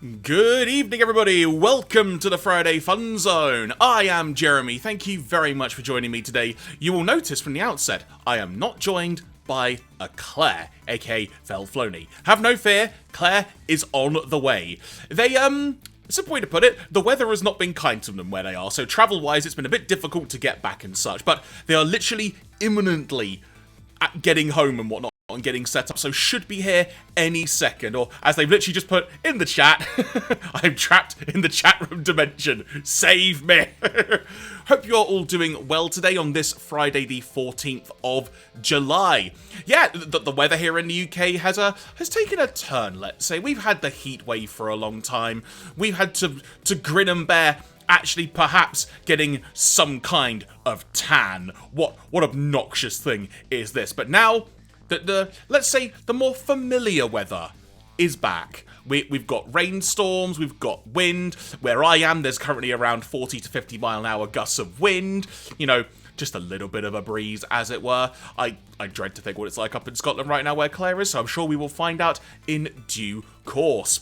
Good evening, everybody. Welcome to the Friday Fun Zone. I am Jeremy. Thank you very much for joining me today. You will notice from the outset, I am not joined by a Claire, aka Velflony. Have no fear, Claire is on the way. Simple way to put it, the weather has not been kind to them where they are, so travel-wise it's been a bit difficult to get back and such, but they are literally imminently at getting home and whatnot. And getting set up, so should be here any second, or as they've literally just put in the chat, I'm trapped in the chat room dimension, save me. Hope you're all doing well today on this Friday the 14th of July. Yeah, the weather here in the UK has taken a turn, let's say. We've had the heat wave for a long time, we've had to grin and bear actually perhaps getting some kind of tan. What obnoxious thing is this? But now let's say the more familiar weather is back. We've got rainstorms, we've got wind. Where I am, there's currently around 40 to 50 mile an hour gusts of wind. You know, just a little bit of a breeze, as it were. I dread to think what it's like up in Scotland right now where Claire is, so I'm sure we will find out in due course.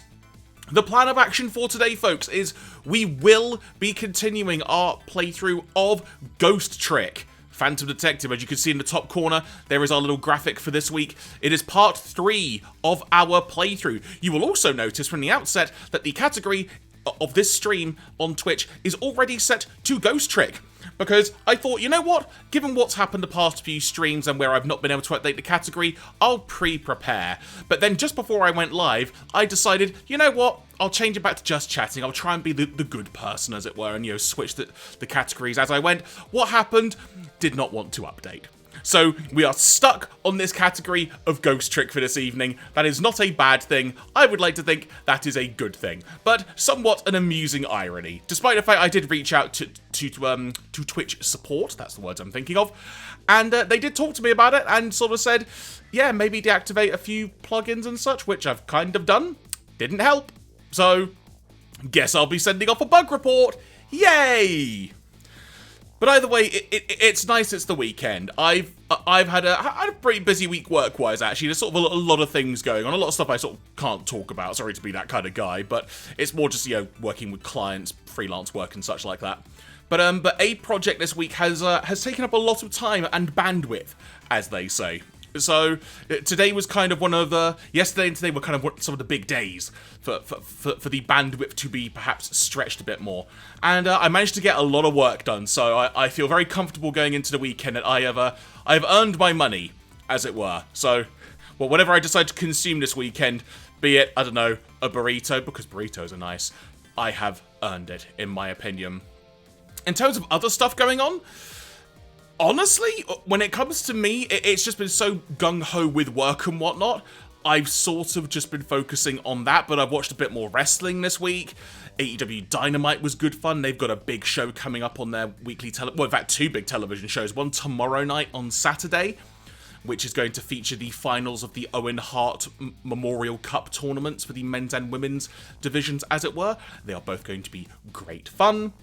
The plan of action for today, folks, is we will be continuing our playthrough of Ghost Trick Phantom Detective. As you can see in the top corner, there is our little graphic for this week. It is part 3 of our playthrough. You will also notice from the outset that the category of this stream on Twitch is already set to Ghost Trick. Because I thought, you know what? Given what's happened the past few streams and where I've not been able to update the category, I'll pre-prepare. But then just before I went live, I decided, you know what? I'll change it back to just chatting. I'll try and be the good person, as it were, and, you know, switch the categories as I went. What happened? Did not want to update. So we are stuck on this category of Ghost Trick for this evening. That is not a bad thing. I would like to think that is a good thing, but somewhat an amusing irony. Despite the fact I did reach out to Twitch support, that's the words I'm thinking of, and they did talk to me about it and sort of said, yeah, maybe deactivate a few plugins and such, which I've kind of done. Didn't help. So guess I'll be sending off a bug report. Yay! But either way, it's nice it's the weekend. I've had a pretty busy week work-wise, actually. There's sort of a lot of things going on. A lot of stuff I sort of can't talk about. Sorry to be that kind of guy. But it's more just, you know, working with clients, freelance work and such like that. But a project this week has taken up a lot of time and bandwidth, as they say. So today was kind of one of the... Yesterday and today were kind of some of the big days for the bandwidth to be perhaps stretched a bit more. And I managed to get a lot of work done, so I feel very comfortable going into the weekend that I have earned my money, as it were. So, well, whatever I decide to consume this weekend, be it, I don't know, a burrito, because burritos are nice, I have earned it, in my opinion. In terms of other stuff going on, honestly, when it comes to me, it's just been so gung-ho with work and whatnot. I've sort of just been focusing on that, but I've watched a bit more wrestling this week. AEW Dynamite was good fun. They've got a big show coming up on their weekly well, in fact, 2 big television shows. One tomorrow night on Saturday, which is going to feature the finals of the Owen Hart Memorial Cup tournaments for the men's and women's divisions, as it were. They are both going to be great fun.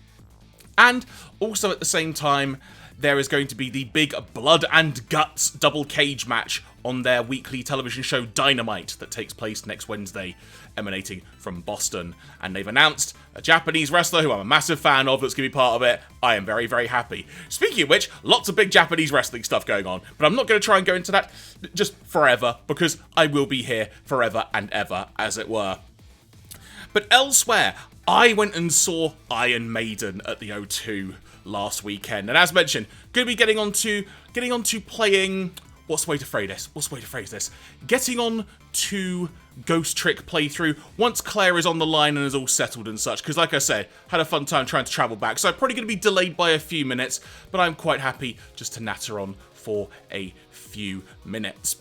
And also at the same time, there is going to be the big Blood and Guts double cage match on their weekly television show Dynamite that takes place next Wednesday, emanating from Boston. And they've announced a Japanese wrestler who I'm a massive fan of that's going to be part of it. I am very, very happy. Speaking of which, lots of big Japanese wrestling stuff going on, but I'm not going to try and go into that just forever, because I will be here forever and ever, as it were. But elsewhere, I went and saw Iron Maiden at the O2 last weekend, and as mentioned, going to be getting on to playing... What's the way to phrase this? Getting on to Ghost Trick playthrough once Claire is on the line and is all settled and such, because like I said, had a fun time trying to travel back, so I'm probably going to be delayed by a few minutes, but I'm quite happy just to natter on for a few minutes.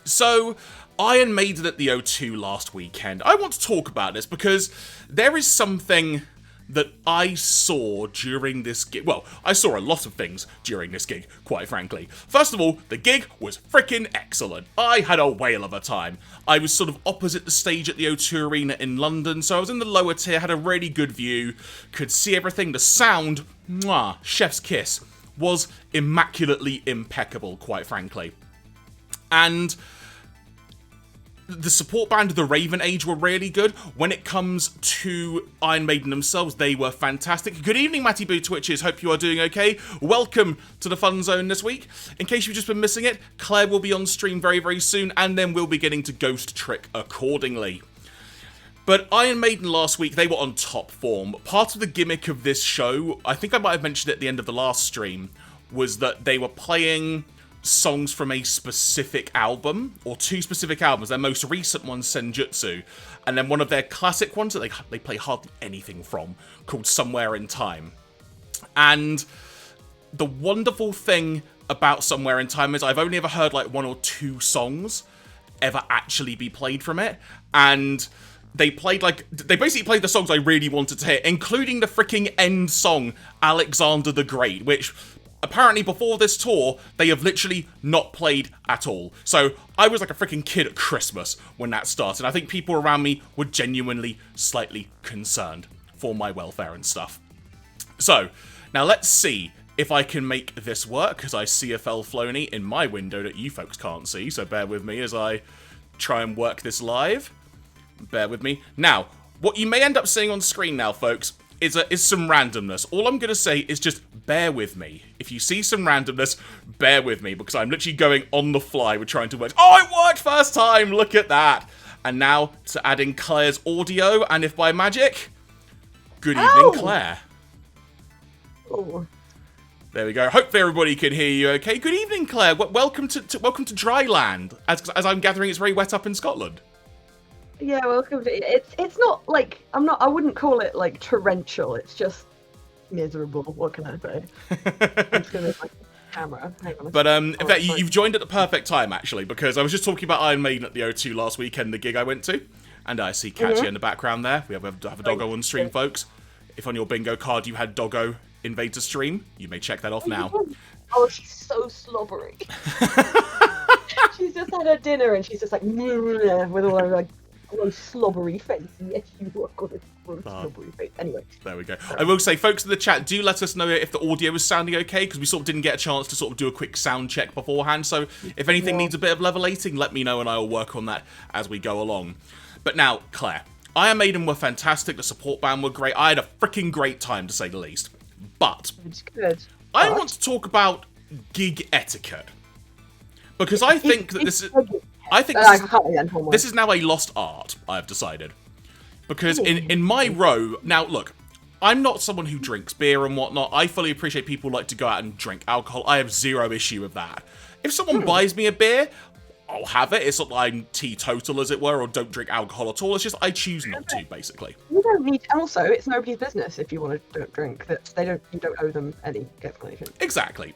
So, Iron Maiden at the O2 last weekend. I want to talk about this because there is something that I saw during this gig. Well, I saw a lot of things during this gig, quite frankly. First of all, the gig was freaking excellent. I had a whale of a time. I was sort of opposite the stage at the O2 Arena in London, so I was in the lower tier, had a really good view, could see everything. The sound, mwah, chef's kiss, was immaculately impeccable, quite frankly. And The support band, the Raven Age, were really good. When it comes to Iron Maiden themselves, they were fantastic. Good evening, Matty Boo Twitches. Hope you are doing okay. Welcome to the Fun Zone this week. In case you've just been missing it, Claire will be on stream very, very soon, and then we'll be getting to Ghost Trick accordingly. But Iron Maiden last week, they were on top form. Part of the gimmick of this show, I think I might have mentioned it at the end of the last stream, was that they were playing songs from a specific album, or two specific albums. Their most recent one, Senjutsu, and then one of their classic ones that they play hardly anything from, called Somewhere in Time. And the wonderful thing about Somewhere in Time is I've only ever heard like one or two songs ever actually be played from it, and they basically played the songs I really wanted to hear, including the freaking end song, Alexander the Great, which apparently before this tour, they have literally not played at all. So I was like a freaking kid at Christmas when that started. I think people around me were genuinely slightly concerned for my welfare and stuff. So, now let's see if I can make this work, because I see a Felflony in my window that you folks can't see, so bear with me as I try and work this live. Bear with me. Now, what you may end up seeing on screen now, folks, is some randomness. All I'm going to say is just bear with me. If you see some randomness, bear with me, because I'm literally going on the fly with trying to work. Oh, it worked first time! Look at that! And now to add in Claire's audio, and if by magic, good evening, Claire. Oh. There we go. Hopefully everybody can hear you okay. Good evening, Claire. Welcome to Dryland. As I'm gathering, it's very wet up in Scotland. Yeah, welcome to it's not like I wouldn't call it like torrential, it's just miserable. What can I say? I'm just gonna like camera. Hang on. But in fact you've joined at the perfect time actually, because I was just talking about Iron Maiden at the O2 last weekend, the gig I went to, and I see Katya in the background there. We have a doggo on stream, folks. If on your bingo card you had doggo invade the stream, you may check that off now. Oh, she's so slobbery. She's just had her dinner and she's just like with all her like gross slobbery face. Yes, you are got a gross slobbery face. Anyway. There we go. I will say, folks in the chat, do let us know if the audio is sounding okay, because we sort of didn't get a chance to sort of do a quick sound check beforehand. So if anything needs a bit of levelating, let me know and I will work on that as we go along. But now, Claire, Iron Maiden were fantastic. The support band were great. I had a freaking great time, to say the least. But it's good. I want to talk about gig etiquette, because I think that this is... this is now a lost art, I've decided. Because in my row... Now, look, I'm not someone who drinks beer and whatnot. I fully appreciate people like to go out and drink alcohol. I have zero issue with that. If someone buys me a beer, I'll have it. It's not like I'm teetotal, as it were, or don't drink alcohol at all. It's just I choose not to, basically. You don't need... And also, it's nobody's business if you want to don't drink. You don't owe them any explanation. Exactly.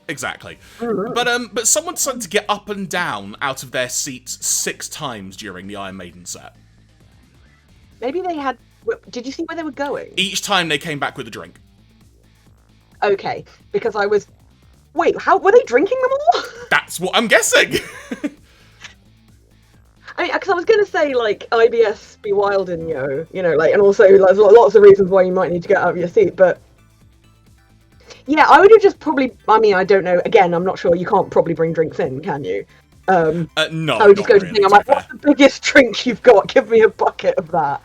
But someone decided to get up and down out of their seats 6 times during the Iron Maiden set. Maybe they had... Did you see where they were going? Each time they came back with a drink. Okay, because I was... Wait, how... Were they drinking them all? That's what I'm guessing! I mean, because I was going to say, like, IBS be wild in you know, like, and also there's lots of reasons why you might need to get out of your seat, but yeah, I would have just probably, I mean, I don't know, again, I'm not sure, you can't probably bring drinks in, can you? No, I would just go to the thing, I'm like, what's the biggest drink you've got? Give me a bucket of that.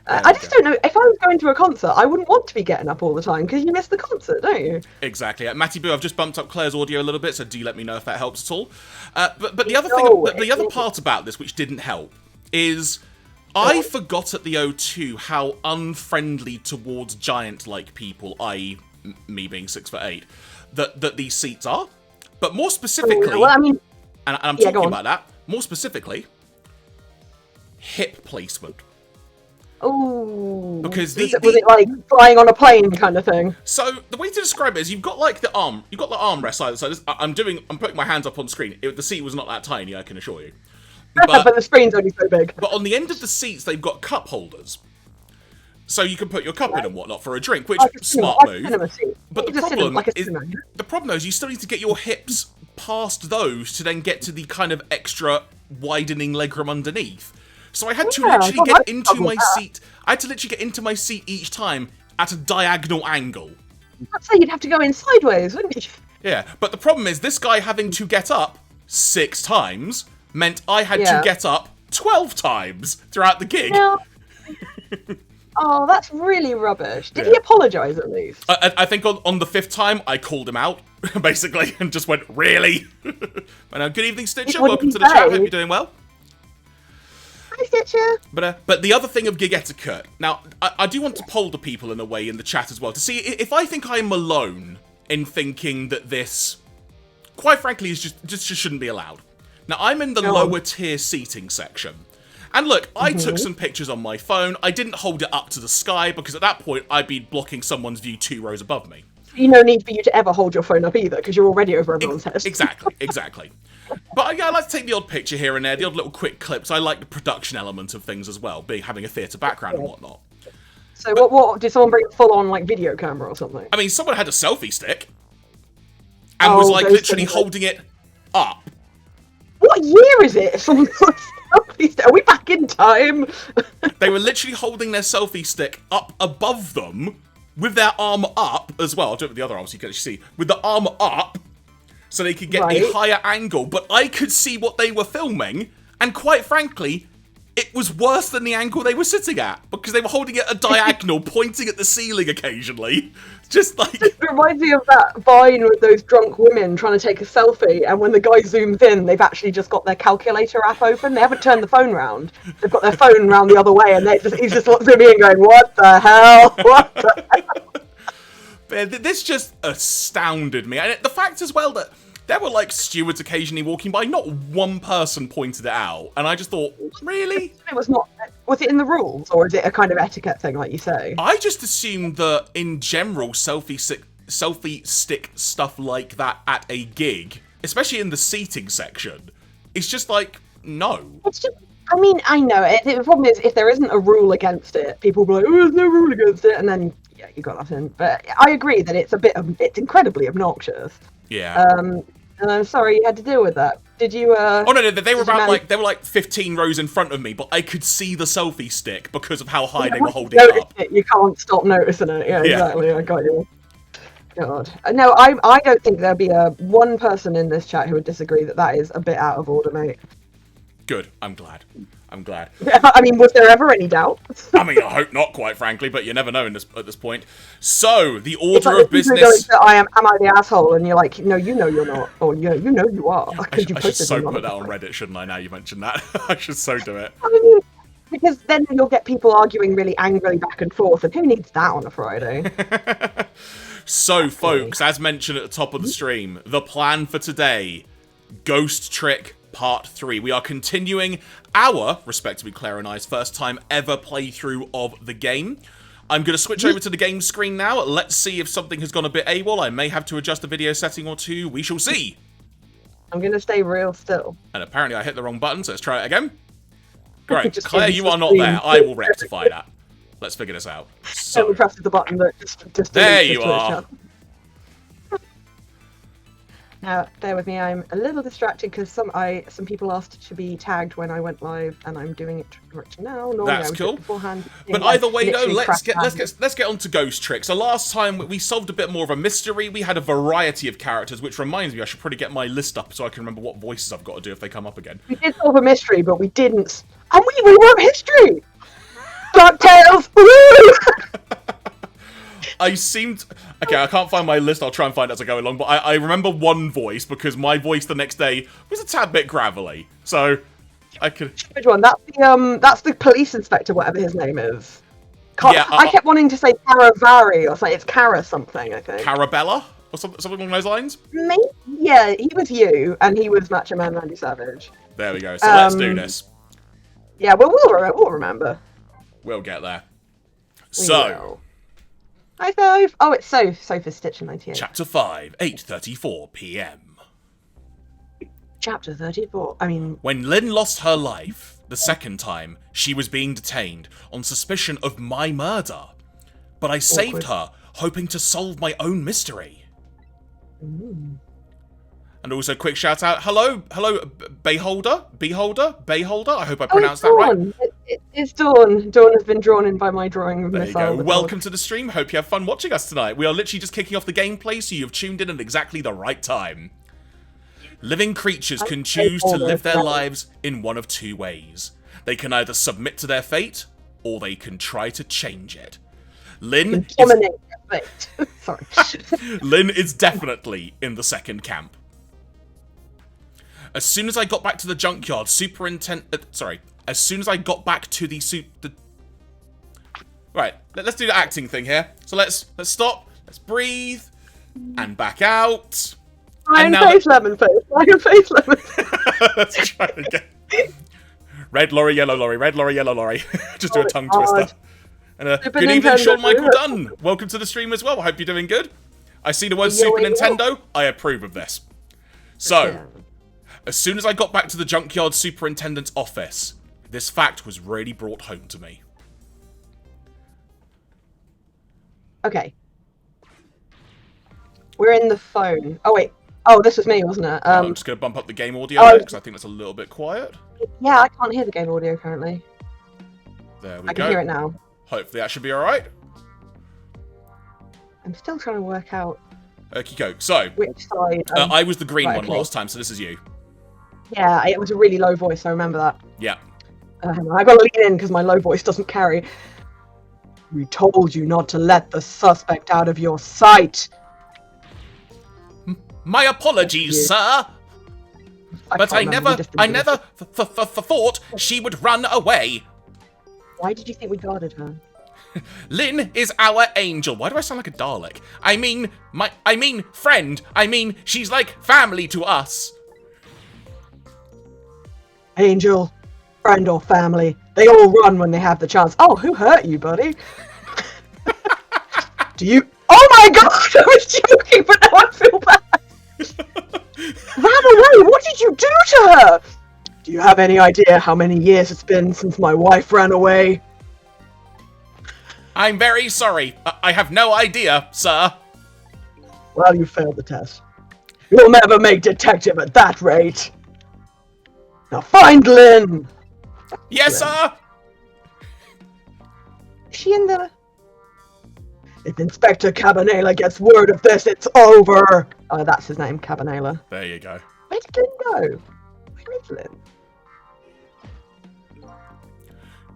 I just don't know, if I was going to a concert, I wouldn't want to be getting up all the time, because you miss the concert, don't you? Exactly. Matty Boo, I've just bumped up Claire's audio a little bit, so do let me know if that helps at all. But the other thing, the other part about this, which didn't help, is I forgot at the O2 how unfriendly towards giant-like people, i.e. me being 6'8", that these seats are. But more specifically, well, I mean, and I'm talking about that, more specifically, hip placement. Oh, because was it like flying on a plane kind of thing? So the way to describe it is you've got like the armrest either side. I'm putting my hands up on screen. The seat was not that tiny, I can assure you. But the screen's only so big. But on the end of the seats, they've got cup holders, so you can put your cup in and whatnot for a drink, which smart move. But the problem is you still need to get your hips past those to then get to the kind of extra widening legroom underneath. So I had to literally get into my seat. I had to literally get into my seat each time at a diagonal angle. I'd say you'd have to go in sideways, wouldn't you? Yeah, but the problem is this guy having to get up 6 times meant I had to get up 12 times throughout the gig. No. Oh, that's really rubbish. Did Yeah. he apologise at least? I think on the 5th time, I called him out, basically, and just went, really? Good evening, Stitcher. What did Welcome he to the chat. say? Hope you're doing well. Hi, Stitcher. But the other thing of gig etiquette, now, I do want to poll the people in a way in the chat as well, to see if I think I'm alone in thinking that this, quite frankly, is just shouldn't be allowed. Now, I'm in the lower tier seating section. And look, I took some pictures on my phone. I didn't hold it up to the sky, because at that point, I'd be blocking someone's view 2 rows above me. No need for you to ever hold your phone up either, because you're already over everyone's head. Exactly. But yeah, I like to take the odd picture here and there, the odd little quick clips. I like the production element of things as well, having a theatre background and whatnot. So what did someone bring a full-on like video camera or something? I mean, someone had a selfie stick and was like literally holding it up. What year is it? If someone got a selfie stick? Are we back in time? They were literally holding their selfie stick up above them with their arm up as well. I'll do it with the other arm so you can actually see. With the arm up so they could get a higher angle. But I could see what they were filming. And quite frankly, it was worse than the angle they were sitting at. Because they were holding it at a diagonal, pointing at the ceiling occasionally. Just like... It reminds me of that Vine with those drunk women trying to take a selfie, and when the guy zooms in, they've actually just got their calculator app open. They haven't turned the phone round. They've got their phone round the other way, and he's just zooming in going, what the hell? What the hell? But this just astounded me. And the fact as well that there were like stewards occasionally walking by, not one person pointed it out. And I just thought, really? It was not... Was it in the rules, or is it a kind of etiquette thing, like you say? I just assumed that, in general, selfie stick stuff like that at a gig, especially in the seating section, it's just like, no. It's just... I mean, I know. The problem is, if there isn't a rule against it, people will be like, oh, there's no rule against it, and then, yeah, you got nothing. But I agree that it's it's incredibly obnoxious. Yeah. And I'm sorry you had to deal with that. Did you, Oh, no, they were like 15 rows in front of me, but I could see the selfie stick because of how high they were holding it up. You can't stop noticing it. Yeah, exactly. I got you. God. No, I don't think there'd be one person in this chat who would disagree that is a bit out of order, mate. Good. I'm glad. I mean, was there ever any doubt? I mean, I hope not, quite frankly, but you never know at this point. So, the order of business... Am I the asshole? And you're like, no, you know you're not. Or, you know you are. I should so put that on Reddit, shouldn't I, now you mentioned that? I should so do it. I mean, because then you'll get people arguing really angrily back and forth, and who needs that on a Friday? So, folks, as mentioned at the top of the stream, the plan for today, Ghost Trick Part 3. We are continuing our, respectively Claire and I's, first time ever playthrough of the game. I'm going to switch over to the game screen now. Let's see if something has gone a bit AWOL. I may have to adjust a video setting or two. We shall see. I'm going to stay real still. And apparently I hit the wrong button, so let's try it again. Great. Claire, you are not there. I will rectify that. Let's figure this out. So, we pressed the button that just there you are. Now, bear with me, I'm a little distracted because some people asked to be tagged when I went live, and I'm doing it right now. Normally that's cool. Beforehand. But either way, though, let's get on to Ghost Trick. So last time we solved a bit more of a mystery. We had a variety of characters, which reminds me I should probably get my list up so I can remember what voices I've got to do if they come up again. We did solve a mystery, but we didn't. And we wrote history. DuckTales. I seemed... Okay, I can't find my list. I'll try and find it as I go along. But I remember one voice because my voice the next day was a tad bit gravelly. So I could... Which one? That's the police inspector, whatever his name is. Yeah, I kept wanting to say Caravari or something. It's Cara something, I think. Carabella? Or something along those lines? Maybe, yeah, he was you, and he was Macho Man Randy Savage. There we go. So let's do this. Yeah, well, we'll remember. We'll get there. So... Hi, Soph. Oh, it's Soph is Stitcher 98. Chapter 5, 8:34 p.m. Chapter 34. I mean... When Lynn lost her life, the second time, she was being detained on suspicion of my murder. But I saved her, hoping to solve my own mystery. Ooh. And also, quick shout out, hello, Beholder. I hope I pronounced that right. It's Dawn. Dawn has been drawn in by my drawing of There you go. Welcome to the stream. Hope you have fun watching us tonight. We are literally just kicking off the gameplay, so you've tuned in at exactly the right time. Living creatures can choose to live their lives in one of two ways. They can either submit to their fate, or they can try to change it. Lynn is... Dominate their fate. Sorry. Lynn is definitely in the second camp. As soon as I got back to the junkyard, as soon as I got back to Right, let's do the acting thing here. So let's stop, let's breathe, and back out. Iron face, lemon face, iron face, lemon face. Let's try it again. Red lorry, yellow lorry, red lorry, yellow lorry. Just do a tongue twister. And good evening, Sean Michael Dunn. Welcome to the stream as well. I hope you're doing good. I see the word Super Nintendo. I approve of this. So, as soon as I got back to the junkyard superintendent's office, this fact was really brought home to me. Okay. We're in the phone. Oh, wait. Oh, this was me, wasn't it? I'm just going to bump up the game audio because I think that's a little bit quiet. Yeah, I can't hear the game audio currently. There we go. I can hear it now. Hopefully that should be alright. I'm still trying to work out... Okie-doke. So, which side... I was the green one last time, so this is you. Yeah, it was a really low voice, I remember that. Yeah. I got to lean in because my low voice doesn't carry. We told you not to let the suspect out of your sight. My apologies, sir. But I never thought she would run away. Why did you think we guarded her? Lynn is our angel. Why do I sound like a Dalek? I mean, friend. I mean, she's like family to us. Angel, friend or family, they all run when they have the chance. Oh, who hurt you, buddy? Do you... Oh my god! I was joking, but now I feel bad. Ran away? What did you do to her? Do you have any idea how many years it's been since my wife ran away? I'm very sorry. I have no idea, sir. Well, you failed the test. You'll never make detective at that rate. Now find Lynn! Yes, sir! Is she in the... If Inspector Cabanela gets word of this, it's over! Oh, that's his name, Cabanela. There you go. Where did Lynn go? Where is Lynn?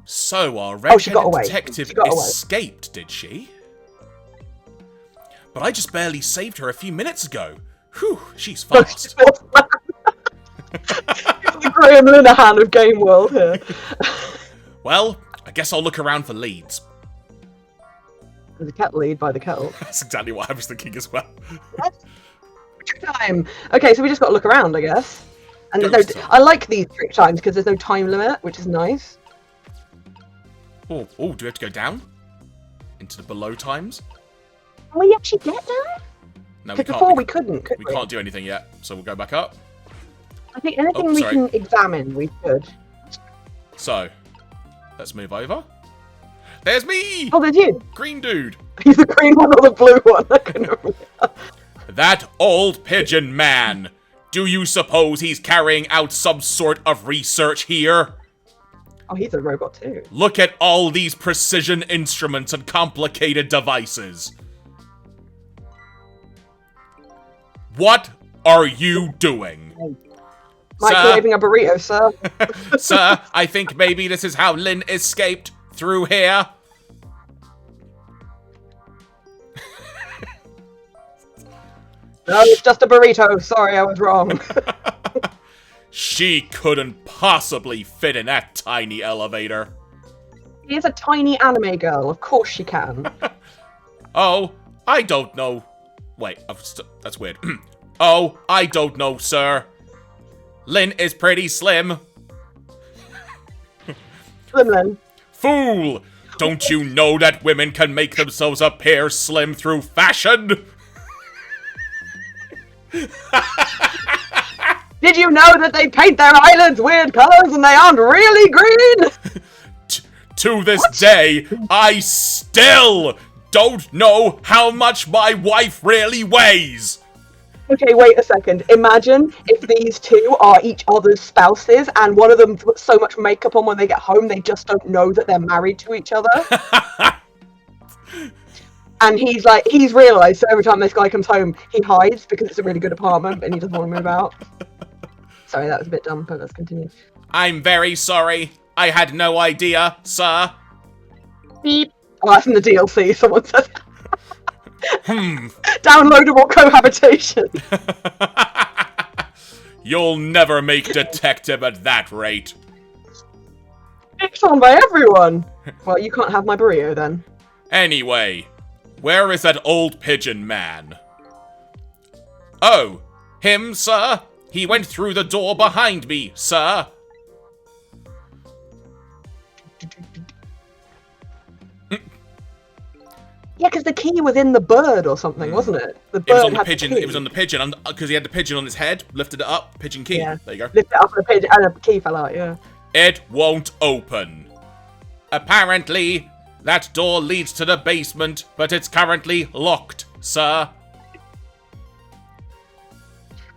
So our red-headed detective away. escaped, did she? But I just barely saved her a few minutes ago. Whew, she's fast. The Graham Linehan of Game World here. Well, I guess I'll look around for leads. There's a kettle lead by the kettle. That's exactly what I was thinking as well. Trick time! Okay, so we just got to look around, I guess. And there's no... I like these trick times because there's no time limit, which is nice. Oh, do we have to go down? Into the below times? Can we actually get down? No, we Because can't. before we couldn't, could we? We can't do anything yet, so we'll go back up. I think anything we can examine, we could. So, let's move over. There's me! Oh, there's you! Green dude. He's the green one or the blue one? I couldn't remember. That old pigeon man. Do you suppose he's carrying out some sort of research here? Oh, he's a robot too. Look at all these precision instruments and complicated devices. What are you doing? Microwaving a burrito, sir. Sir, I think maybe this is how Lynn escaped through here. No, it's just a burrito. Sorry, I was wrong. She couldn't possibly fit in that tiny elevator. She is a tiny anime girl. Of course she can. Oh, I don't know. Wait, that's weird. Oh, I don't know, sir. Lynn is pretty slim. Slim Lynn. Fool! Don't you know that women can make themselves appear slim through fashion? Did you know that they paint their eyelids weird colors and they aren't really green? To this day, I still don't know how much my wife really weighs. Okay, wait a second. Imagine if these two are each other's spouses and one of them puts so much makeup on when they get home they just don't know that they're married to each other. And he's realised, so every time this guy comes home, he hides because it's a really good apartment and he doesn't want to move out. Sorry, that was a bit dumb, but let's continue. I'm very sorry. I had no idea, sir. Beep. Oh, that's in the DLC, someone said. Hmm. Downloadable cohabitation. You'll never make detective at that rate. Picked on by everyone. Well, you can't have my burrito then. Anyway, where is that old pigeon man? Oh, him, sir? He went through the door behind me, sir. Yeah, because the key was in the bird or something, wasn't it? The bird It was on the had pigeon. key. It was on the pigeon because he had the pigeon on his head. Lifted it up. Pigeon key. Yeah. There you go. Lift it up and the pigeon, and the key fell out. Yeah. It won't open. Apparently, that door leads to the basement, but it's currently locked, sir.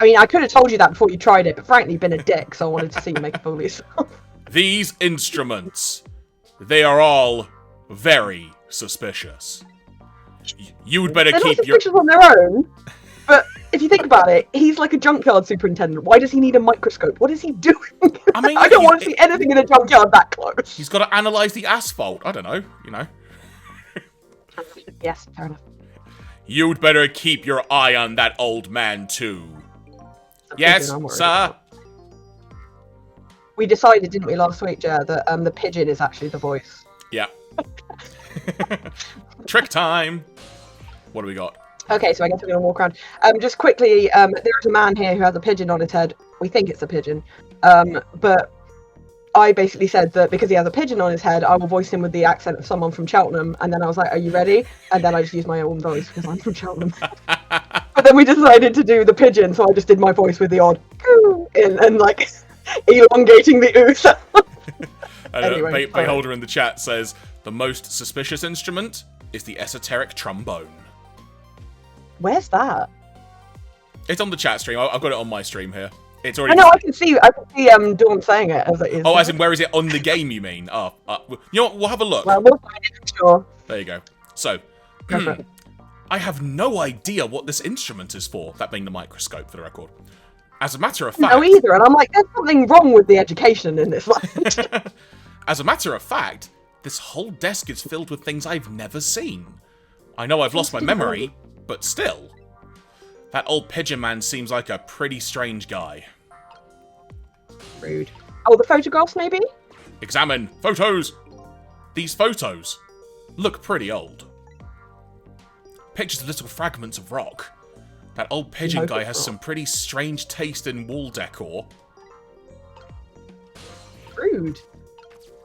I mean, I could have told you that before you tried it, but frankly, you've been a dick, so I wanted to see you make a fool of yourself. These instruments, they are all very suspicious. You'd better They're keep not your... suspicious on their own, but if you think about it, he's like a junkyard superintendent. Why does he need a microscope? What is he doing? I mean, I don't want to see anything in a junkyard that close. He's got to analyze the asphalt. I don't know, you know. Yes, fair enough. You'd better keep your eye on that old man, too. Yes, sir? We decided, didn't we, last week, Jer, that the pigeon is actually the voice. Yeah. Trick time. What do we got? Okay, so I guess we're going to walk around. Just quickly, there's a man here who has a pigeon on his head. We think it's a pigeon. But I basically said that because he has a pigeon on his head, I will voice him with the accent of someone from Cheltenham. And then I was like, are you ready? And then I just used my own voice because I'm from Cheltenham. But then we decided to do the pigeon, so I just did my voice with the odd coo and like elongating the oo sound. Anyway, Bayholder in the chat says, the most suspicious instrument is the esoteric trombone. Where's that? It's on the chat stream. I've got it on my stream here. It's already. I know. I can see Dawn saying it as it is. Oh, as in where is it on the game? You mean? Oh, you know what? We'll have a look. Well, we'll find it, sure. There you go. So, I have no idea what this instrument is for. That being the microscope, for the record. As a matter of fact. No, either. And I'm like, there's something wrong with the education in this one. As a matter of fact, this whole desk is filled with things I've never seen. I know I've lost my memory, but still. That old pigeon man seems like a pretty strange guy. Rude. Oh, the photographs, maybe? Examine photos. These photos look pretty old. Pictures of little fragments of rock. That old pigeon guy has some pretty strange taste in wall decor. Rude.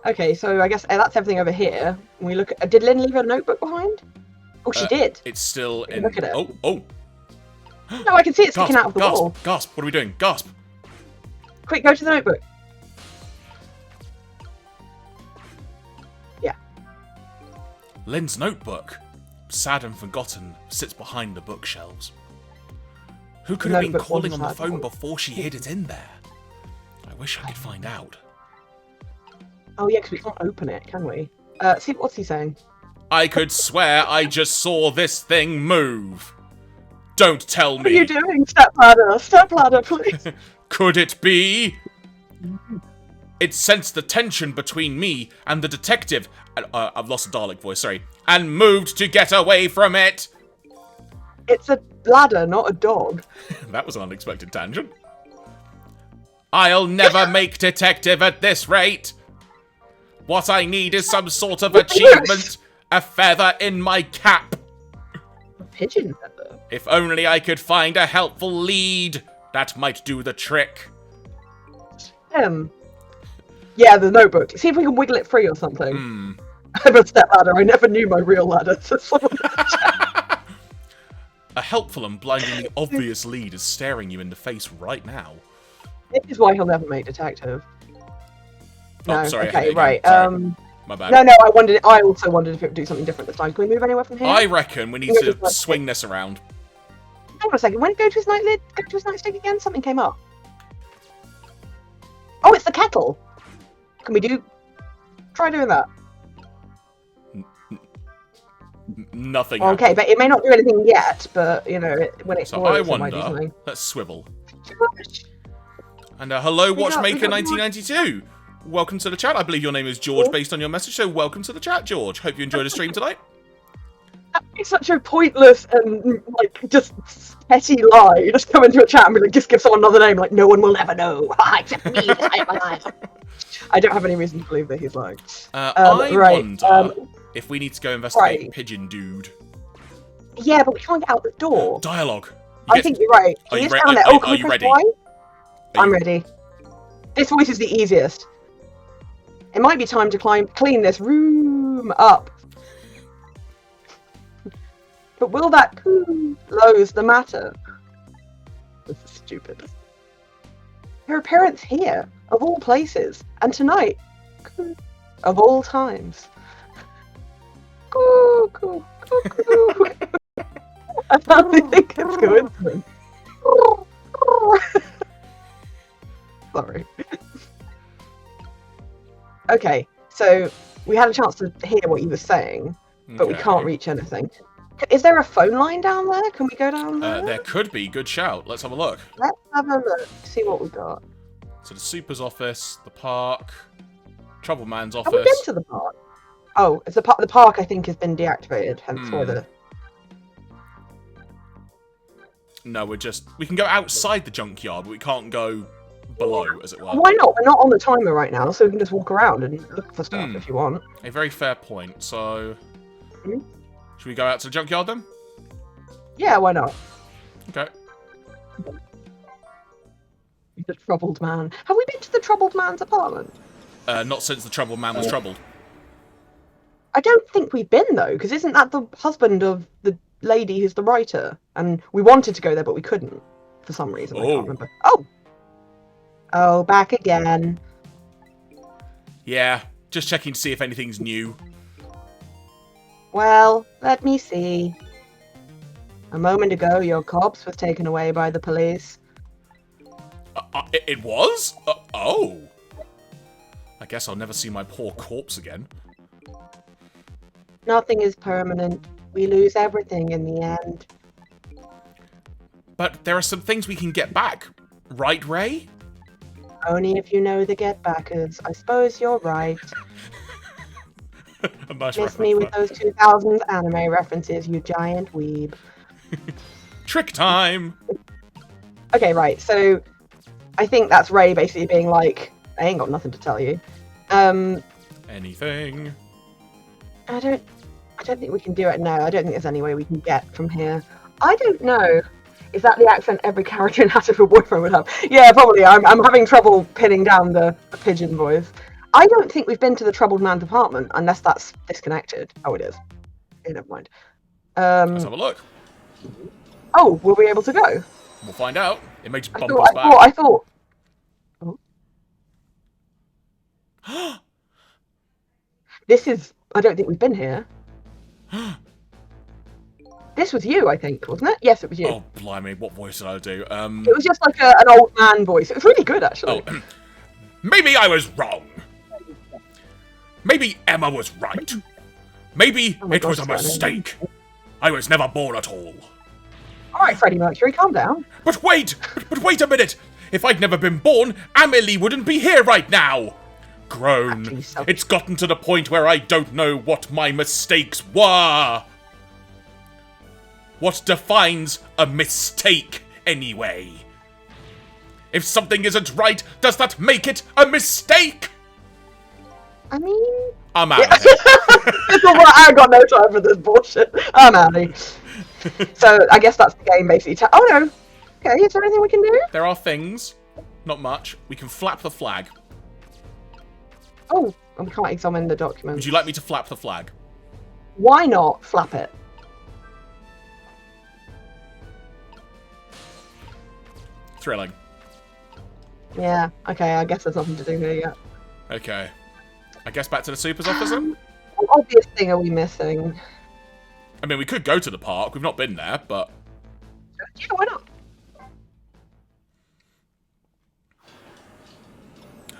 Okay, so I guess that's everything over here. We look at, did Lynn leave a notebook behind? Oh, she did. It's still in... Look at it. Oh. No, I can see it sticking out of the gasp, wall. Gasp, what are we doing? Gasp. Quick, go to the notebook. Yeah. Lynn's notebook, sad and forgotten, sits behind the bookshelves. Who could have been calling on the phone before she hid it in there? I wish I could find out. Oh yeah, because we can't open it, can we? See, what's he saying? I could swear I just saw this thing move. Don't tell me. What are you doing, stepladder? Stepladder, please. Could it be? It sensed the tension between me and the detective. I've lost a Dalek voice, sorry. And moved to get away from it. It's a ladder, not a dog. That was an unexpected tangent. I'll never make detective at this rate. What I need is some sort of achievement. A feather in my cap. A pigeon feather? If only I could find a helpful lead. That might do the trick. Yeah, the notebook. See if we can wiggle it free or something. I'm a stepladder. I never knew my real ladder. A helpful and blindingly obvious lead is staring you in the face right now. This is why he'll never make detective. No, oh, sorry. Okay, right. Sorry. My bad. No, I also wondered if it would do something different this time. Can we move anywhere from here? I reckon we need to swing this around. Hang on a second. When it go to his nightstick again, something came up. Oh, it's the kettle. Can we try doing that? Nothing. Okay, but it may not do anything yet. But you know, when it's so I wonder. Let's swivel. And hello, Watchmaker 1992. welcome to the chat. I believe your name is George based on your message, so welcome to the chat, George. Hope you enjoyed the stream tonight. It's such a pointless and like just petty lie. You just come into a chat and be like, just give someone another name, like no one will ever know except me. I don't have any reason to believe that he's lying. I wonder if we need to go investigate Pigeon Dude. Yeah, but we can't get out the door. Dialogue. I think you're right. Are you ready? I'm ready. This voice is the easiest. It might be time to clean this room up. But will that close the matter? This is stupid. Her appearance here, of all places, and tonight, of all times. I don't think it's coincidence. Sorry. Okay, so we had a chance to hear what you were saying, but we can't reach anything. Is there a phone line down there? Can we go down there? There could be. Good shout. Let's have a look. Let's have a look. See what we got. So the Super's office, the park, Trouble Man's office. Have we been to the park? Oh, it's the park. I think has been deactivated. Hence why the. No, we can go outside the junkyard, but we can't go below, as it were. Why not? We're not on the timer right now, so we can just walk around and look for stuff if you want. A very fair point. So, should we go out to the junkyard then? Yeah, why not? Okay. The troubled man. Have we been to the troubled man's apartment? Not since the troubled man was troubled. I don't think we've been, though, because isn't that the husband of the lady who's the writer? And we wanted to go there, but we couldn't for some reason. I can't remember. Oh, back again. Yeah, just checking to see if anything's new. Well, let me see. A moment ago, your corpse was taken away by the police. It was? Oh. I guess I'll never see my poor corpse again. Nothing is permanent. We lose everything in the end. But there are some things we can get back. Right, Ray? Only if you know the get-backers. I suppose you're right. Miss me with those 2000s anime references, you giant weeb. Trick time! Okay, right, so I think that's Ray basically being like, I ain't got nothing to tell you. Anything? I don't think we can do it now. I don't think there's any way we can get from here. I don't know. Is that the accent every character in How to Have a Boyfriend would have? Yeah, probably. I'm having trouble pinning down the pigeon voice. I don't think we've been to the troubled man's apartment unless that's disconnected. Oh, it is. Okay, never mind. Let's have a look. Oh, will we be able to go? We'll find out. It makes bump us back. I thought. Oh. This is. I don't think we've been here. This was you, I think, wasn't it? Yes, it was you. Oh, blimey, what voice did I do? It was just like an old man voice. It was really good, actually. Oh, maybe I was wrong. Maybe Emma was right. Maybe it was a mistake. I was never born at all. Alright, Freddie Mercury, calm down. But wait a minute. If I'd never been born, Amelie wouldn't be here right now. Grown. It's gotten to the point where I don't know what my mistakes were. What defines a mistake, anyway? If something isn't right, does that make it a mistake? I mean... I'm out of here. I got no time for this bullshit. I'm out of here. So, I guess that's the game, basically. Oh, no. Okay, is there anything we can do? There are things. Not much. We can flap the flag. Oh, and we can't examine the document. Would you like me to flap the flag? Why not flap it? Thrilling. Yeah, okay, I guess there's nothing to do here yet. Okay. I guess back to the Super's office then? What obvious thing are we missing? I mean, we could go to the park. We've not been there, but... Yeah, why not?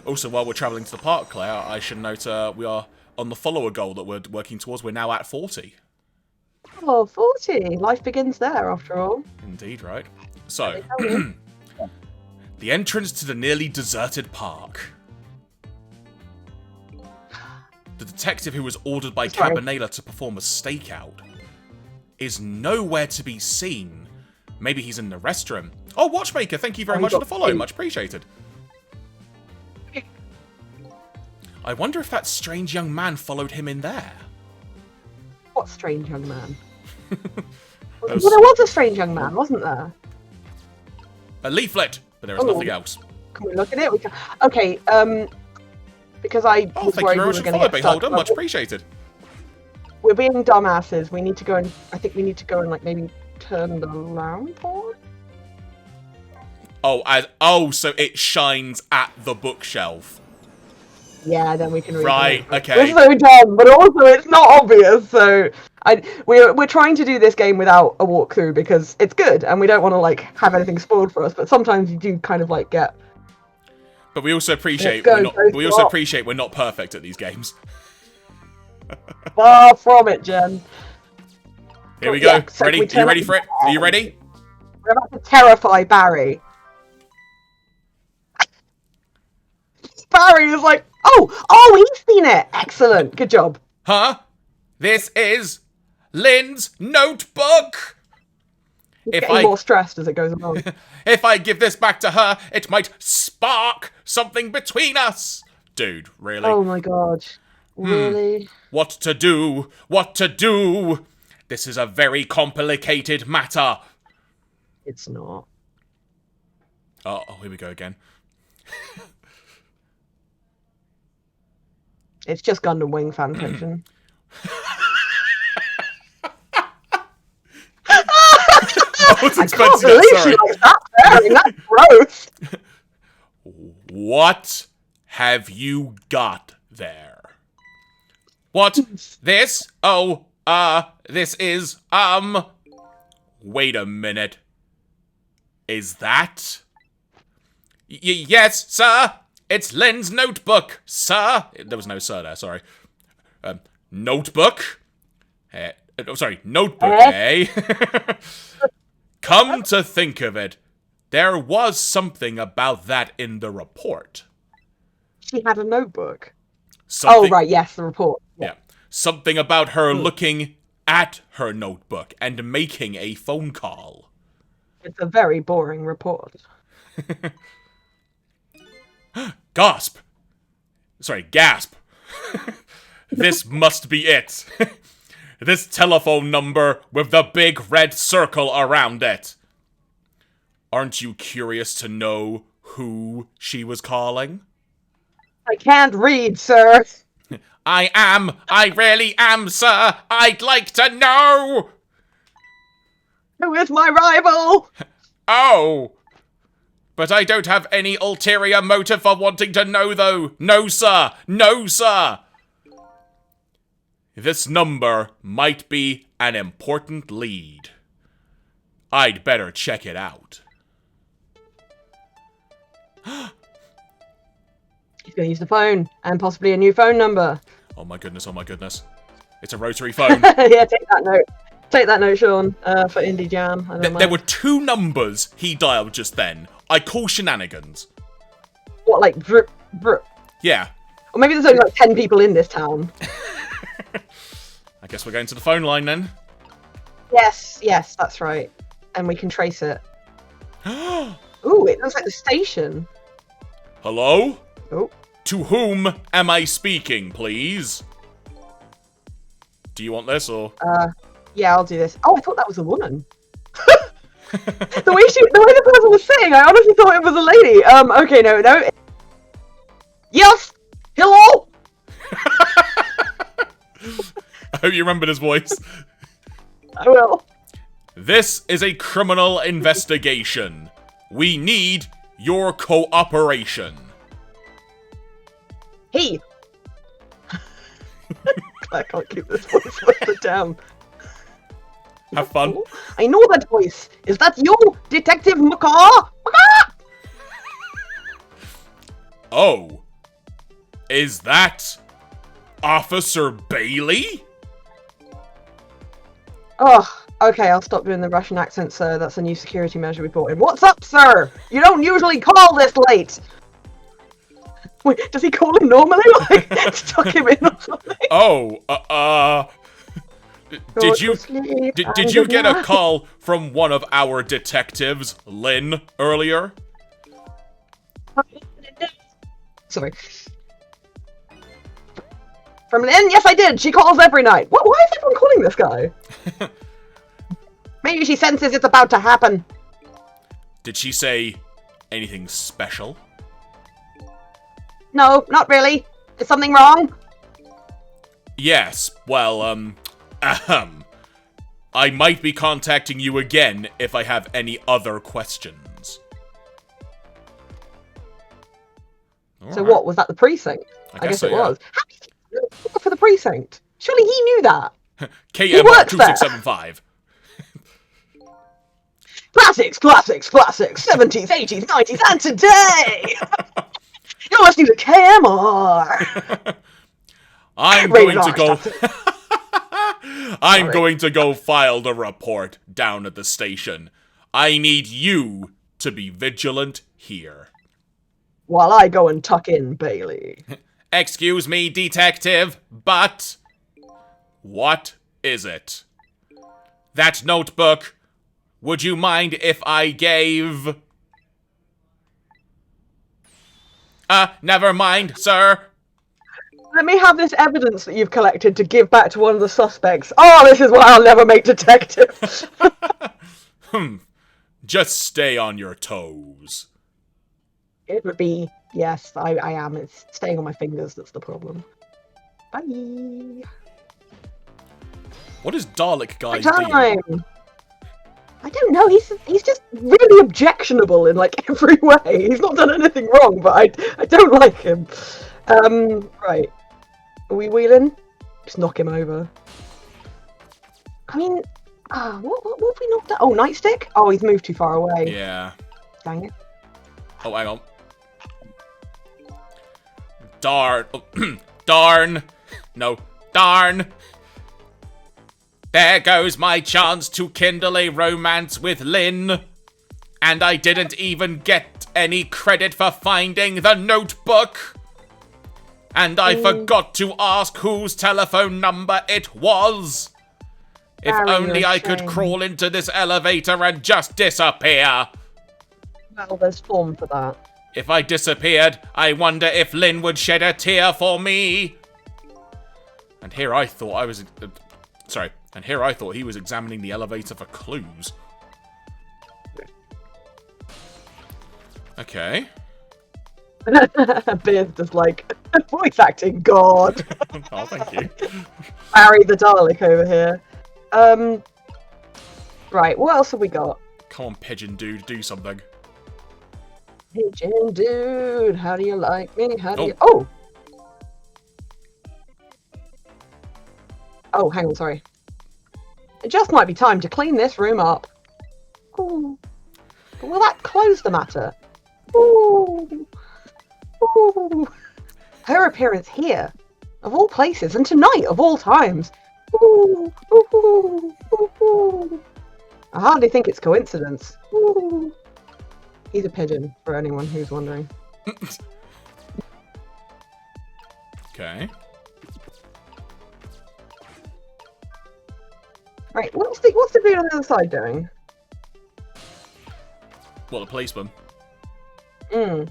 Also, while we're travelling to the park, Claire, I should note we are on the follower goal that we're working towards. We're now at 40. Oh, 40. Life begins there, after all. Indeed, right? So, the entrance to the nearly deserted park. The detective who was ordered by Sorry. Cabanela to perform a stakeout is nowhere to be seen. Maybe he's in the restroom. Oh, Watchmaker, thank you very much for the follow. Much appreciated. I wonder if that strange young man followed him in there. What strange young man? Well, there was a strange young man, wasn't there? A leaflet, but there is nothing else. Can we look at it? We can... Okay, because I Oh, was thank you worried very we much were for going follow, to get Beholder. stuck. Much appreciated. We're being dumbasses. We need to go and... I think we need to go and, like, maybe turn the lamp on? Oh, so it shines at the bookshelf. Yeah, then we can read Right, it. okay. We're so dumb, but also it's not obvious, so... We're trying to do this game without a walkthrough because it's good, and we don't want to, like, have anything spoiled for us, but sometimes you do kind of, like, get... But we also appreciate we're not perfect at these games. Far from it, Jen. Here we go. Yeah, so Ready? Are you ready for it? Are you ready? We're about to terrify Barry. Barry is like, oh, he's seen it. Excellent. Good job. Huh? This is Lynn's notebook. He's getting more stressed as it goes along. If I give this back to her, it might spark something between us. Dude, really? Oh my god. Really? What to do? What to do? This is a very complicated matter. It's not. Oh, here we go again. It's just Gundam Wing fan fiction. I can't believe she likes that pairing. That's gross. What have you got there? What? This? Oh, this is, wait a minute. Is that? Yes, sir. It's Lynn's notebook, sir. There was no sir there, sorry. Notebook? Sorry, notebook, eh? Come to think of it, there was something about that in the report. She had a notebook. Something, oh, right, yes, the report. Yeah. Something about her looking at her notebook and making a phone call. It's a very boring report. Gasp! Sorry, gasp. This must be it. This telephone number with the big red circle around it. Aren't you curious to know who she was calling? I can't read, sir. I really am, sir. I'd like to know. Who is my rival? Oh. But I don't have any ulterior motive for wanting to know, though. No, sir. No, sir. This number might be an important lead. I'd better check it out. He's going to use the phone, and possibly a new phone number. Oh my goodness, oh my goodness. It's a rotary phone. Yeah, take that note. Take that note, Sean, for Indie Jam. There were 2 numbers he dialed just then. I call shenanigans. What, like, drip, drip? Yeah. Or maybe there's only like 10 people in this town. I guess we're going to the phone line then. Yes, that's right. And we can trace it. Ooh, it looks like the station. Hello? Oh. To whom am I speaking, please? Do you want this, or? Yeah, I'll do this. Oh, I thought that was a woman. the way the person was sitting, I honestly thought it was a lady. Okay, no. Yes! Hello! I hope you remember his voice. I will. This is a criminal investigation. We need your cooperation. Hey! I can't keep this voice like down. Have fun. I know that voice. Is that you, Detective Macaw? Macaw! Oh. Is that Officer Bailey? Oh, okay, I'll stop doing the Russian accent, sir. That's a new security measure we brought in. What's up, sir? You don't usually call this late. Wait, does he call him normally? Like, stuck him in or something? Oh, did you get a call from one of our detectives, Lynn, earlier? Sorry. From Lynn? Yes, I did. She calls every night. What? Why is everyone calling this guy? Maybe she senses it's about to happen. Did she say anything special? No, not really. Is something wrong? Yes, well, I might be contacting you again if I have any other questions. So what, was that the precinct? I guess so, it was. How did he work for the precinct? Surely he knew that. KM 2675. Classics, classics, classics. 70s, 80s, 90s, and today! You're listening to KMR! I'm going to go... I'm going to go file the report down at the station. I need you to be vigilant here. While I go and tuck in Bailey. Excuse me, detective, but... what is it? That notebook, would you mind if I gave... never mind, sir. Let me have this evidence that you've collected to give back to one of the suspects. Oh, this is why I'll never make detective. Just stay on your toes. It would be, yes, I am. It's staying on my fingers that's the problem. Bye. What is Dalek guy doing? I don't know. He's just really objectionable in like every way. He's not done anything wrong, but I don't like him. Right. Are we wheeling? Just knock him over. I mean, what have we knocked out? Oh, nightstick? Oh, he's moved too far away. Yeah. Dang it. Oh, hang on. Darn. Darn. No. Darn. There goes my chance to kindle a romance with Lynn. And I didn't even get any credit for finding the notebook. And I forgot to ask whose telephone number it was. If only I could crawl into this elevator and just disappear. Well, there's form for that. If I disappeared, I wonder if Lynn would shed a tear for me. And here I thought I was... And here I thought he was examining the elevator for clues. Okay. Beard's just like, voice acting god. Oh, thank you. Barry the Dalek over here. Right, what else have we got? Come on, pigeon dude, do something. Pigeon dude, how do you like me? How do you... Oh, hang on, sorry. It just might be time to clean this room up. Ooh. Will that close the matter? Ooh. Ooh. Her appearance here, of all places, and tonight of all times. Ooh. Ooh. Ooh. I hardly think it's coincidence. Ooh. He's a pigeon, for anyone who's wondering. Okay. Right, what's the dude on the other side doing? What, the policeman? Mm.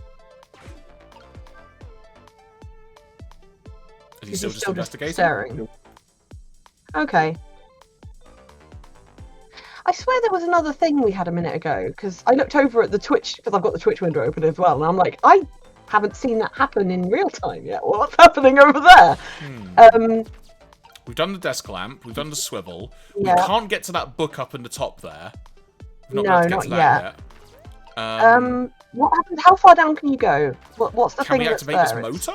Is he still just investigating? Staring. Okay. I swear there was another thing we had a minute ago, because I looked over at the Twitch, because I've got the Twitch window open as well, and I'm like, I haven't seen that happen in real time yet. What's happening over there? We've done the desk lamp, we've done the swivel. Yeah. We can't get to that book up in the top there. We've not yet. What happens? How far down can you go? What's the thing that's there? Can we activate this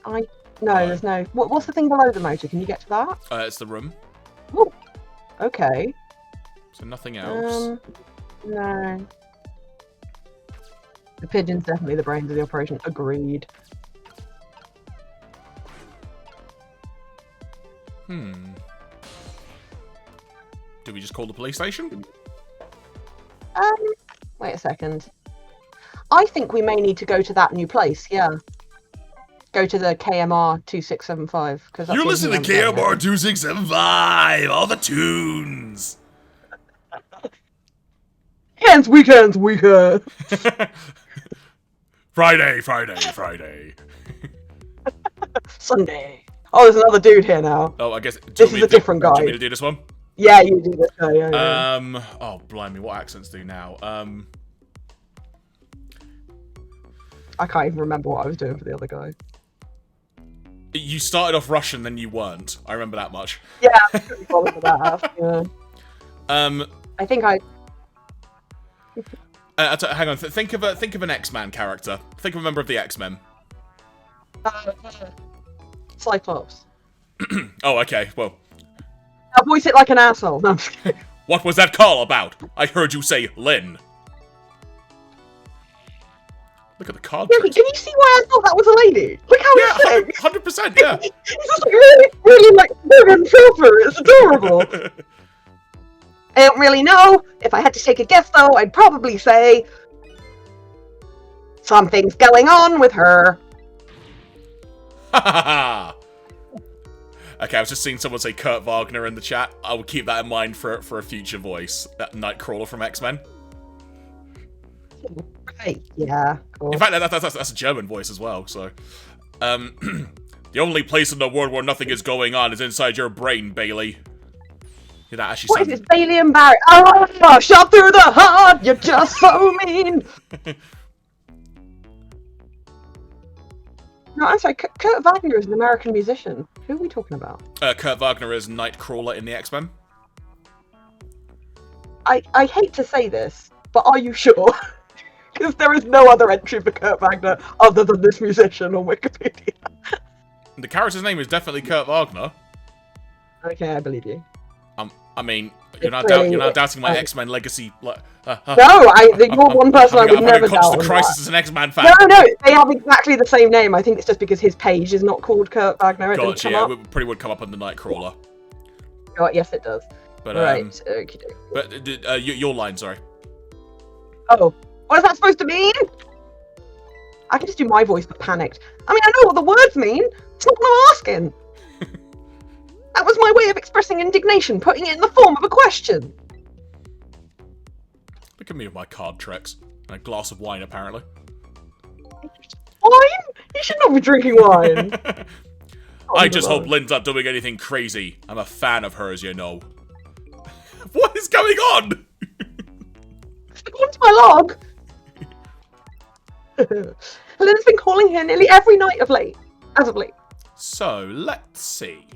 motor? No, there's no... What's the thing below the motor? Can you get to that? It's the room. Ooh. Okay. So nothing else. No. The pigeon's definitely the brains of the operation. Agreed. Do we just call the police station? Wait a second. I think we may need to go to that new place. Yeah, go to the KMR 2675 because You listen to KMR 2675, all the tunes. Weekends. Friday. Sunday. Oh, there's another dude here now. Oh, I guess this is a different guy. Do you want me to do this one? Yeah, you do this guy. Yeah. Oh, blimey, what accents do now? I can't even remember what I was doing for the other guy. You started off Russian, then you weren't. I remember that much. Yeah, I couldn't follow that. Yeah. I think I. Hang on. Think of an X-Man character. Think of a member of the X-Men. Cyclops. Oh, okay. Well. I voice it like an asshole. No, I'm just kidding. What was that call about? I heard you say Lynn. Look at the card Yeah, tricks. can you see why I thought that was a lady? Look how he's sick. 100%, yeah. It's just like really like and filter. It's adorable. I don't really know. If I had to take a guess, though, I'd probably say something's going on with her. Ha ha ha! Okay, I was just seeing someone say Kurt Wagner in the chat. I will keep that in mind for a future voice. That Nightcrawler from X-Men. Right, yeah, cool. In fact, that's a German voice as well, so... the only place in the world where nothing is going on is inside your brain, Bailey. Yeah, that actually What sounds... is this, Bailey and Barry? Oh, shot through the heart, you're just so mean! No, I'm sorry, Kurt Wagner is an American musician. Who are we talking about? Kurt Wagner is Nightcrawler in the X-Men. I hate to say this, but are you sure? Because there is no other entry for Kurt Wagner other than this musician on Wikipedia. The character's name is definitely Kurt Wagner. Okay, I believe you. I mean, you're not doubting my X-Men legacy. No, you're one person I would never doubt. I'm the crisis as an X-Man fan. No, they have exactly the same name. I think it's just because his page is not called Kurt Wagner. It Gotcha, yeah, it probably would come up on the Nightcrawler. Oh, yes, it does. But, right, okay. But, your line, sorry. Oh, what is that supposed to mean? I can just do my voice, but panicked. I mean, I know what the words mean. It's not what I'm asking. That was my way of expressing indignation, putting it in the form of a question. Look at me with my card tricks. And a glass of wine, apparently. Wine? You should not be drinking wine. I just hope Lynn's not doing anything crazy. I'm a fan of hers, you know. What is going on? According to my log, Lynn's been calling here nearly every night of late. As of late. So, let's see.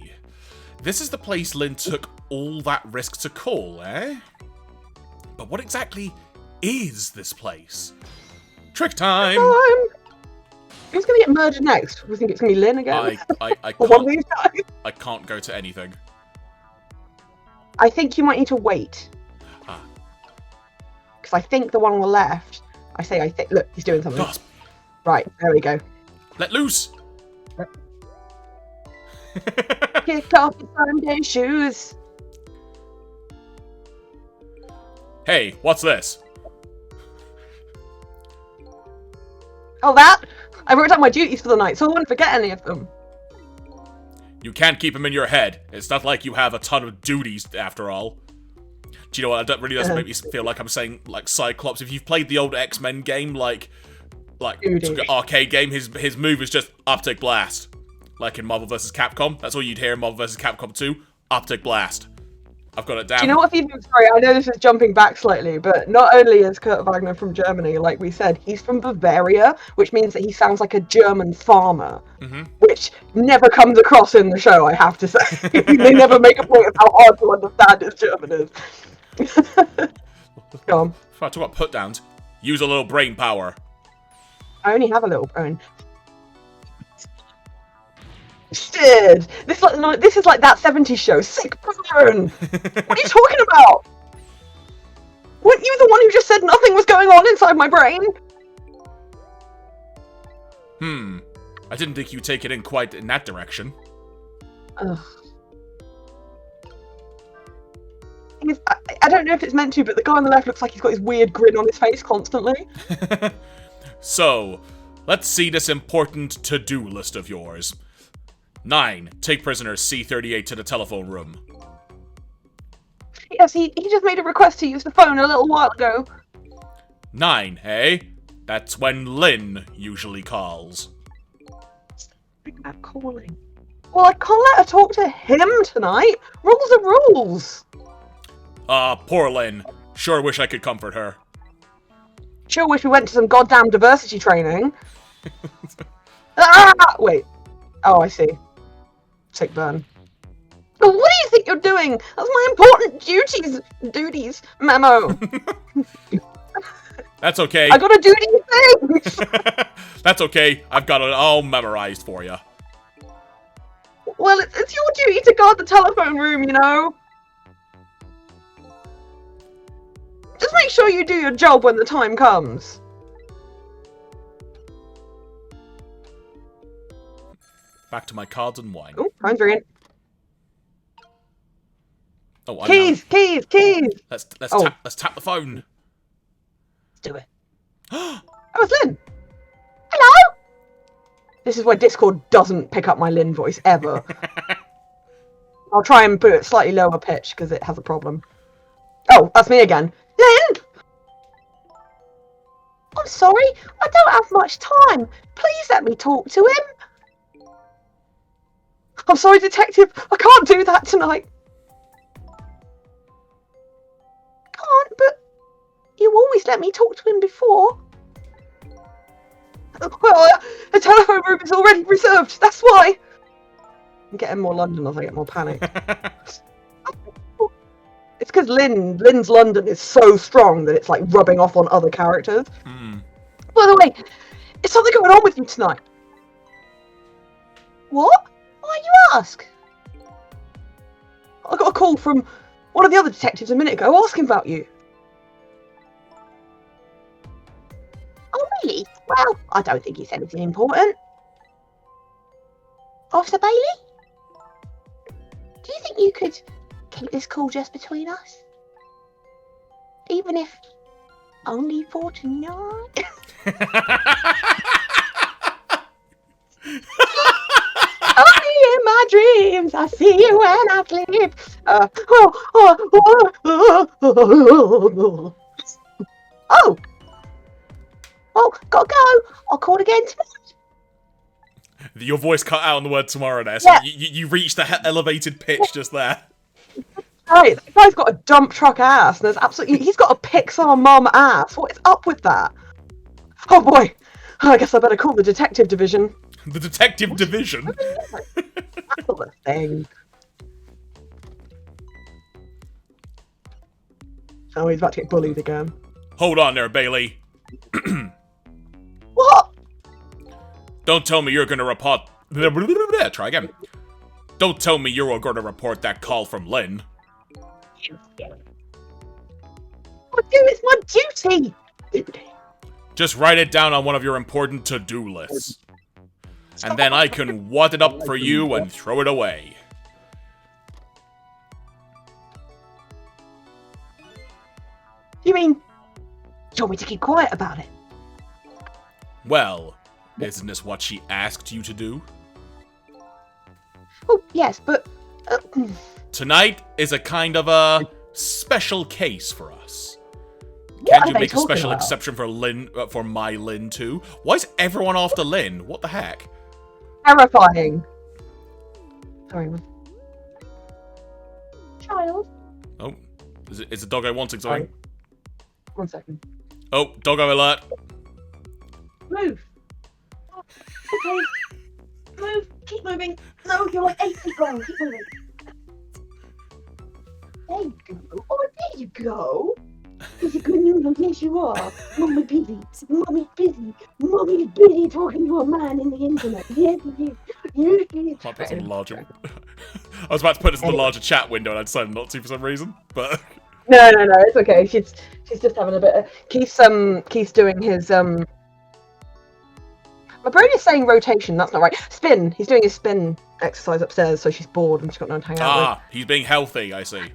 This is the place Lynn took all that risk to call, eh? But what exactly is this place? Trick time! Who's going to get murdered next? We think it's going to be Lynn again? I can't go to anything. I think you might need to wait. Because I think the one on the left... I think... Look, he's doing something. Gasp. Right, there we go. Let loose! Kick off the Sunday shoes. Hey, what's this? Oh, that? I wrote down my duties for the night, so I wouldn't forget any of them. You can't keep them in your head. It's not like you have a ton of duties, after all. Do you know what? That really doesn't make me feel like I'm saying, like, Cyclops. If you've played the old X-Men game, like arcade game, his move is just Optic Blast. Like in Marvel vs. Capcom. That's all you'd hear in Marvel vs. Capcom 2. Optic Blast. I've got it down. Do you know what, sorry, I know this is jumping back slightly, but not only is Kurt Wagner from Germany, like we said, he's from Bavaria, which means that he sounds like a German farmer, which never comes across in the show, I have to say. They never make a point of how hard to understand his German is. Go on. If I talk about put downs, use a little brain power. I only have a little brain. Shit! This is like that 70s show, Sick Burn! What are you talking about? Weren't you the one who just said nothing was going on inside my brain? I didn't think you'd take it in quite in that direction. Ugh. I don't know if it's meant to, but the guy on the left looks like he's got his weird grin on his face constantly. So, let's see this important to-do list of yours. 9. Take prisoner C-38 to the telephone room. Yes, he just made a request to use the phone a little while ago. 9, eh? That's when Lynn usually calls. About calling. Well, I can't let her talk to him tonight. Rules are rules. Poor Lynn. Sure wish I could comfort her. Sure wish we went to some goddamn diversity training. Wait. Oh, I see. Sick burn. What do you think you're doing? That's my important duties memo. That's okay. I got a duty thing. That's okay. I've got it all memorized for you. Well, it's your duty to guard the telephone room, you know. Just make sure you do your job when the time comes. Back to my cards and wine. Oh, phone's ringing. Oh, keys. Let's Oh. tap the phone. Let's do it. Oh, it's Lynn. Hello. This is where Discord doesn't pick up my Lynn voice ever. I'll try and put it slightly lower pitch because it has a problem. Oh, that's me again. Lynn! I'm sorry, I don't have much time. Please let me talk to him. I'm sorry, Detective. I can't do that tonight. Can't, but you always let me talk to him before. Well, the telephone room is already reserved, that's why. I'm getting more London as I get more panic. It's because Lynn's London is so strong that it's like rubbing off on other characters. Mm. By the way, is something going on with you tonight? What? Why you ask? I got a call from one of the other detectives a minute ago asking about you. Oh, really? Well, I don't think it's anything important. Officer Bailey? Do you think you could keep this call just between us? Even if only for tonight? Only in my dreams I see you when I sleep. Oh, gotta go. I'll call again tonight. Your voice cut out on the word tomorrow there, so Yeah. you reached the elevated pitch just there. Right, that guy's got a dump truck ass, and there's absolutely he's got a Pixar mum ass. What is up with that? Oh boy, I guess I better call the detective division. The detective division? That's not a thing. Oh, he's about to get bullied again. Hold on there, Bailey. What? Don't tell me you're gonna report... Try again. Don't tell me you're gonna report that call from Lynn. It's my duty! Just write it down on one of your important to-do lists. And then I can wad it up for you and throw it away. You mean, you want me to keep quiet about it? Well, isn't this what she asked you to do? Oh, yes, but... Tonight is a kind of a special case for us. What Can't are you they make a talking special about? exception for Lynn, for my Lynn too? Why is everyone after Lynn? What the heck? Terrifying. Sorry, man. Child. Oh, is the doggo wanting something? Sorry. 1 second. Oh, doggo alert. Move. Okay. Move. Keep moving. No, you're like 8 feet long. Keep moving. There you go. Oh, there you go. Is it good news? Yes, you are. Mummy's busy. Mummy's busy. Mummy's busy talking to a man in the internet. Yes, it is. Might put some larger. I was about to put this in the larger chat window, and I decided not to for some reason. But No, it's okay. She's just having a bit of... Keith's doing his, My brain is saying rotation, that's not right. Spin! He's doing his spin exercise upstairs, so she's bored and she's got no one to hang out with. he's being healthy, I see.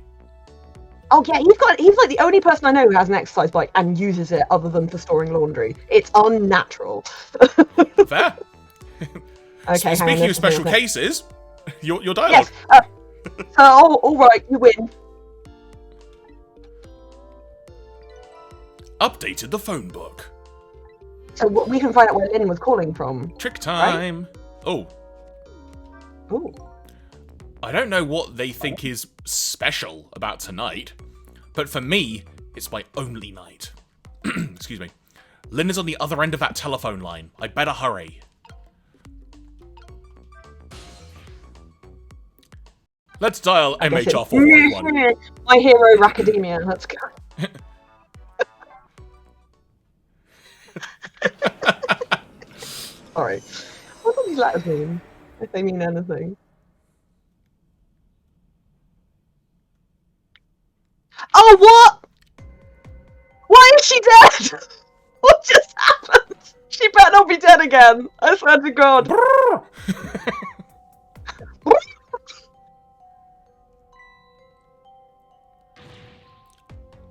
Oh yeah, he's like the only person I know who has an exercise bike and uses it other than for storing laundry. It's unnatural. Fair. Okay, Speaking of special cases, your dialogue. Yes. So, all right, you win. Updated the phone book. So we can find out where Lynn was calling from. Trick time. Right? Oh. Ooh. I don't know what they think is special about tonight, but for me, it's my only night. Excuse me. Lynn is on the other end of that telephone line. I'd better hurry. Let's dial MHR 411. My hero, Academia. Let's go. Sorry. What do these letters mean? If they mean anything. Oh, what? Why is she dead? What just happened? She better not be dead again. I swear to God.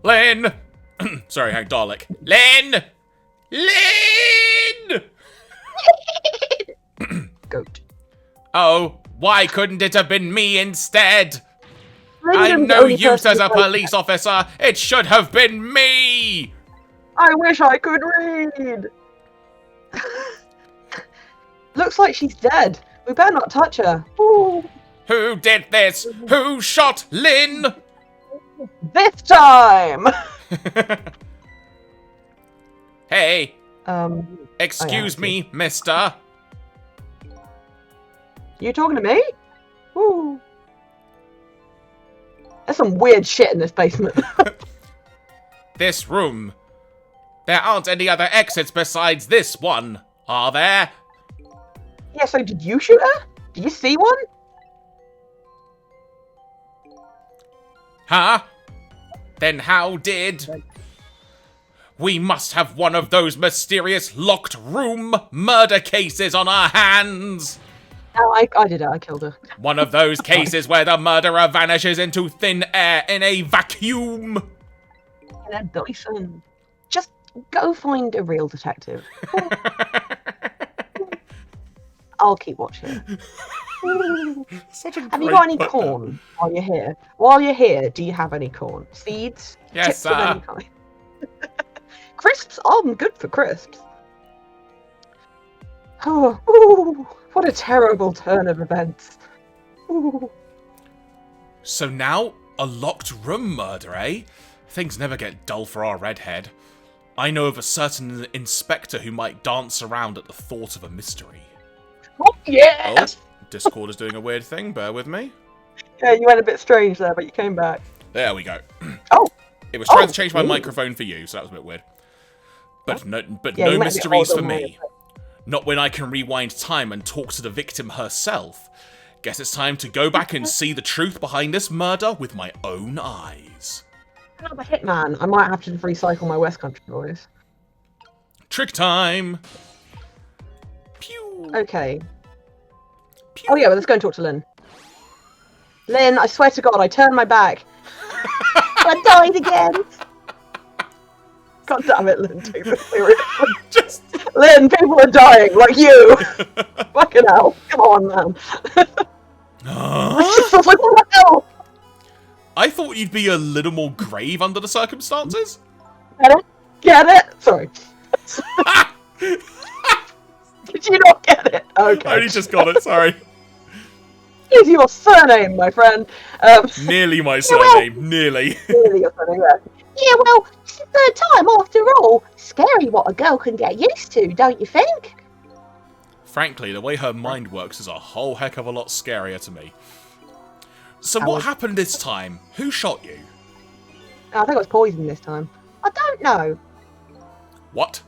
Lynn! Sorry, Hank Dalek. Lynn! Lynn! Goat. Oh, why couldn't it have been me instead? I'm no use as a police officer. It should have been me. I wish I could read. Looks like she's dead. We better not touch her. Ooh. Who did this? Who shot Lynn? This time. Hey. Excuse me, mister. You talking to me? Ooh. There's some weird shit in this basement. This room. There aren't any other exits besides this one, are there? Yeah, so did you shoot her? Did you see one? Huh? Then how did... We must have one of those mysterious locked room murder cases on our hands. No, I did it. I killed her. One of those cases where the murderer vanishes into thin air in a vacuum. In a Dyson. Just go find a real detective. I'll keep watching. Such a have you got any corn while you're here? While you're here, do you have any corn? Seeds? Yes, chips of any kind? Crisps? Oh, I'm good for crisps. Oh, ooh, what a terrible turn of events. Ooh. So now, a locked room murder, eh? Things never get dull for our redhead. I know of a certain inspector who might dance around at the thought of a mystery. Oh, yes! Oh, Discord is doing a weird thing, bear with me. Yeah, you went a bit strange there, but you came back. There we go. Oh! It was trying to change my microphone for you, so that was a bit weird. But no mysteries for me. Not when I can rewind time and talk to the victim herself. Guess it's time to go back and see the truth behind this murder with my own eyes. I'm a hitman. I might have to recycle my West Country voice. Trick time! Pew! Okay. Pew. Oh yeah, well, let's go and talk to Lynn. Lynn, I swear to God, I turned my back. I died again. God damn it, Lynn, take this seriously. Lynn, people are dying, like you. Fucking hell. Come on, man. I was like, what the hell? I thought you'd be a little more grave under the circumstances. Get it? Get it? Sorry. Did you not get it? Okay. I only just got it, sorry. Is your surname, my friend? Nearly my surname, nearly. Nearly your surname, yeah. Yeah, well, it's the third time after all. Scary what a girl can get used to, don't you think? Frankly, the way her mind works is a whole heck of a lot scarier to me. So what happened this time? Who shot you? I think it was poison this time. I don't know. What?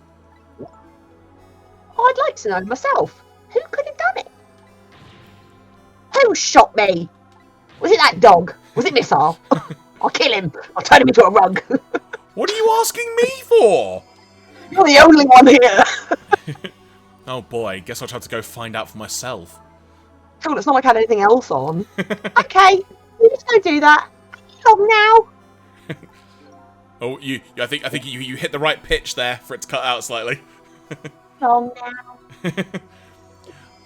I'd like to know myself. Who could have done it? Who shot me? Was it that dog? Was it Missile? I'll kill him. I'll turn him into a rug. What are you asking me for? You're the only one here. Oh boy, guess I'll have to go find out for myself. Cool, it's not like I had anything else on. Okay, we're just going to do that. Come now. Oh, I think you hit the right pitch there for it to cut out slightly. Oh no.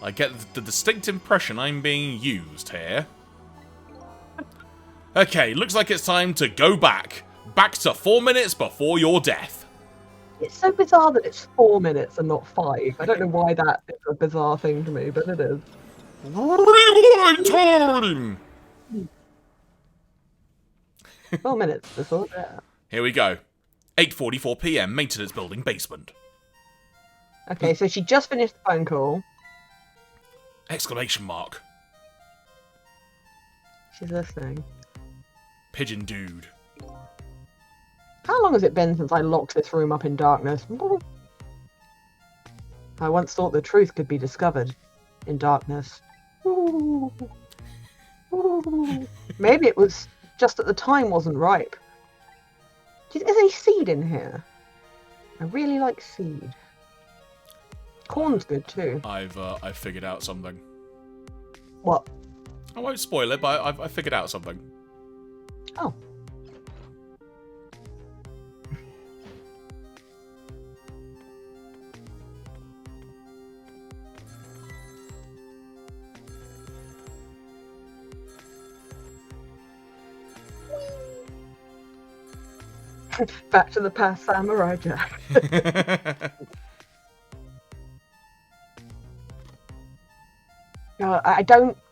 I get the distinct impression I'm being used here. Okay, looks like it's time to go back. Back to 4 minutes before your death. It's so bizarre that it's 4 minutes and not 5. I don't know why that is a bizarre thing to me, but it is. Rewind time! 4 minutes before that. Here we go. 8:44 PM, maintenance building basement. Okay, so she just finished the phone call. Exclamation mark. She's listening. Pigeon dude. How long has it been since I locked this room up in darkness? I once thought the truth could be discovered in darkness. Maybe it was just that the time wasn't ripe. Do you think there's any seed in here? I really like seed. Corn's good too. I've figured out something. What? I won't spoil it, but I've figured out something. Oh. Back to the past, Samurai Jack.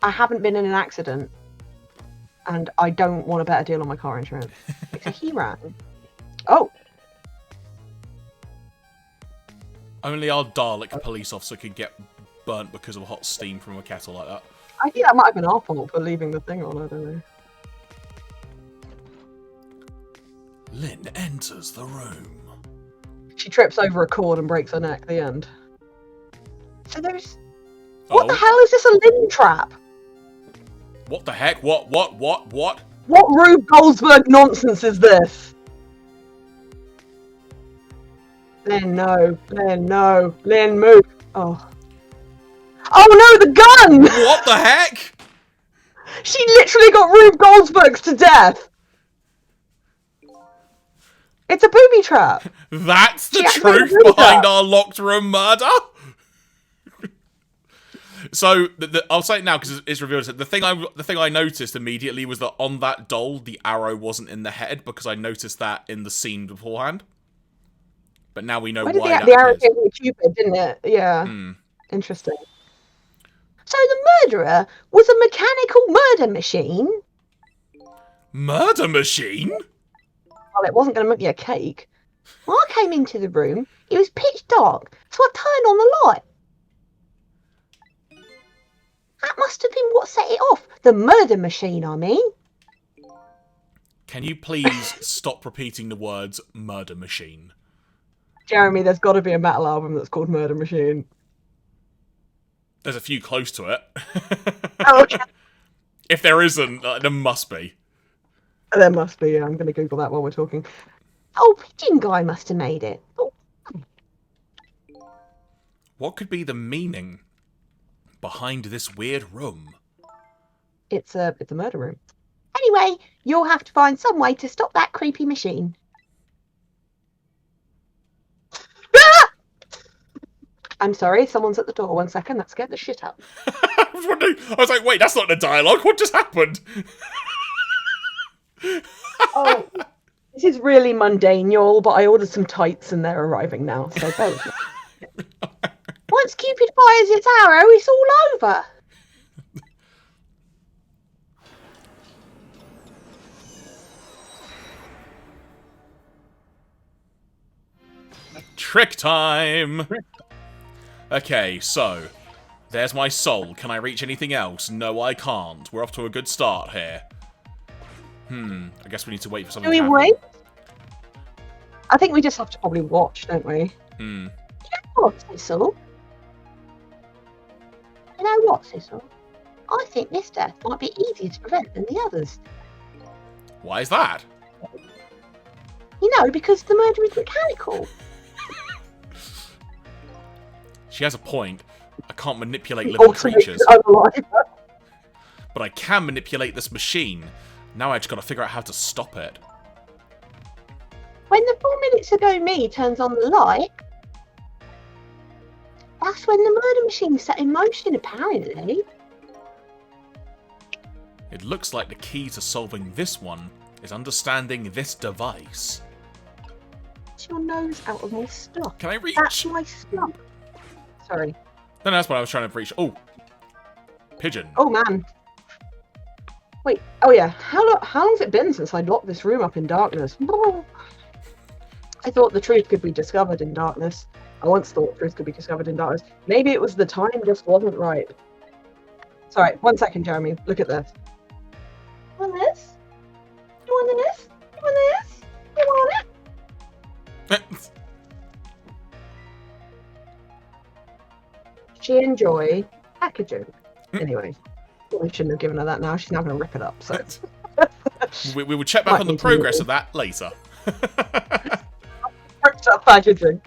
I haven't been in an accident, and I don't want a better deal on my car insurance. So he ran. Oh! Only our Dalek police officer could get burnt because of hot steam from a kettle like that. I think that might have been our fault for leaving the thing on, I don't know. Lynn enters the room. She trips over a cord and breaks her neck, the end. So there's... What the hell is this, a Lynn trap? What the heck? What? What Rube Goldsberg nonsense is this? Lynn, no. Lynn, no. Lynn, move. Oh. Oh no, the gun! What the heck? She literally got Rube Goldsbergs to death. It's a booby trap. That's the truth behind our locked room murder? So, I'll say it now because it's revealed. The thing I noticed immediately was that on that doll, the arrow wasn't in the head because I noticed that in the scene beforehand. But now we know why that the arrow came from Cupid, didn't it? Yeah. Interesting. So the murderer was a mechanical murder machine? Murder machine? Well, it wasn't going to make me a cake. When I came into the room, it was pitch dark, so I turned on the light. That must have been what set it off. The murder machine, I mean. Can you please stop repeating the words murder machine? Jeremy, there's got to be a metal album that's called Murder Machine. There's a few close to it. Oh, okay. If there isn't, there must be. There must be, yeah. I'm going to Google that while we're talking. Oh, Pigeon Guy must have made it. Oh. What could be the meaning behind this weird room? It's a murder room. Anyway, you'll have to find some way to stop that creepy machine. Ah! I'm sorry, someone's at the door. 1 second, that scared the shit out. I was like, wait, that's not the dialogue. What just happened? Oh, this is really mundane, y'all, but I ordered some tights and they're arriving now, so both. Once Cupid fires its arrow, it's all over. Trick time! Okay, so, there's my soul. Can I reach anything else? No, I can't. We're off to a good start here. I guess we need to wait for something to happen. Do we wait? I think we just have to probably watch, don't we? Hmm. You know what, Cecil? You know what, Cecil? I think this death might be easier to prevent than the others. Why is that? You know, because the murder is mechanical. She has a point. I can't manipulate The living ultimate creatures. unalive. But I can manipulate this machine. Now I just gotta figure out how to stop it. When the 4 minutes ago me turns on the light, that's when the murder machine's set in motion, apparently. It looks like the key to solving this one is understanding this device. Get your nose out of my stuff. Can I reach? That's my stuff. Sorry. No, that's what I was trying to reach. Oh, pigeon. Oh man. Wait. Oh yeah. How long's it been since I locked this room up in darkness? I thought the truth could be discovered in darkness. I once thought truth could be discovered in darkness. Maybe it was the time just wasn't right. Sorry, 1 second, Jeremy. Look at this. You want this? You want this? You want this? You want it? She enjoy packaging. Anyway, we shouldn't have given her that now. She's now going to rip it up. So we will check back on the progress of that later. Ripped up packaging.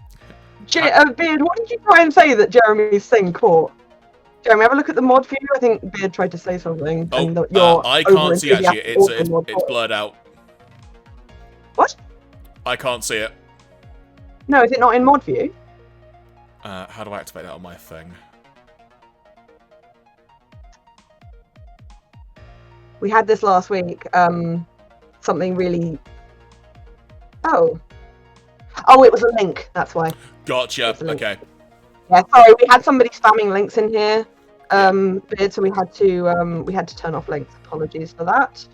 Beard, what did you try and say that Jeremy's thing caught? Jeremy, have a look at the mod view. I think Beard tried to say something. Oh, I can't see actually. It's blurred out. What? I can't see it. No, is it not in mod view? How do I activate that on my thing? We had this last week. Something really. Oh, it was a link. That's why. Gotcha. Okay. Yeah, sorry, we had somebody spamming links in here, Beard, so we had to turn off links. Apologies for that.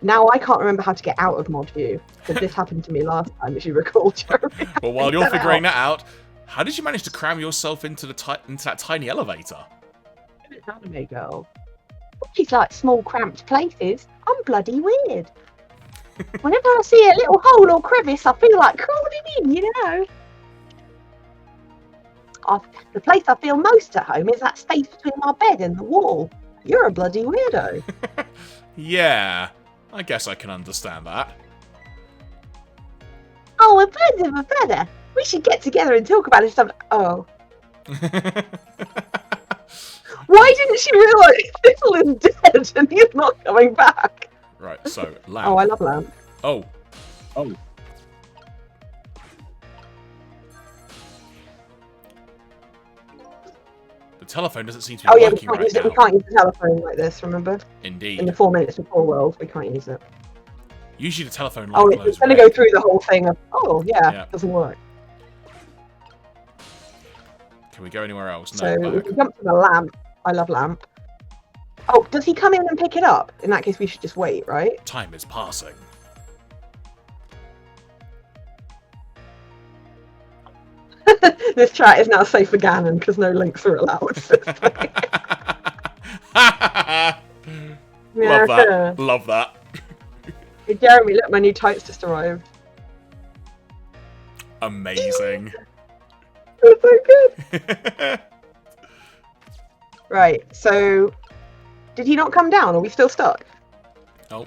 Now I can't remember how to get out of mod view, because this happened to me last time, if you recall, Jeremy. Well, while you're figuring that out, how did you manage to cram yourself into that tiny elevator? Anime girl. She's like small cramped places. I'm bloody weird. Whenever I see a little hole or crevice, I feel like crawling in, you know. The place I feel most at home is that space between my bed and the wall. You're a bloody weirdo. Yeah, I guess I can understand that. Oh, a bird's of a feather. We should get together and talk about it. Oh. Why didn't she realise Fiddle is dead and he's not coming back? Right, so, lamp. Oh, I love lamp. Oh. The telephone doesn't seem to be working right now. We can't use the telephone like this, remember? Indeed. In the 4 minutes before world, we can't use it. Usually the telephone light glows it's going to go through the whole thing of, it doesn't work. Can we go anywhere else? So No, we can jump to the lamp. I love lamp. Oh, does he come in and pick it up? In that case, we should just wait, right? Time is passing. This chat is now safe for Ganon because no links are allowed. Love that. Love that. Hey, Jeremy, look, my new tights just arrived. Amazing. That's so good. Right, so did he not come down? Are we still stuck? Oh.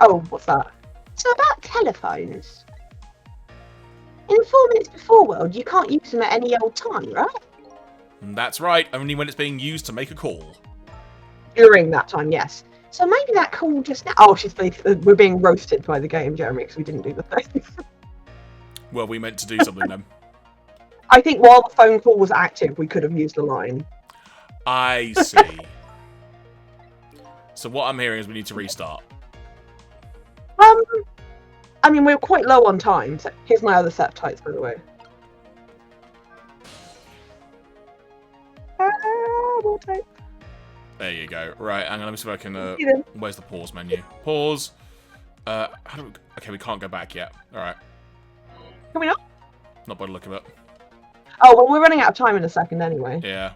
Oh, what's that? So about telephones. In the 4 minutes before world, you can't use them at any old time, right? That's right, only when it's being used to make a call. During that time, yes. So maybe that call just now. Oh, we're being roasted by the game, Jeremy, because we didn't do the thing. Well, we meant to do something then. I think while the phone call was active, we could have used a line. I see. So what I'm hearing is we need to restart. I mean, we're quite low on time. So here's my other set of tights, by the way. There you go. Right, hang on, let me see if I can... where's the pause menu? Pause. Okay, we can't go back yet. Alright. Can we not? Not by the look of it. Oh, well, we're running out of time in a second anyway. Yeah.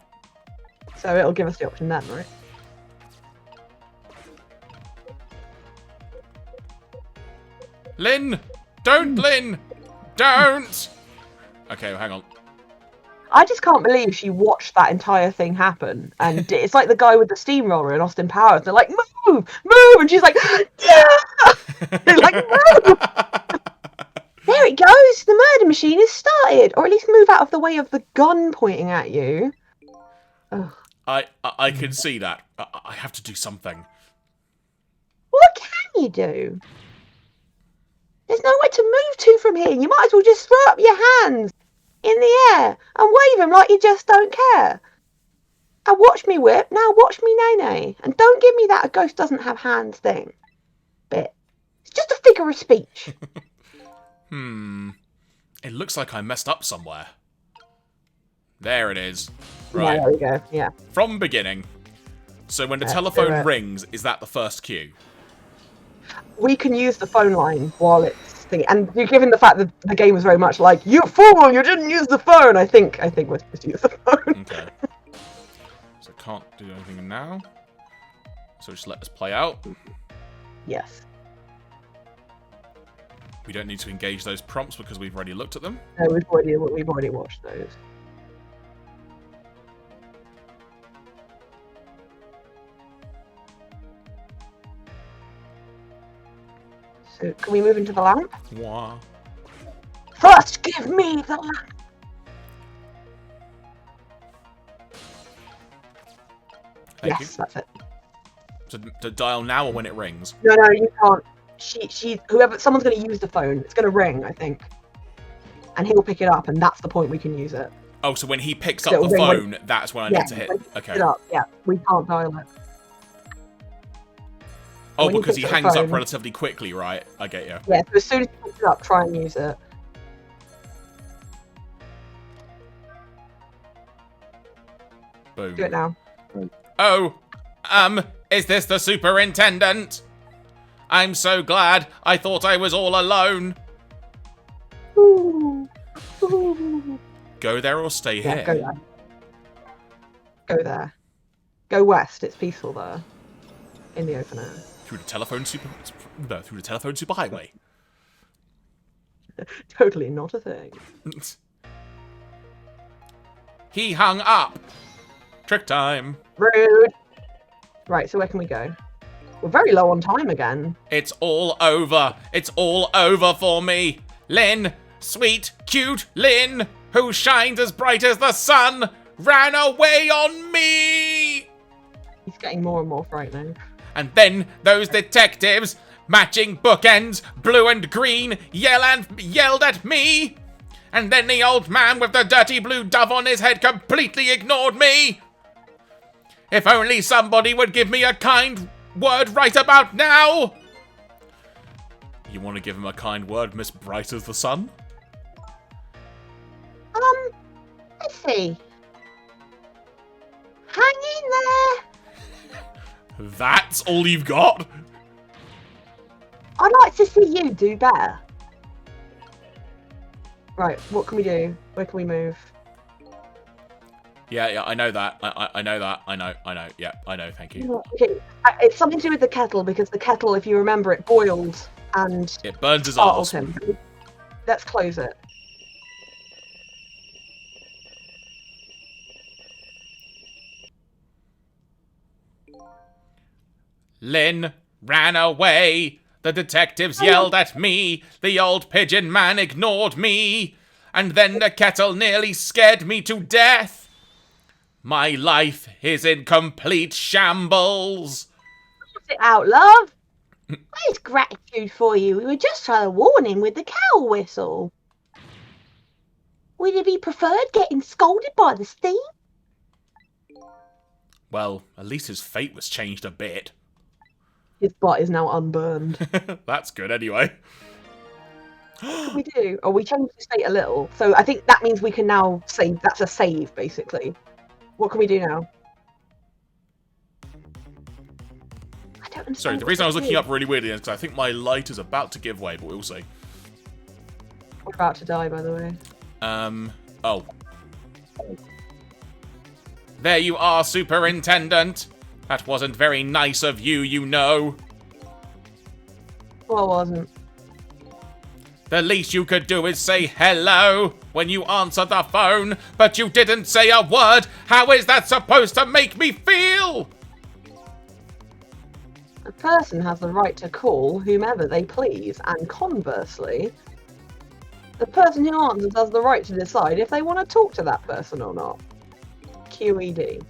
So it'll give us the option then, right? Lynn! Don't, Lynn! Don't! Okay, well, hang on. I just can't believe she watched that entire thing happen. And it's like the guy with the steamroller in Austin Powers. They're like, move! Move! And she's like, yeah! They're like, move! There it goes! The murder machine has started! Or at least move out of the way of the gun pointing at you. Ugh. I can see that. I have to do something. What can you do? There's nowhere to move to from here. You might as well just throw up your hands in the air and wave them like you just don't care. And watch me whip, now watch me nay-nay. And don't give me that a ghost doesn't have hands thing. Bit. It's just a figure of speech. It looks like I messed up somewhere. There it is. Right. Yeah, there we go. Yeah. From beginning. So when the telephone rings, is that the first cue? We can use the phone line while it's thinking. And given the fact that the game was very much like, you fool, you didn't use the phone, I think we're supposed to use the phone. Okay. So can't do anything now. So just let this play out. Yes. We don't need to engage those prompts because we've already looked at them. No, we've already watched those. So, can we move into the lamp? Wah. First, give me the lamp! Thank Yes, you. that's it. To dial now or when it rings? No, you can't. Someone's going to use the phone. It's going to ring, I think. And he'll pick it up, and that's the point we can use it. Oh, so when he picks So up the when- phone, that's when I need to hit. when he picks Okay. it up, yeah, we can't dial it. Oh, when he because he picks up the hangs up phone- relatively quickly, right? I get you. Yeah, so as soon as he picks it up, try and use it. Boom. Do it now. Oh, is this the superintendent? I'm so glad. I thought I was all alone. Ooh. Ooh. Go there or stay Yeah, here? go there. Go there. Go west. It's peaceful there. In the open air. Through the telephone superhighway. Totally not a thing. He hung up. Trick time. Rude. Right, so where can we go? We're very low on time again. It's all over. It's all over for me. Lynn, sweet, cute Lynn, who shines as bright as the sun, ran away on me. He's getting more and more frightening. And then those detectives, matching bookends, blue and green, yelled at me. And then the old man with the dirty blue dove on his head completely ignored me. If only somebody would give me a kind word right about now. You want to give him a kind word, Miss Bright as the Sun? Let's see. Hang in there. That's all you've got? I'd like to see you do better. Right, what can we do? Where can we move? Yeah, I know that. I know that. I know. Yeah, I know. Thank you. Okay, it's something to do with the kettle, because the kettle, if you remember, it boiled and It burns his startled arse. him. Let's close it. Lynn ran away. The detectives yelled at me. The old pigeon man ignored me. And then the kettle nearly scared me to death. My life is in complete shambles. Put it out, love. Where's gratitude for you? We were just trying to warn him with the cow whistle. Would it be preferred getting scolded by the steam? Well, at least his fate was changed a bit. His butt is now unburned. That's good anyway. What can we do? Oh, we changed the state a little. So I think that means we can now save. That's a save, basically. What can we do now? I don't understand. Sorry, the reason I was looking up really weirdly is because I think my light is about to give way, but we'll see. We're about to die, by the way. Oh. There you are, Superintendent. That wasn't very nice of you, you know. Well, it wasn't. The least you could do is say hello when you answer the phone, but you didn't say a word. How is that supposed to make me feel? A person has the right to call whomever they please, and conversely, the person who answers has the right to decide if they want to talk to that person or not. QED.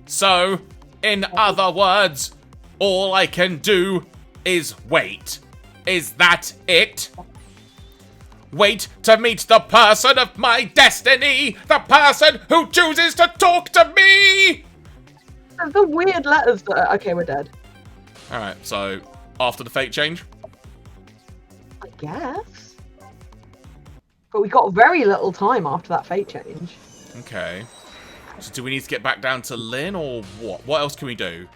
So, in other words, all I can do is wait. Is that it? Wait to meet the person of my destiny! The person who chooses to talk to me! The weird letters that... Okay, we're dead. Alright, so after the fate change? I guess. But we got very little time after that fate change. Okay. So do we need to get back down to Lynn or what? What else can we do?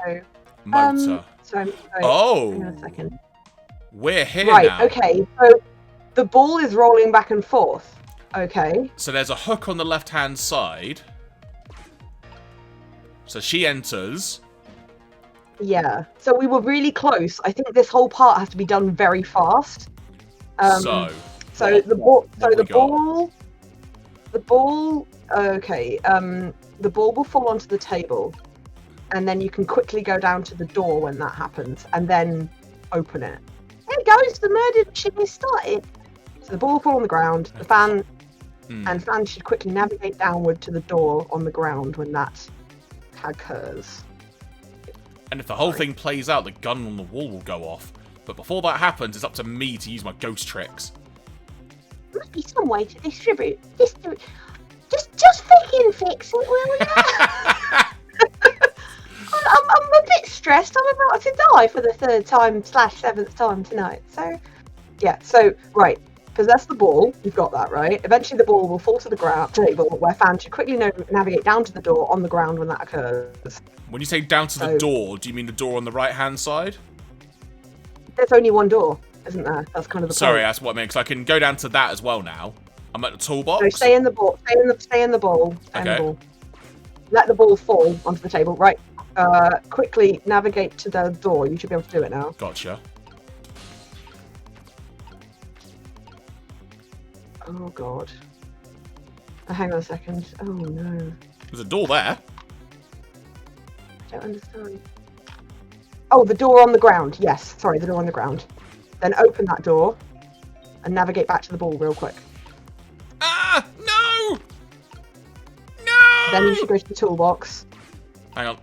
So, Motor. Hang Oh! on a second. We're here Right, now. okay. So the ball is rolling back and forth. Okay. So there's a hook on the left-hand side. So she enters. Yeah. So we were really close. I think this whole part has to be done very fast. So the ball. what we got? The ball. Okay. The ball will fall onto the table, and then you can quickly go down to the door when that happens, and then open it. There it goes. The murder machine is started. So the ball will fall on the ground. The fan and fan should quickly navigate downward to the door on the ground when that occurs. And if the whole thing plays out, the gun on the wall will go off. But before that happens, it's up to me to use my ghost tricks. There must be some way to distribute. Just fucking fix it, will ya? I'm a bit stressed. I'm about to die for the 3rd time / 7th time tonight. So, yeah. So, right. Possess the ball. You've got that, right? Eventually the ball will fall to the ground table where fan should quickly navigate down to the door on the ground when that occurs. When you say down to the door, do you mean the door on the right-hand side? There's only one door, isn't there? That's kind of the Sorry, point. that's what I mean, because I can go down to that as well now. I'm at the toolbox. So stay in the ball. Stay in the ball. Stay in the Okay. ball. Let the ball fall onto the table. Right. Quickly navigate to the door. You should be able to do it now. Gotcha. Oh god. Hang on a second. Oh no. There's a door there. I don't understand. Oh, the door on the ground. Yes. Sorry, the door on the ground. Then open that door and navigate back to the ball real quick. Ah! No! No! Then you should go to the toolbox. Hang on.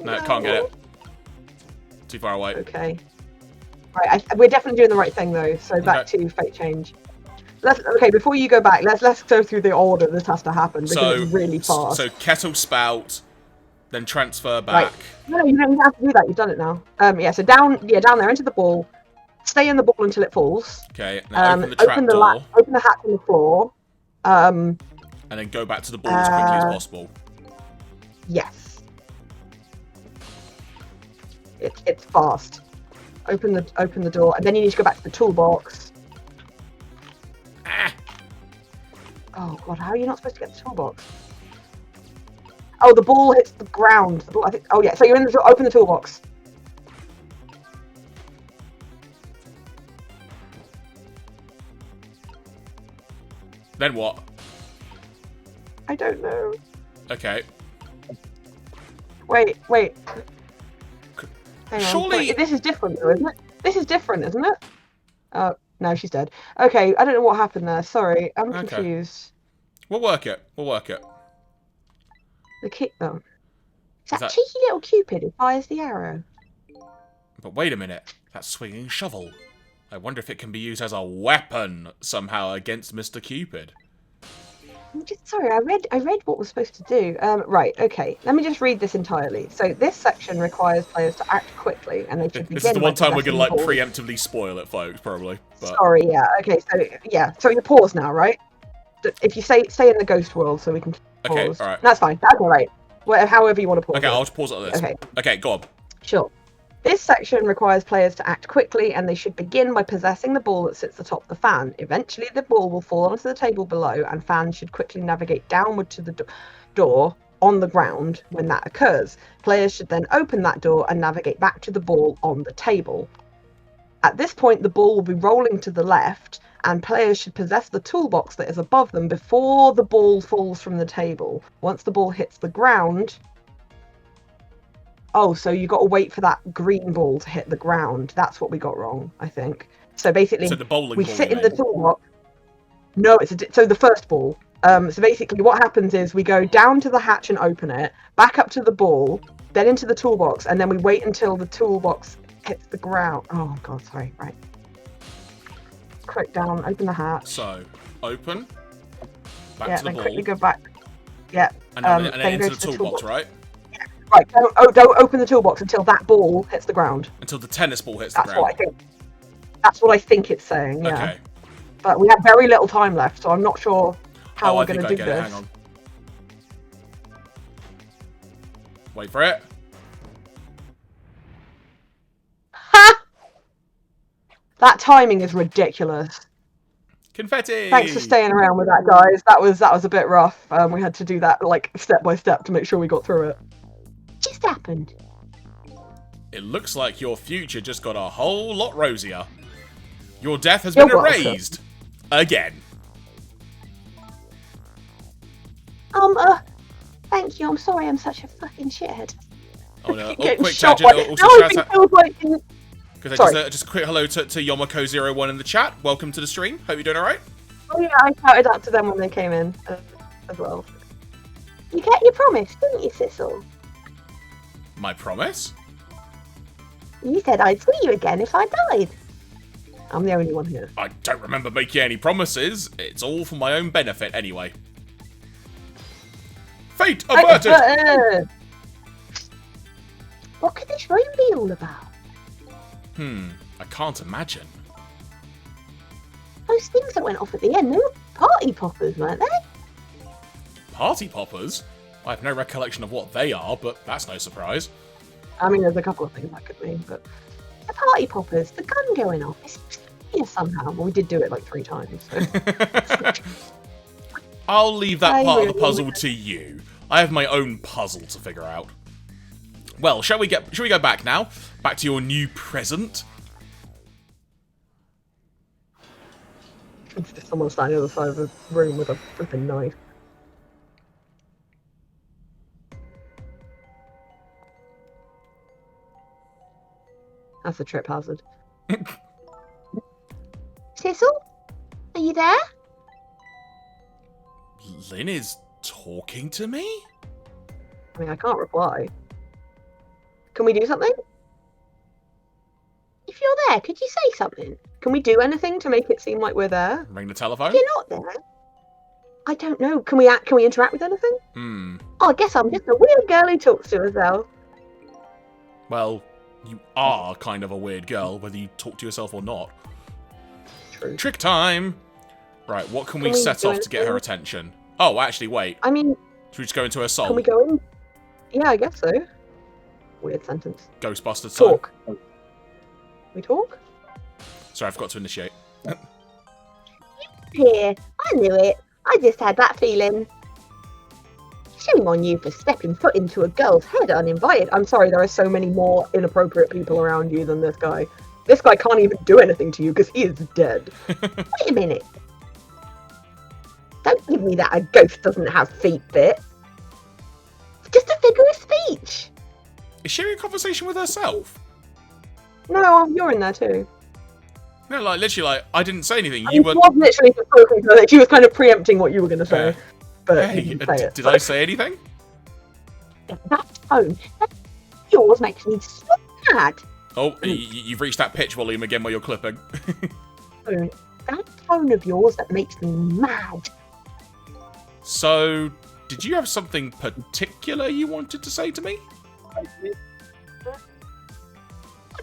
No, can't get it. Too far away. Okay. Right, we're definitely doing the right thing though. So back to fate change. Okay, before you go back, let's go through the order this has to happen because it's really fast. So kettle spout, then transfer back. Right. No, you don't have to do that. You've done it now. Yeah. So down there into the ball. Stay in the ball until it falls. Okay. Now open the trap door. Open the hatch on the floor. And then go back to the ball as quickly as possible. Yes. It's fast. Open the door, and then you need to go back to the toolbox. Ah! Oh god, how are you not supposed to get the toolbox? Oh, the ball hits the ground. The ball, I think. Oh yeah, so you're in the open the toolbox. Then what? I don't know. Okay. Wait. Hang on. Surely- Wait, this is different though, isn't it? This is different, isn't it? No, she's dead. Okay, I don't know what happened there. Sorry, I'm confused. We'll work it. The kick though. Is that that- cheeky little Cupid who fires the arrow? But wait a minute. That swinging shovel. I wonder if it can be used as a weapon somehow against Mr. Cupid. Sorry, I read what we're supposed to do. Right, okay. Let me just read this entirely. So this section requires players to act quickly, and they should begin. This is the one time we're possessing gonna the ball. preemptively spoil it, folks. Probably. But... Sorry, yeah. Okay, so yeah. So you pause now, right? If you stay in the ghost world, so we can pause. Okay, all right. That's fine. That's all right. However you want to pause. Okay, it. I'll just pause it like this. Okay, go on. Sure. This section requires players to act quickly, and they should begin by possessing the ball that sits atop the fan. Eventually, the ball will fall onto the table below, and fan should quickly navigate downward to the door on the ground when that occurs. Players should then open that door and navigate back to the ball on the table. At this point, the ball will be rolling to the left, and players should possess the toolbox that is above them before the ball falls from the table. Once the ball hits the ground... Oh, so you got to wait for that green ball to hit the ground. That's what we got wrong, I think. So basically, So the bowling we ball, sit you in the mean? toolbox. No, so the first ball. So basically, what happens is we go down to the hatch and open it, back up to the ball, then into the toolbox, and then we wait until the toolbox hits the ground. Oh god, sorry. Right. Click down. Open the hatch. So, open. Back Yeah, to the then ball. quickly go back. Yeah. And then then into go the to toolbox, right? Right. Don't open the toolbox until that ball hits the ground. Until the tennis ball hits That's the ground. what I think. That's what I think it's saying. Yeah. Okay. But we have very little time left, so I'm not sure how we're going to do this. Hang on. Wait for it. Ha! That timing is ridiculous. Confetti. Thanks for staying around with that, guys. That was a bit rough. We had to do that like step by step to make sure we got through it. Just happened. It looks like your future just got a whole lot rosier. Your death has been erased. Again. Thank you. I'm sorry I'm such a fucking shithead. Oh no. Oh, Getting quick shot tangent. by... Also, No, shout out. feels like... Just a quick hello to Yomako01 in the chat. Welcome to the stream. Hope you're doing alright. Oh yeah, I shouted out to them when they came in as well. You kept your promise, didn't you, Sissel? My promise? You said I'd see you again if I died. I'm the only one here. I don't remember making any promises. It's all for my own benefit anyway. Fate averted! What could this room be all about? I can't imagine. Those things that went off at the end, they were party poppers, weren't they? Party poppers? I have no recollection of what they are, but that's no surprise. I mean, there's a couple of things that could mean, but the party poppers, the gun going off, it's here somehow. Well, we did do it like 3 times. So. I'll leave that part of the puzzle to you. I have my own puzzle to figure out. Well, shall we go back now? Back to your new present? It's just someone standing on the side of the room with a flipping knife. That's a trip hazard. Sissel? Are you there? Lynn is talking to me? I mean, I can't reply. Can we do something? If you're there, could you say something? Can we do anything to make it seem like we're there? Ring the telephone? If you're not there, I don't know. Can we interact with anything? Oh, I guess I'm just a weird girl who talks to herself. Well, you are kind of a weird girl, whether you talk to yourself or not. True. Trick time! Right, what can we set off to get her attention? Oh, actually, wait. I mean... Should we just go into her soul? Can we go in? Yeah, I guess so. Weird sentence. Ghostbusters time. Talk. We talk? Sorry, I forgot to initiate. Here, I knew it. I just had that feeling. Shame on you for stepping foot into a girl's head uninvited. I'm sorry, there are so many more inappropriate people around you than this guy. This guy can't even do anything to you because he is dead. Wait a minute. Don't give me that a ghost doesn't have feet bit. It's just a figure of speech. Is she having a conversation with herself? No, you're in there too. No, like, literally, like, I didn't say anything. She was literally just talking to her. She was kind of preempting what you were going to say. But hey, you didn't say it. Did I say anything? That tone, yours makes me so mad. Oh, you've reached that pitch volume again while you're clipping. That tone of yours that makes me mad. So, did you have something particular you wanted to say to me? I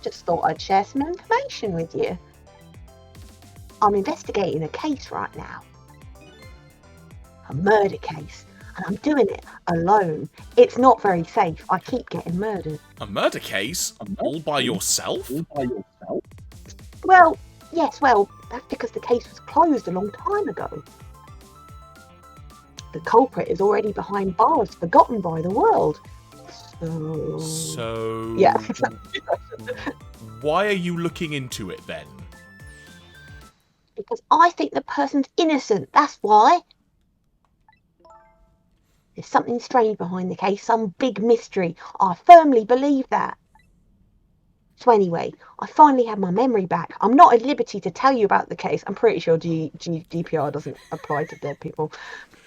just thought I'd share some information with you. I'm investigating a case right now. A murder case. And I'm doing it alone. It's not very safe. I keep getting murdered. A murder case? All by yourself? Well, yes, that's because the case was closed a long time ago. The culprit is already behind bars, forgotten by the world. So... Yeah. Why are you looking into it then? Because I think the person's innocent, that's why. There's something strange behind the case, some big mystery. I firmly believe that. So anyway, I finally have my memory back. I'm not at liberty to tell you about the case. I'm pretty sure GDPR doesn't apply to dead people.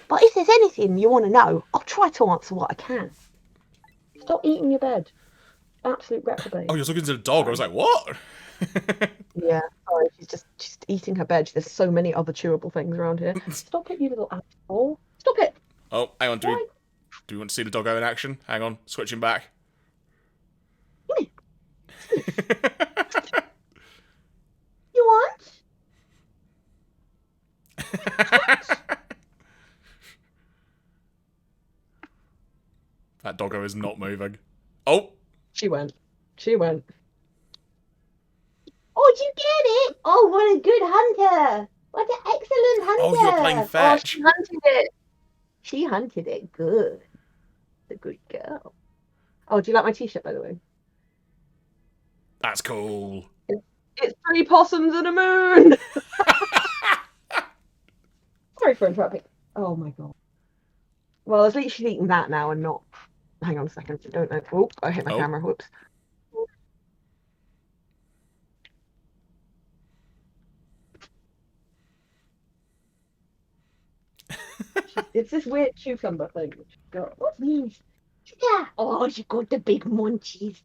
But if there's anything you want to know, I'll try to answer what I can. Stop eating your bed. absolute reprobate. Oh, you're talking to the dog. I was like, what? Yeah, sorry, she's eating her veg. There's so many other chewable things around here. Stop it, you little asshole. Stop it! Oh, hang on. Do we want to see the doggo in action? Hang on. Switching back. You want? That doggo is not moving. Oh! She went. She went. Oh, did you get it? Oh, what a good hunter! What an excellent hunter! Oh, you're playing Oh, fetch. she hunted it. She hunted it good. The good girl. Oh, do you like my t-shirt, by the way? That's cool. It's 3 possums and a moon! Sorry for interrupting. Oh my god. Well, at least she's eating that now and not... Hang on a second. I don't know. Oh, I hit my camera. Whoops. It's this weird cucumber thing. What's these? Yeah. Oh, she got the big munchies.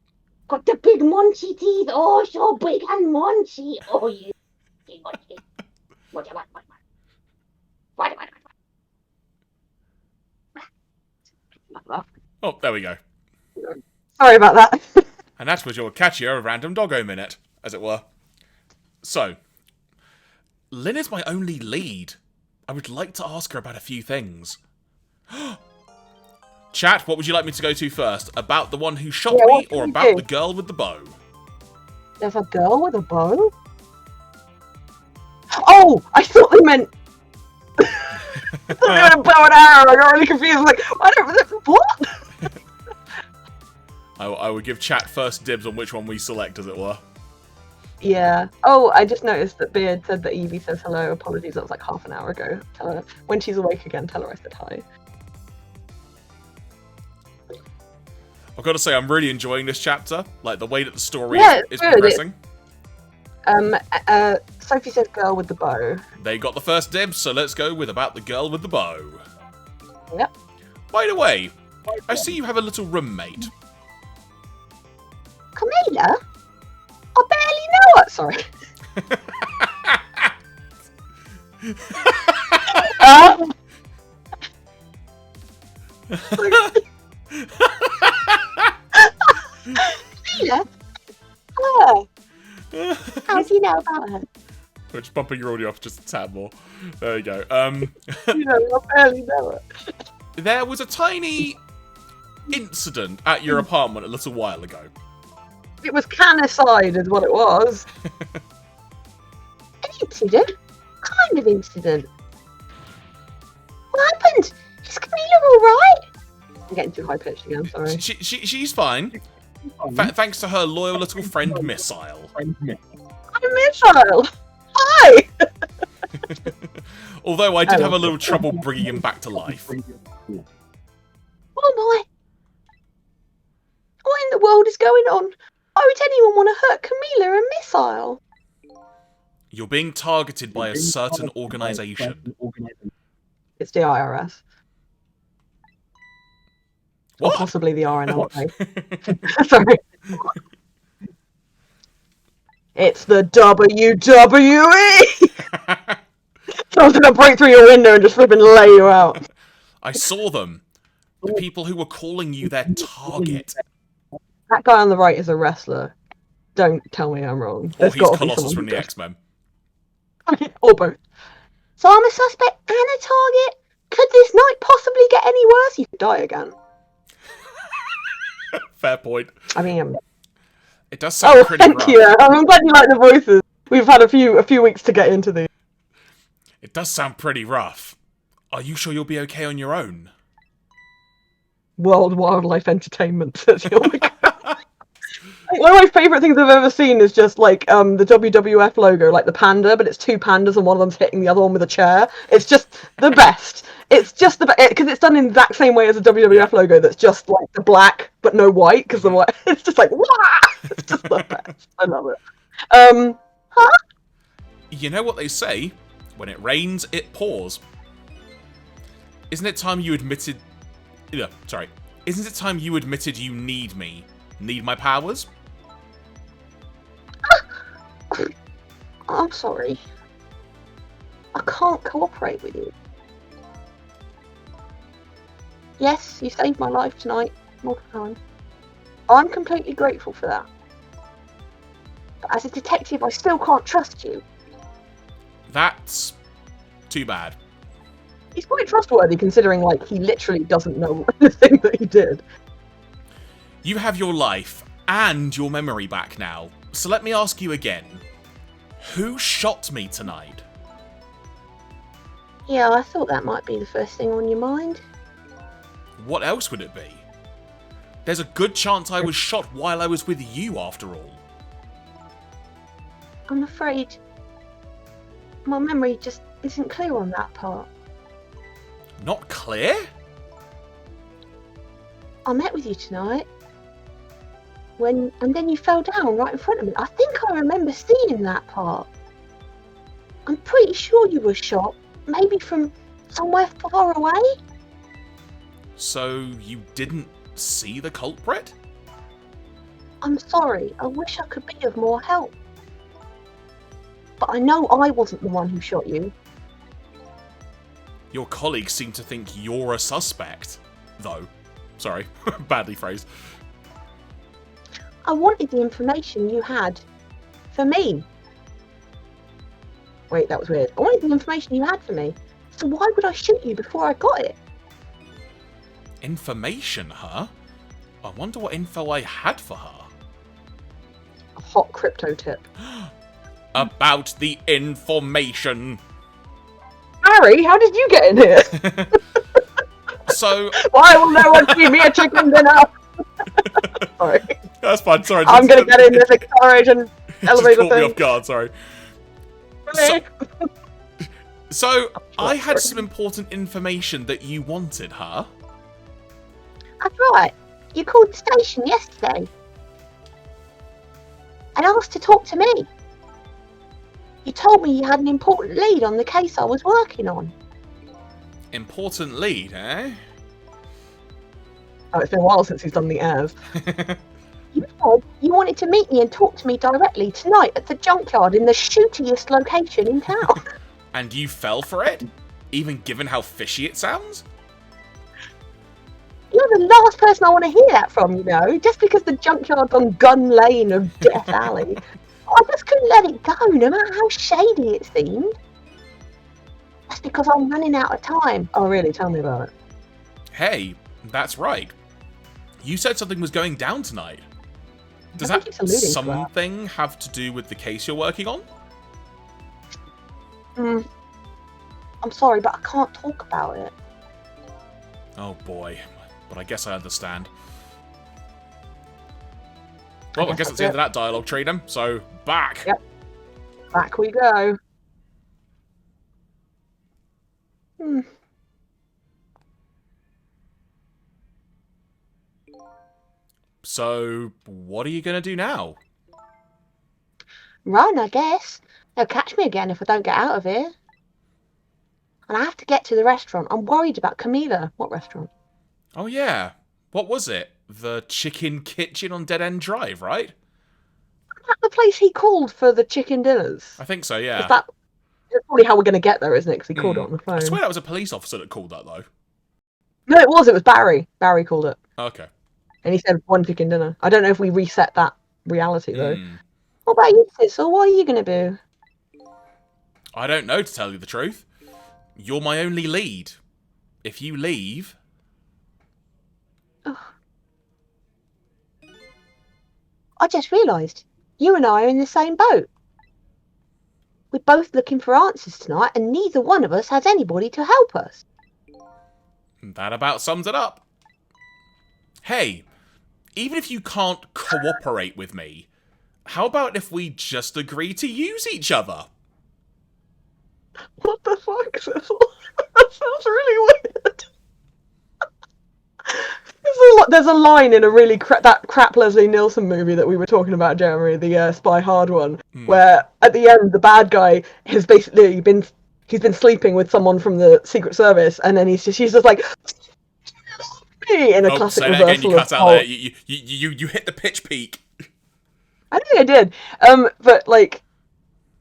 Got the big munchy teeth. Oh, so big and munchy. Oh, yeah. Oh, there we go. Sorry about that. And that was your catchier of Random Doggo Minute, as it were. So, Lynn is my only lead. I would like to ask her about a few things. Chat, what would you like me to go to first? About the one who shot me, or about the girl with the bow? There's a girl with a bow? Oh! I thought they meant... I thought they meant a bow and arrow. I got really confused. Like, what? I would give chat first dibs on which one we select, as it were. Yeah. Oh, I just noticed that Beard said that Evie says hello. Apologies, that was like half an hour ago. Tell her when she's awake again. Tell her I said hi. I've got to say, I'm really enjoying this chapter. Like the way that the story is good. progressing. Sophie says girl with the bow. They got the first dibs, so let's go with about the girl with the bow. Yep. By the way, I see you have a little roommate. Camilla? I barely know her. Sorry. Camilla? Oh. How do you know about her? We're just bumping your audio up just a tad more. There you go. You know, I barely know her. There was a tiny incident at your apartment a little while ago. It was canicide, is what it was. An incident? Kind of incident. What happened? Is Camilla alright? I'm getting too high pitched again. Sorry. She's fine. Thanks to her loyal little friend Missile. I'm Missile. Hi. Although I did have a little trouble bringing him back to life. Oh my! What in the world is going on? Why would anyone want to hurt Camilla and Missile? You're being targeted by a certain organisation. It's the IRS. What? Or possibly the RNLA. Sorry. It's the WWE! Someone's gonna break through your window and just flipping lay you out. I saw them. The people who were calling you their target. That guy on the right is a wrestler. Don't tell me I'm wrong. Or There's he's gotta be Colossus someone from the who X-Men. does. Or both. So I'm a suspect and a target? Could this night possibly get any worse? You could die again. Fair point. I mean, it does sound pretty rough. Thank you. I'm glad you like the voices. We've had a few weeks to get into these. It does sound pretty rough. Are you sure you'll be okay on your own? World Wildlife Entertainment says you'll be One of my favourite things I've ever seen is just like the WWF logo, like the panda, but it's 2 pandas and one of them's hitting the other one with a chair. It's just the best. It's just the best because it's done in the exact same way as a WWF logo. That's just like the black but no white because the white. It's just like wah! It's just the best. I love it. Huh? You know what they say? When it rains, it pours. Isn't it time you admitted? Yeah, sorry. Isn't it time you admitted you need me? Need my powers? I'm sorry. I can't cooperate with you. Yes, you saved my life tonight, multiple times. I'm completely grateful for that. But as a detective, I still can't trust you. That's too bad. He's quite trustworthy considering, like, he literally doesn't know anything that he did. You have your life and your memory back now. So let me ask you again. Who shot me tonight? Yeah, I thought that might be the first thing on your mind. What else would it be? There's a good chance I was shot while I was with you, after all. I'm afraid my memory just isn't clear on that part. Not clear? I met with you tonight. And then you fell down right in front of me. I think I remember seeing that part. I'm pretty sure you were shot, maybe from somewhere far away. So you didn't see the culprit? I'm sorry, I wish I could be of more help. But I know I wasn't the one who shot you. Your colleagues seem to think you're a suspect, though. Sorry, badly phrased. I wanted the information you had for me. Wait, that was weird. I wanted the information you had for me. So why would I shoot you before I got it? Information, huh? I wonder what info I had for her. A hot crypto tip. About the information. Harry, how did you get in here? So... Why will no one feed me a chicken dinner? Sorry. That's fine, sorry. I'm going to get in this acceleration elevator just caught me thing. off guard, sorry. So I had some important information that you wanted, huh? That's right. You called the station yesterday and asked to talk to me. You told me you had an important lead on the case I was working on. Important lead, eh? Oh, it's been a while since he's done the airs. You said you wanted to meet me and talk to me directly tonight at the junkyard in the shootiest location in town. And you fell for it? Even given how fishy it sounds? You're the last person I want to hear that from, you know, just because the junkyard's on Gun Lane of Death Alley. I just couldn't let it go, no matter how shady it seemed. That's because I'm running out of time. Oh, really? Tell me about it. Hey, that's right. You said something was going down tonight. Does I think that it's alluding to that. something have to do with the case you're working on? I'm sorry, but I can't talk about it. Oh boy, but I guess I understand. Well, I guess that's the end of that dialogue, Trina. So, back. Yep. Back we go. So, what are you going to do now? Run, I guess. They'll catch me again if I don't get out of here. And I have to get to the restaurant. I'm worried about Camila. What restaurant? Oh yeah, what was it? The Chicken Kitchen on Dead End Drive, right? Is that the place he called for the chicken dinners? I think so, yeah. That's probably how we're going to get there, isn't it? Because he called it on the phone. I swear that was a police officer that called that, though. No, it was. It was Barry. Barry called it. Okay. And he said one chicken dinner. I don't know if we reset that reality, though. What about you, Sissel? What are you going to do? I don't know, to tell you the truth. You're my only lead. If you leave... Oh. I just realised. You and I are in the same boat. We're both looking for answers tonight, and neither one of us has anybody to help us. That about sums it up. Hey, even if you can't cooperate with me, how about if we just agree to use each other? What the fuck, Cecil? That sounds really weird. There's a line in a really that crap Leslie Nielsen movie that we were talking about, Jeremy, the Spy Hard one, where at the end the bad guy has basically been sleeping with someone from the Secret Service, and then she's just like, In a Oh, classic say that again. reversal You of cut out whole... there. You hit the pitch peak. I think I did. But like,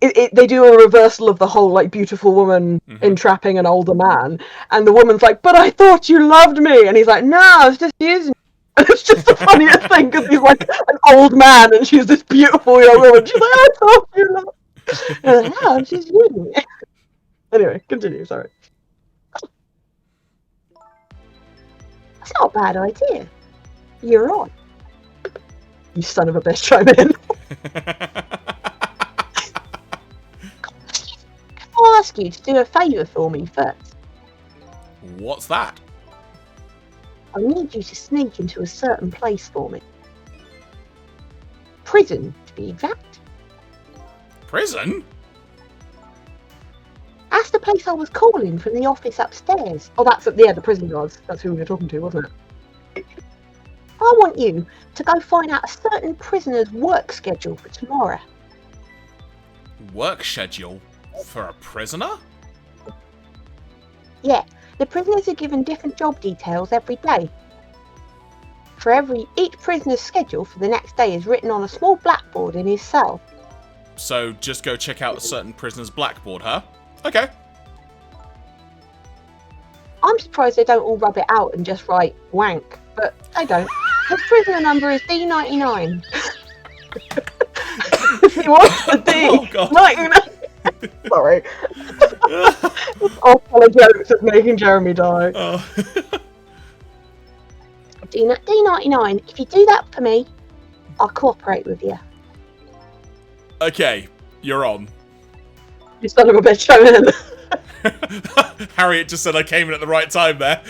they do a reversal of the whole like beautiful woman entrapping an older man, and the woman's like, "But I thought you loved me," and he's like, "No, I was just using you." And it's just the funniest thing because he's like an old man and she's this beautiful young woman. She's like, "I thought you loved me." And I'm like, "No, I'm just using you." Anyway, continue. Sorry. That's not a bad idea. You're on. You son of a bitch, chime in. I'll ask you to do a favour for me first. What's that? I need you to sneak into a certain place for me. Prison, to be exact. Prison? That's the place I was calling from the office upstairs. Oh, that's the prison guards. That's who we were talking to, wasn't it? I want you to go find out a certain prisoner's work schedule for tomorrow. Work schedule? For a prisoner? Yeah, the prisoners are given different job details every day. For each prisoner's schedule for the next day is written on a small blackboard in his cell. So just go check out a certain prisoner's blackboard, huh? Okay. I'm surprised they don't all rub it out and just write wank, but they don't. His prisoner number is D99. He wants the D. Oh, God. 99. Sorry. All full of jokes of making Jeremy die. Oh. D99, if you do that for me, I'll cooperate with you. Okay, you're on. You son of a bitch, chime in. Harriet just said I came in at the right time there.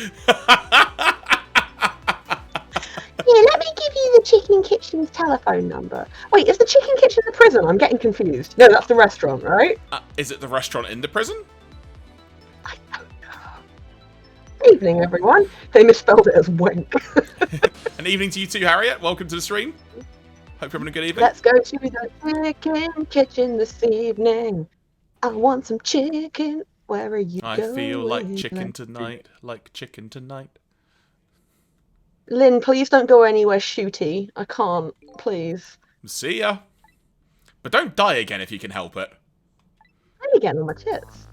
Yeah, let me give you the Chicken Kitchen's telephone number. Wait, is the Chicken Kitchen the prison? I'm getting confused. No, that's the restaurant, right? Is it the restaurant in the prison? I don't know. Evening, everyone. They misspelled it as wank. An evening to you too, Harriet. Welcome to the stream. Hope you're having a good evening. Let's go to the Chicken Kitchen this evening. I want some chicken. Where are you going? I feel like chicken tonight. Like chicken tonight. Lynn, please don't go anywhere shooty. I can't, please. See ya. But don't die again if you can help it. How are you getting on my tits?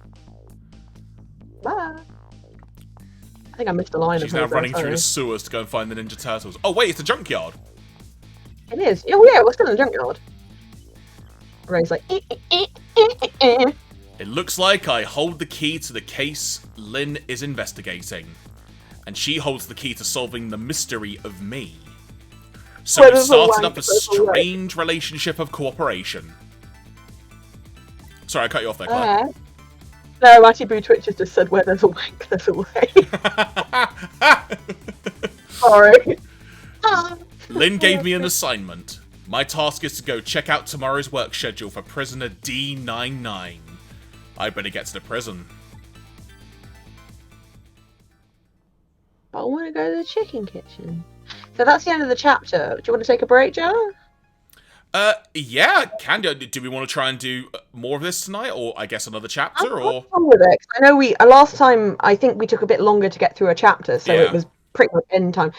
Bye. I think I missed a line. She's now running through the sewers to go and find the Ninja Turtles. Oh wait, it's a junkyard. It is. Oh yeah, we're still in the junkyard. Ray's like, It looks like I hold the key to the case Lynn is investigating. And she holds the key to solving the mystery of me. So we've started up a strange relationship of cooperation. Sorry, I cut you off there, Claire. No, Matty Boo Twitches just said, where there's a wank, there's a way. Sorry. Lynn gave me an assignment. My task is to go check out tomorrow's work schedule for prisoner D99. I better get to the prison. I want to go to the Chicken Kitchen. So that's the end of the chapter. Do you want to take a break, Joe? Yeah, can do. Do we want to try and do more of this tonight, or I guess another chapter, or? I'm with it. I know last time I think we took a bit longer to get through a chapter, so it was pretty much end time.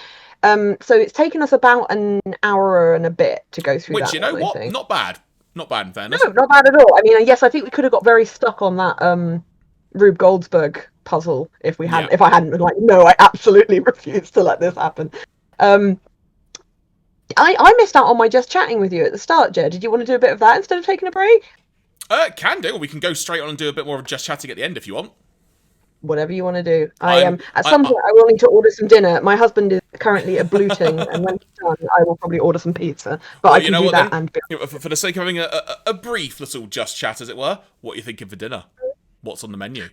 So it's taken us about an hour and a bit to go through. Which, that you know one, what? I think. Not bad. Not bad in fairness. No, not bad at all. I mean, yes, I think we could have got very stuck on that Rube Goldsberg puzzle if we hadn't. If I hadn't been like, no, I absolutely refuse to let this happen. I missed out on my just chatting with you at the start, Jed. Did you want to do a bit of that instead of taking a break? Can do. We can go straight on and do a bit more of just chatting at the end if you want. Whatever you want to do. At some point I will need to order some dinner. My husband is currently abluting, and when he's done, I will probably order some pizza. But I can do that and for the sake of having a brief little just chat, as it were, what are you thinking for dinner? What's on the menu?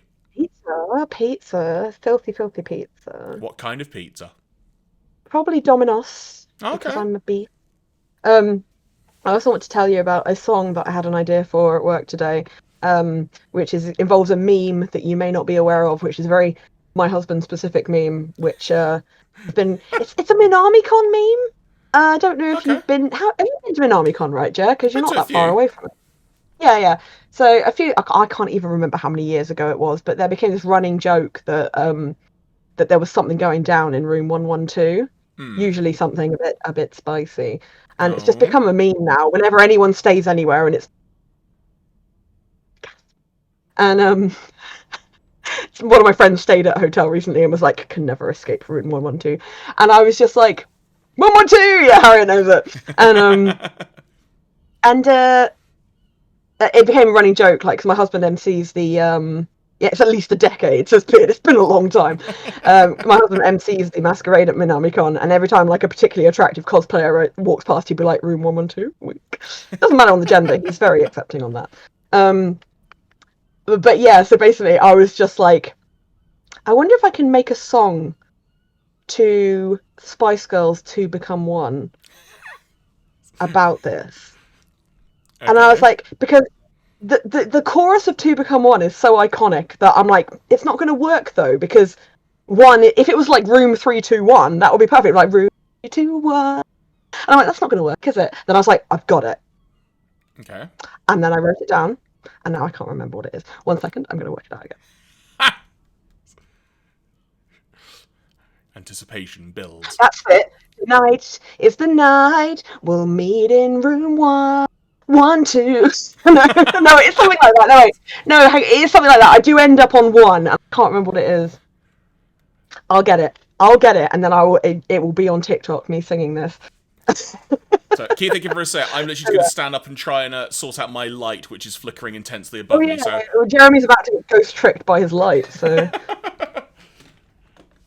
Pizza, filthy pizza. What kind of pizza? Probably Domino's. Okay. Because I'm a beef. I also want to tell you about a song that I had an idea for at work today, which involves a meme that you may not be aware of, which is a very my husband specific meme, which has been it's a Minamicon meme. I don't know if you've been. Have you been to Minamicon, right, Jer? Because you're not that far away from it. Yeah. So I can't even remember how many years ago it was, but there became this running joke that that there was something going down in room 112. Hmm. Usually something a bit spicy, and it's just Oh. become a meme now. Whenever anyone stays anywhere, and it's one of my friends stayed at a hotel recently and was like, can never escape room 112, and I was just like, 112, yeah, Harriet knows it, and it became a running joke, like, 'cause my husband MCs the yeah, it's at least a decade, so it's been a long time. My husband MCs the masquerade at Minami-Con, and every time like a particularly attractive cosplayer walks past, he'd be like, room 112. Doesn't matter on the gender, he's very accepting on that. But yeah, so basically I was just like, I wonder if I can make a song to Spice Girls to Become One about this. Okay. And I was like, because the chorus of Two Become One is so iconic that I'm like, it's not going to work though, because one, if it was like room 321, that would be perfect, like room 321. And I'm like, that's not going to work, is it? Then I was like, I've got it. Okay. And then I wrote it down, and now I can't remember what it is. 1 second, I'm going to work it out again. Anticipation builds. That's it. Tonight is the night. We'll meet in room 112. No, it's something like that. No, wait. No, it's something like that. I do end up on 1. I can't remember what it is. I'll get it, and then it will be on TikTok, me singing this. So keep thinking for a sec. I'm literally just going to stand up and try and sort out my light, which is flickering intensely above me. So Well, Jeremy's about to get ghost tricked by his light, so...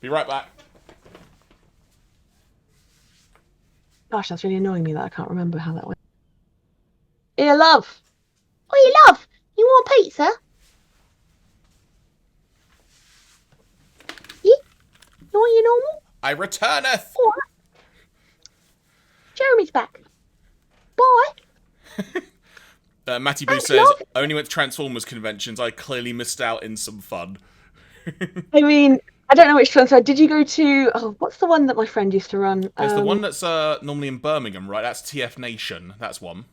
Be right back. Gosh, that's really annoying me that I can't remember how that went. Here, love. Oh, love. You want a pizza? Yeah? You want your normal? I returneth. All right. Jeremy's back. Bye. Matty Boo Thanks, says, love. only went to Transformers conventions. I clearly missed out in some fun. I mean, I don't know which one. So did you go to... Oh, what's the one that my friend used to run? There's the one that's normally in Birmingham, right? That's TF Nation. That's one.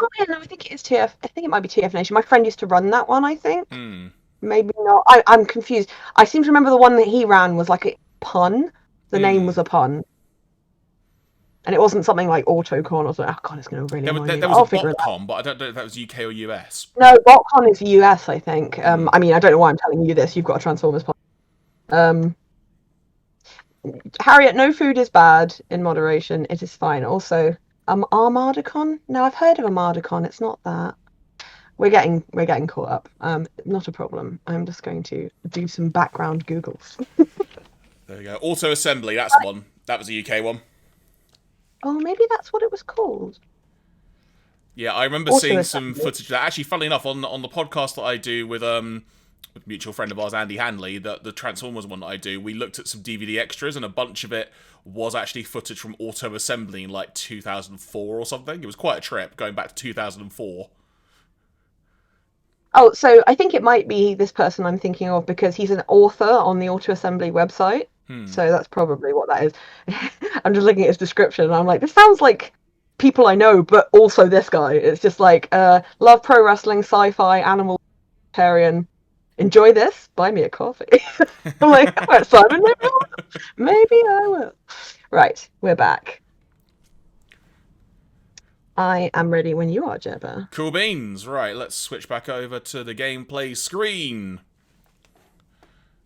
Oh, yeah, no, I think it is TF. I think it might be TF Nation. My friend used to run that one, I think. Hmm. Maybe not. I'm confused. I seem to remember the one that he ran was like a pun. The name was a pun. And it wasn't something like Autocon or something. Oh, God, it's going to really annoy me. There I'll was a figure it out. BotCon, but I don't know if that was UK or US. No, BotCon is US, I think. I mean, I don't know why I'm telling you this. You've got a Transformers pod. Harriet, no food is bad in moderation. It is fine. Also, ArmadaCon? No, I've heard of ArmadaCon. It's not that. We're getting caught up. Not a problem. I'm just going to do some background Googles. There we go. Auto Assembly, that's one. That was a UK one. Oh, maybe that's what it was called. Yeah, I remember Auto seeing some Assembly. footage of that. Actually, funnily enough, on the podcast that I do with a mutual friend of ours, Andy Hanley, the Transformers one that I do, we looked at some DVD extras, and a bunch of it was actually footage from Auto Assembly in like 2004 or something. It was quite a trip, going back to 2004. Oh, so I think it might be this person I'm thinking of because he's an author on the Auto Assembly website. So that's probably what that is. I'm just looking at his description and I'm like, this sounds like people I know, but also this guy. It's just like, love pro wrestling, sci-fi, animal, vegetarian. Enjoy this. Buy me a coffee. I'm like, all right, Simon, maybe I will. Right, we're back. I am ready when you are, Jebba. Cool beans. Right, let's switch back over to the gameplay screen.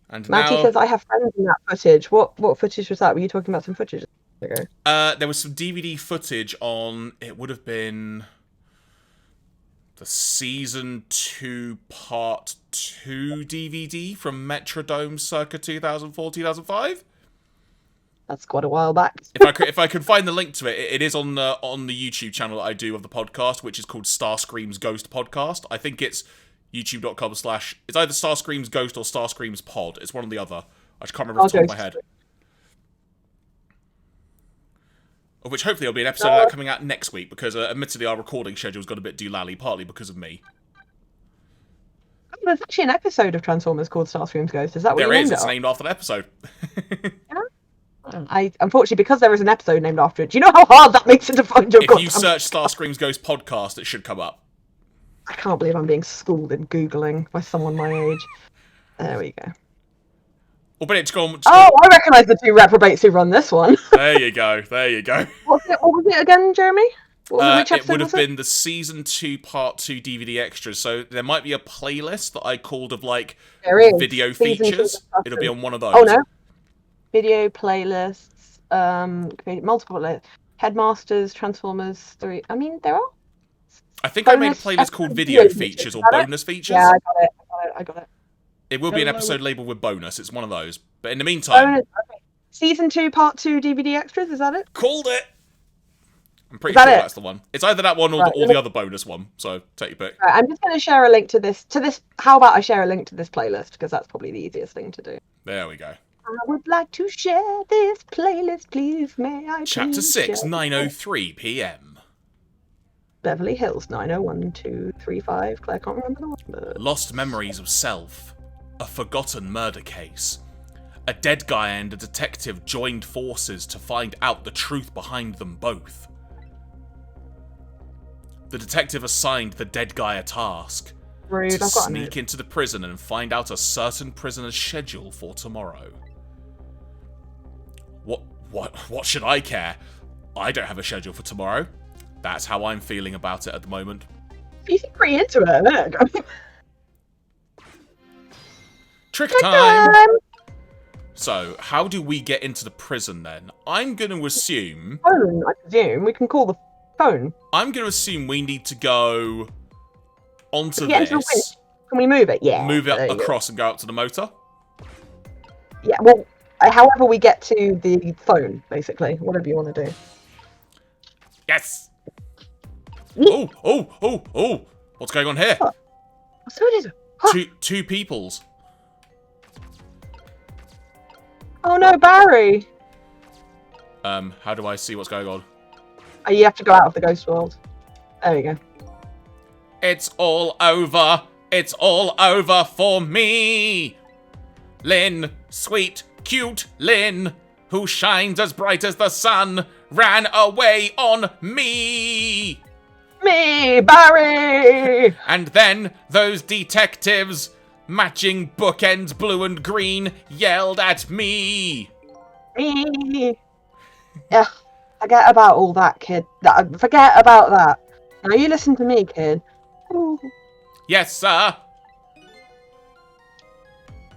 And Matty now, says, I have friends in that footage. What footage was that? Were you talking about some footage? Ago? there was some DVD footage on, it would have been the Season 2 Part 2 DVD from Metrodome circa 2004-2005. That's quite a while back. If I could find the link to it, it is on the YouTube channel that I do of the podcast, which is called Starscream's Ghost Podcast. I think it's youtube.com/ it's either Starscream's Ghost or Starscream's Pod. It's one or the other. I just can't remember off the top of my head. Of which hopefully there'll be an episode of that coming out next week, because admittedly our recording schedule's got a bit doolally, partly because of me. There's actually an episode of Transformers called Starscream's Ghost. Is that what There you is. named It's it? named after the episode. Unfortunately, because there is an episode named after it, do you know how hard that makes it to find your If you search Starscream's Ghost Podcast, it should come up. I can't believe I'm being schooled in Googling by someone my age. There we go. Or but it's gone. Oh, I recognise the two reprobates who run this one. There you go. There you go. What was it again, Jeremy? Which It would episode have been the season 2 part 2 DVD extras. So there might be a playlist that I called of like video features. It'll be on one of those. Oh no. Video playlists, multiple playlists. Headmasters, Transformers 3. I mean, there are. I think I made a playlist called video features or bonus features. Yeah, I got it. It will be an episode labeled with bonus. It's one of those. But in the meantime... Okay. Season 2, Part 2 DVD extras, is that it? Called it! I'm pretty sure that's the one. It's either that one or, or the other bonus one. So, take your pick. Right, I'm just going to share a link to this. How about I share a link to this playlist? Because that's probably the easiest thing to do. There we go. I would like to share this playlist, please. May I Chapter 6, 9:03 p.m. Beverly Hills, 901-235. Claire can't remember the number. Lost memories of self. A forgotten murder case. A dead guy and a detective joined forces to find out the truth behind them both. The detective assigned the dead guy a task. Rude, to I've got sneak into the prison and find out a certain prisoner's schedule for tomorrow. What should I care? I don't have a schedule for tomorrow. That's how I'm feeling about it at the moment. You seem pretty into it, look. Trick time! So, how do we get into the prison then? I'm going to assume... Phone, I presume. We can call the phone. I'm going to assume we need to go onto this. Can we move it? Yeah. Move it across and go up to the motor? Yeah, well, however we get to the phone, basically. Whatever you want to do. Yes! Oh! What's going on here? So it is. Two peoples. Oh no, Barry! How do I see what's going on? Oh, you have to go out of the ghost world. There you go. It's all over. It's all over for me. Lynn, sweet, cute Lynn, who shines as bright as the sun, ran away on me. Me, Barry! And then those detectives, matching bookends blue and green, yelled at me. Me. Yeah, forget about all that, kid. Forget about that. Now you listen to me, kid. Ooh. Yes, sir.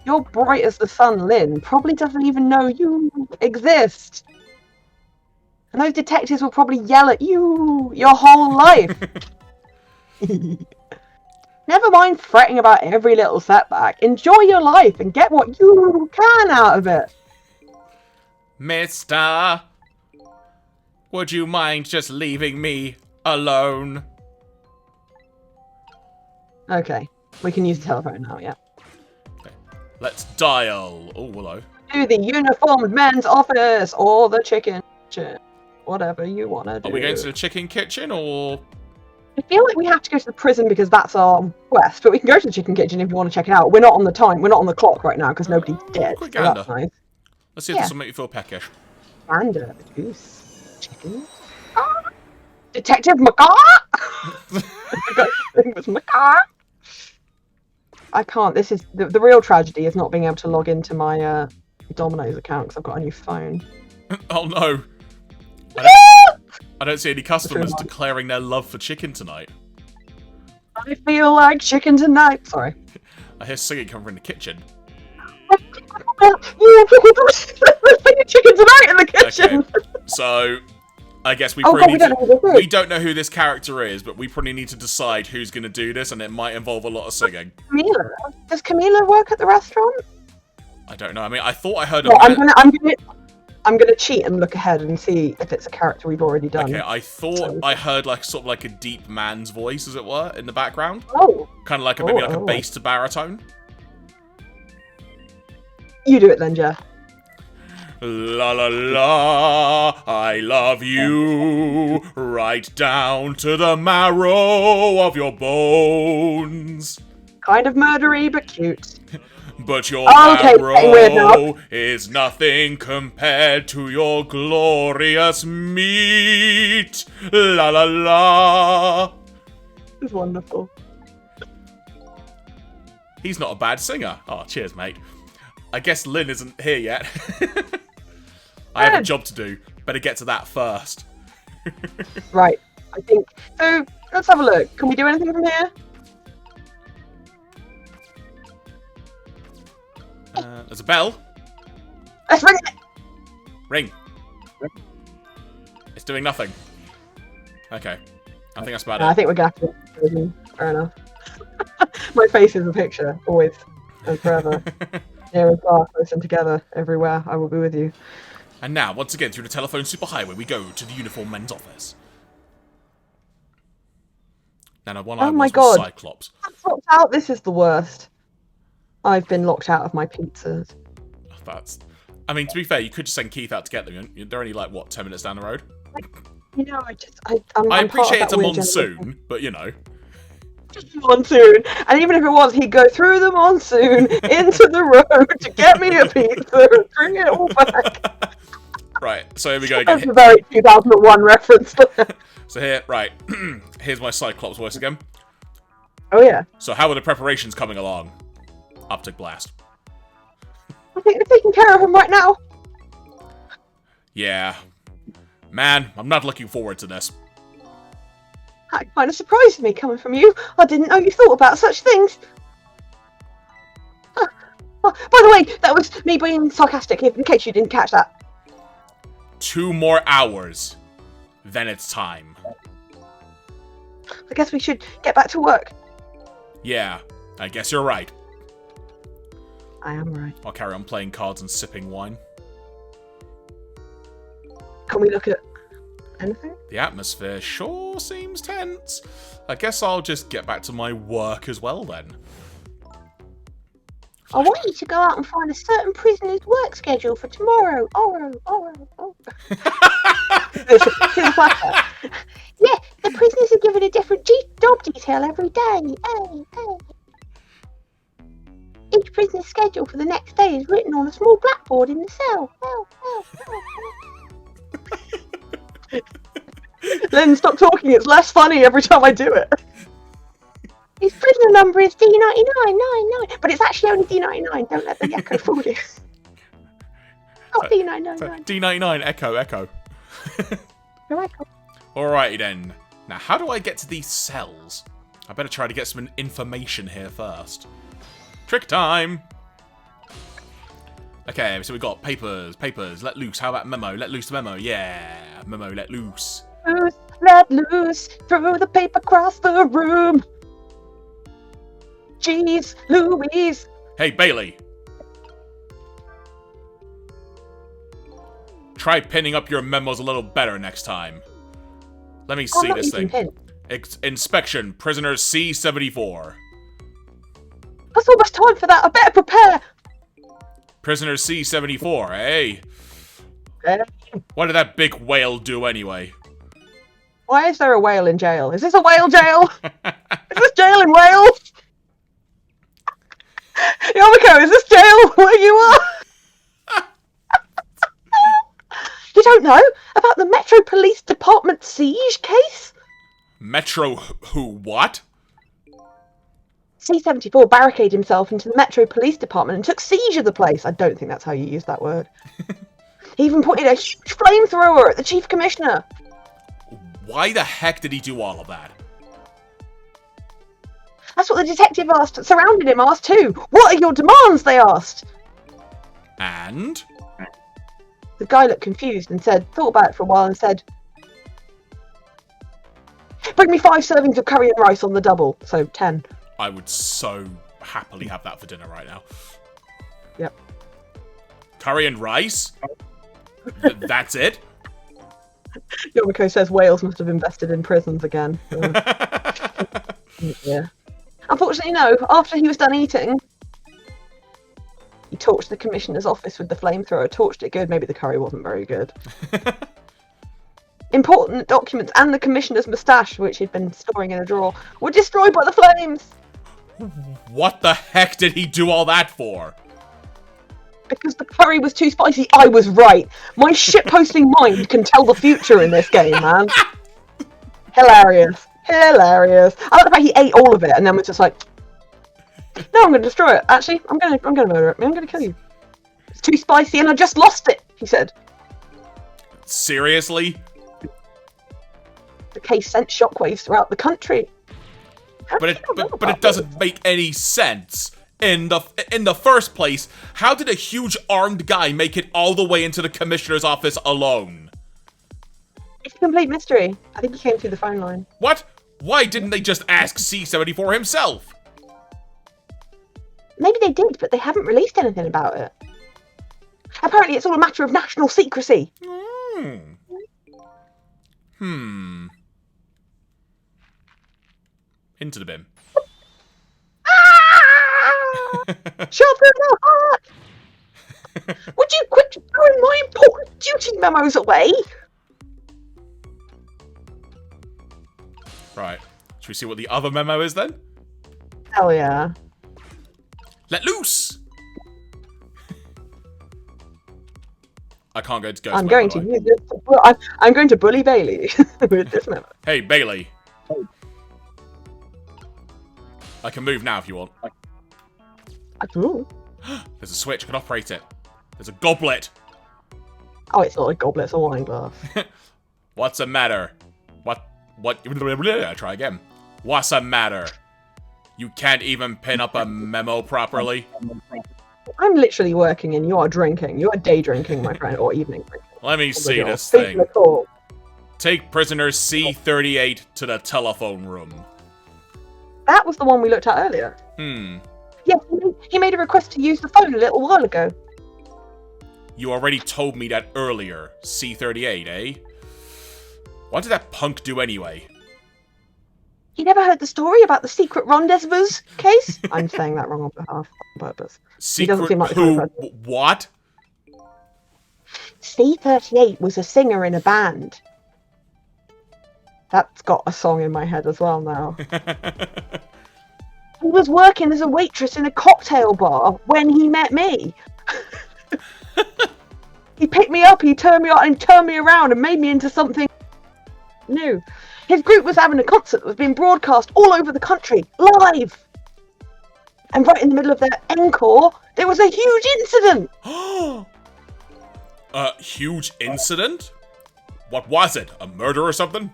You're bright as the sun, Lynn. Probably doesn't even know you exist. And those detectives will probably yell at you your whole life. Never mind fretting about every little setback. Enjoy your life and get what you can out of it. Mister, would you mind just leaving me alone? Okay, we can use the telephone now, yeah. Okay. Let's dial. Oh, hello. To the uniformed men's office or the chicken kitchen. Whatever you want to do. Are we going to the chicken kitchen or... I feel like we have to go to the prison because that's our quest, but we can go to the chicken kitchen if you want to check it out. We're not on the time. We're not on the clock right now because nobody's dead. Quick so that's nice. Let's see if this will make you feel peckish. Panda, goose, chicken. Detective Macaw! It was Macaw. I can't. This is the real tragedy is not being able to log into my Domino's account because I've got a new phone. Oh no. I don't see any customers declaring their love for chicken tonight. I feel like chicken tonight. Sorry. I hear singing coming from the kitchen. Chicken tonight in the kitchen. Okay. So, I guess we we don't know who this character is, but we probably need to decide who's going to do this, and it might involve a lot of singing. Camila. Does Camila work at the restaurant? I don't know. I mean, I thought I heard. I'm gonna cheat and look ahead and see if it's a character we've already done. Okay, I thought I heard like sort of like a deep man's voice, as it were, in the background. Oh. Kind of like maybe like a bass to baritone. You do it then, Jeff. La la la, I love you, right down to the marrow of your bones. Kind of murdery, but cute. But your marrow is nothing compared to your glorious meat. La la la. It's wonderful. He's not a bad singer. Oh, cheers, mate. I guess Lynn isn't here yet. I have a job to do. Better get to that first. Right. I think so. Let's have a look. Can we do anything from here? There's a bell. Let's ring it. Ring. It's doing nothing. Okay. I think that's about I it. think we're gonna have to. Fair enough. My face is a picture, always and forever. Near and far, close and together, everywhere. I will be with you. And now, once again, through the telephone superhighway, we go to the uniform men's office. Now, one eye my was God. Cyclops. I'm locked out. This is the worst. I've been locked out of my pizzas. That's. I mean, to be fair, you could just send Keith out to get them. They're only like what, 10 minutes down the road. You know, I I'm appreciate part it's a of that weird generation. monsoon, but you know. Monsoon, and even if it was, he'd go through the monsoon into the road to get me a pizza and bring it all back. Right, so here we go That's again. a very 2001 reference. So here, right, here's my Cyclops voice again. Oh yeah. So how are the preparations coming along? Optic blast. I think they're taking care of him right now. Yeah. Man, I'm not looking forward to this. That kind of surprised me coming from you. I didn't know you thought about such things. Oh, by the way, that was me being sarcastic, in case you didn't catch that. 2 more hours. Then it's time. I guess we should get back to work. Yeah, I guess you're right. I am right. I'll carry on playing cards and sipping wine. Can we look at anything? The atmosphere sure seems tense. I guess I'll just get back to my work as well then. I want you to go out and find a certain prisoner's work schedule for tomorrow. This is a flashback. Yeah, the prisoners are given a different job detail every day. Hey. Each prisoner's schedule for the next day is written on a small blackboard in the cell. Lynn, stop talking. It's less funny every time I do it. His prisoner number is D9999, but it's actually only D99. Don't let the echo fool you. Not D999. D99, echo. No echo. Alrighty then. Now, how do I get to these cells? I better try to get some information here first. Trick time! Okay, so we've got papers, let loose. How about memo? Let loose the memo. Yeah, memo, let loose. Let loose, throw the paper across the room. Jeez, Louise. Hey, Bailey. Try pinning up your memos a little better next time. Let me see this thing. Inspection, prisoner C-74. That's almost time for that. I better prepare. Prisoner C-74, hey? Eh? What did that big whale do anyway? Why is there a whale in jail? Is this a whale jail? Is this jail in Wales? Yomiko, is this jail where you are? You don't know about the Metro Police Department siege case? Metro who what? C-74 barricaded himself into the Metro Police Department and took siege of the place. I don't think that's how you use that word. He even pointed a huge flamethrower at the Chief Commissioner. Why the heck did he do all of that? That's what the detective asked. Surrounded him, asked too. What are your demands? They asked. And? The guy looked confused and thought about it for a while and said, bring me 5 servings of curry and rice on the double. So 10. I would so happily have that for dinner right now. Yep. Curry and rice? That's it? Yomiko says Wales must have invested in prisons again. Yeah. Unfortunately, no. After he was done eating, he torched the commissioner's office with the flamethrower. Torched it good. Maybe the curry wasn't very good. Important documents and the commissioner's moustache, which he'd been storing in a drawer, were destroyed by the flames. What the heck did he do all that for? Because the curry was too spicy. I was right. My shitposting mind can tell the future in this game, man. Hilarious. I like the fact he ate all of it and then was just like, no, I'm going to destroy it. Actually, I'm going to murder it. I'm going to kill you. It's too spicy and I just lost it, he said. Seriously? The case sent shockwaves throughout the country. But it doesn't make any sense. In the first place, how did a huge armed guy make it all the way into the commissioner's office alone? It's a complete mystery. I think he came through the phone line. What? Why didn't they just ask C-74 himself? Maybe they did, but they haven't released anything about it. Apparently it's all a matter of national secrecy. Into the bin. Shut the heart! Would you quit throwing my important duty memos away? Right. Should we see what the other memo is then? Hell yeah. Let loose! I can't go to Ghost I'm mode, going by to the way. use this. I'm going to bully Bailey with this memo. Hey, Bailey. I can move now if you want. Ooh. There's a switch, I can operate it. There's a goblet. Oh, it's not a goblet, it's a wine glass. What's the matter? What? Try again. What's the matter? You can't even pin up a memo properly? I'm literally working and you are drinking. You are day drinking, my friend, or evening drinking. Let me see You're this speaking thing. at all. Take prisoner C-38 to the telephone room. That was the one we looked at earlier. Yes, he made a request to use the phone a little while ago. You already told me that earlier. C-38, eh? What did that punk do anyway? You never heard the story about the secret rendezvous case? I'm saying that wrong on behalf on purpose. Secret seem like the who? kind of What? C-38 was a singer in a band. That's got a song in my head as well now. He was working as a waitress in a cocktail bar when he met me. He picked me up, he turned me on and turned me around and made me into something new. His group was having a concert that was being broadcast all over the country, live. And right in the middle of their encore, there was a huge incident. A huge incident? What was it? A murder or something?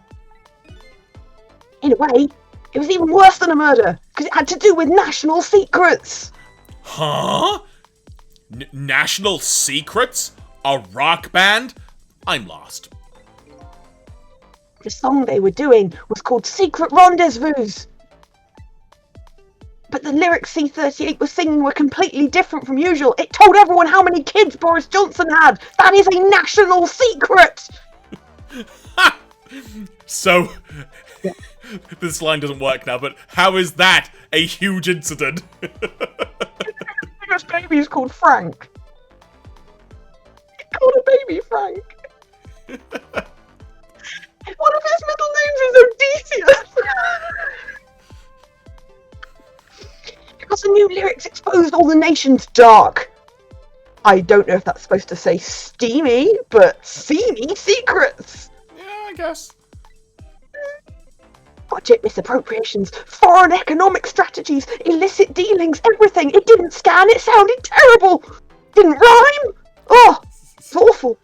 In a way, it was even worse than a murder, because it had to do with national secrets. Huh? National Secrets? A rock band? I'm lost. The song they were doing was called Secret Rendezvous. But the lyrics C-38 was singing were completely different from usual. It told everyone how many kids Boris Johnson had. That is a national secret! So, this line doesn't work now, but how is that a huge incident? This baby is called Frank. He called a baby Frank. One of his middle names is Odysseus. Because the new lyrics exposed all the nation's dark. I don't know if that's supposed to say steamy, but seamy secrets. Yeah, I guess. Budget misappropriations, foreign economic strategies, illicit dealings, everything. It didn't scan, it sounded terrible. Didn't rhyme. Oh, it's awful.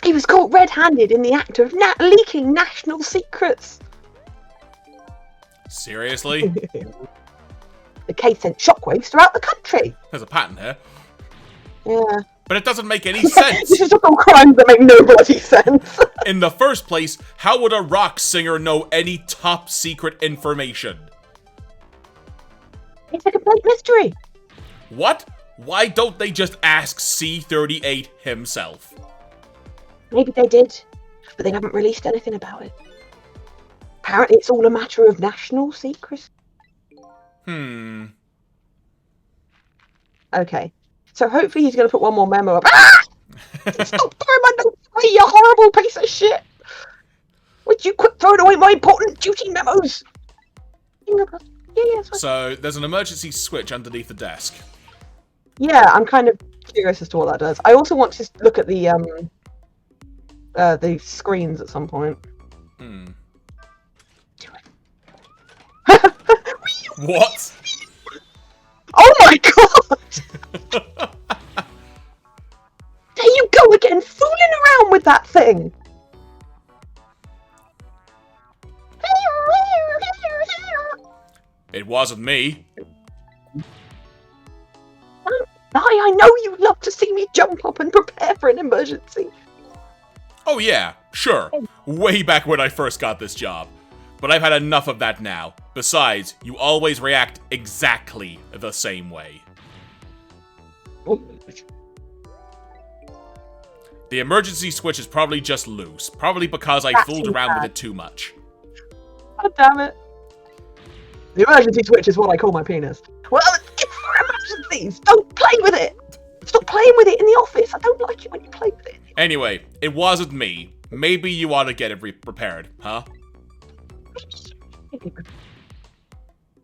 He was caught red-handed in the act of leaking national secrets. Seriously? The case sent shockwaves throughout the country. There's a pattern here. Yeah. But it doesn't make any sense. This is just all crimes that make no bloody sense. In the first place, how would a rock singer know any top secret information? It's a complete mystery. What? Why don't they just ask C-38 himself? Maybe they did, but they haven't released anything about it. Apparently it's all a matter of national secrecy. Okay. So hopefully he's going to put one more memo up. Ah! Stop throwing my notes away, you horrible piece of shit! Would you quit throwing away my important duty memos? So, there's an emergency switch underneath the desk. Yeah, I'm kind of curious as to what that does. I also want to look at the screens at some point. What? Oh my god! go again, fooling around with that thing. It wasn't me. I know you love to see me jump up and prepare for an emergency. Oh yeah, sure. Way back when I first got this job. But I've had enough of that now. Besides, you always react exactly the same way. The emergency switch is probably just loose. Probably because I fooled around with it too much. God damn it. The emergency switch is what I call my penis. Well, it's for emergencies. Don't play with it. Stop playing with it in the office. I don't like it when you play with it. Anyway, it wasn't me. Maybe you ought to get it repaired, huh?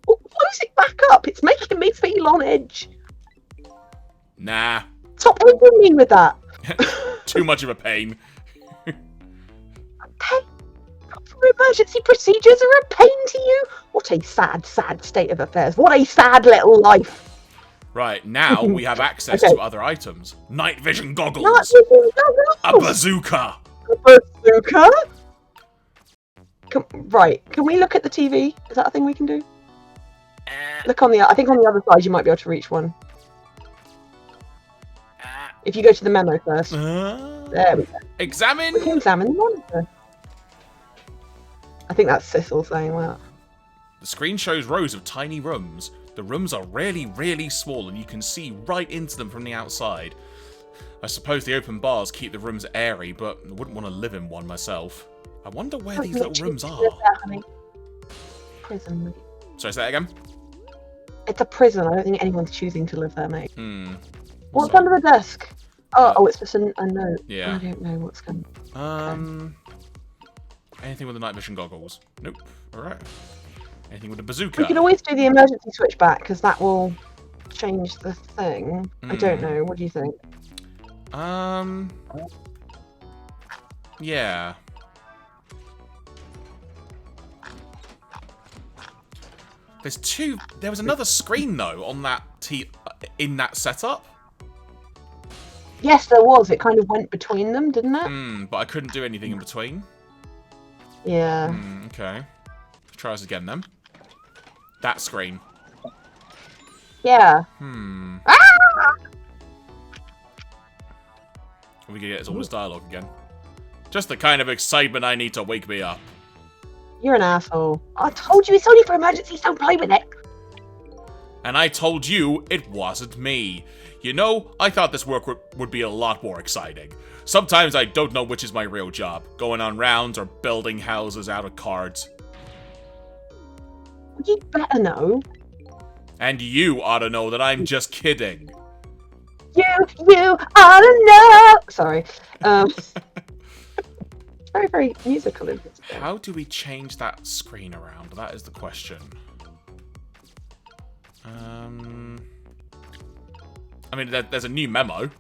Well, close it back up. It's making me feel on edge. Nah. Stop hitting me with that. Too much of a pain. Okay. Proper emergency procedures are a pain to you. What a sad, sad state of affairs. What a sad little life. Right, now we have access to other items. Night vision goggles. A bazooka. A bazooka? Right, can we look at the TV? Is that a thing we can do? Look on the, I think on the other side you might be able to reach one. If you go to the memo first. There we go. Examine. We can examine the monitor. I think that's Cecil saying that. The screen shows rows of tiny rooms. The rooms are really, really small and you can see right into them from the outside. I suppose the open bars keep the rooms airy, but I wouldn't want to live in one myself. I wonder where these little rooms are. Prison. Sorry, say that again? It's a prison. I don't think anyone's choosing to live there, mate. What's So- under the desk? Oh, it's just a note. Yeah. I don't know what's going on. Anything with the night vision goggles? Nope. Alright. Anything with a bazooka? We can always do the emergency switch back, because that will change the thing. I don't know. What do you think? Yeah. There was another screen, though, on that in that setup. Yes, there was. It kind of went between them, didn't it? But I couldn't do anything in between. Yeah. Okay. Let's try this again, then. That screen. Yeah. Ah! We can get all this dialogue again. Just the kind of excitement I need to wake me up. You're an asshole. I told you it's only for emergencies. Don't play with it. And I told you it wasn't me. You know, I thought this work would be a lot more exciting. Sometimes I don't know which is my real job. Going on rounds or building houses out of cards. You better know. And you ought to know that I'm just kidding. You ought to know. Sorry. Very, very musical in this game. How do we change that screen around? That is the question. I mean, there's a new memo.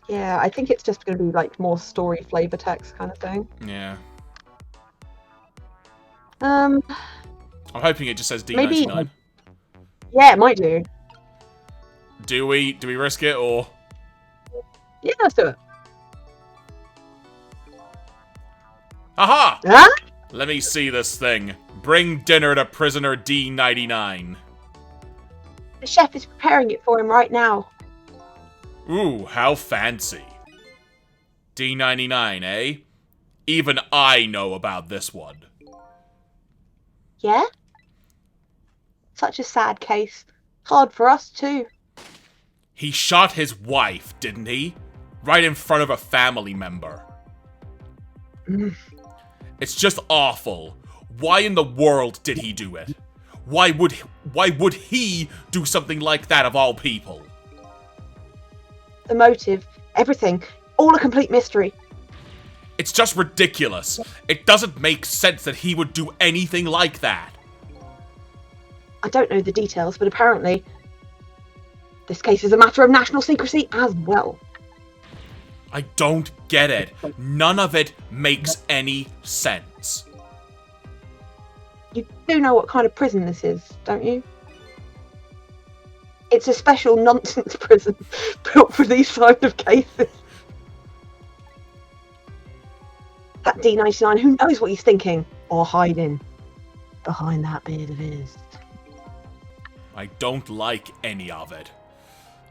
Yeah, I think it's just going to be like more story flavor text kind of thing. Yeah. Um. I'm hoping it just says D99. Maybe. Yeah, it might do. Do we risk it or? Yeah, let's do it. Aha! Huh? Let me see this thing. Bring dinner to prisoner D99. The chef is preparing it for him right now. Ooh, how fancy. D99, eh? Even I know about this one. Yeah? Such a sad case. Hard for us too. He shot his wife, didn't he? Right in front of a family member. It's just awful. Why in the world did he do it? Why would he do something like that of all people? The motive, everything, all a complete mystery. It's just ridiculous. It doesn't make sense that he would do anything like that. I don't know the details, but apparently this case is a matter of national secrecy as well. I don't get it. None of it makes any sense. You do know what kind of prison this is, don't you? It's a special nonsense prison built for these kind of cases. That D99, who knows what he's thinking or hiding behind that beard of his. I don't like any of it.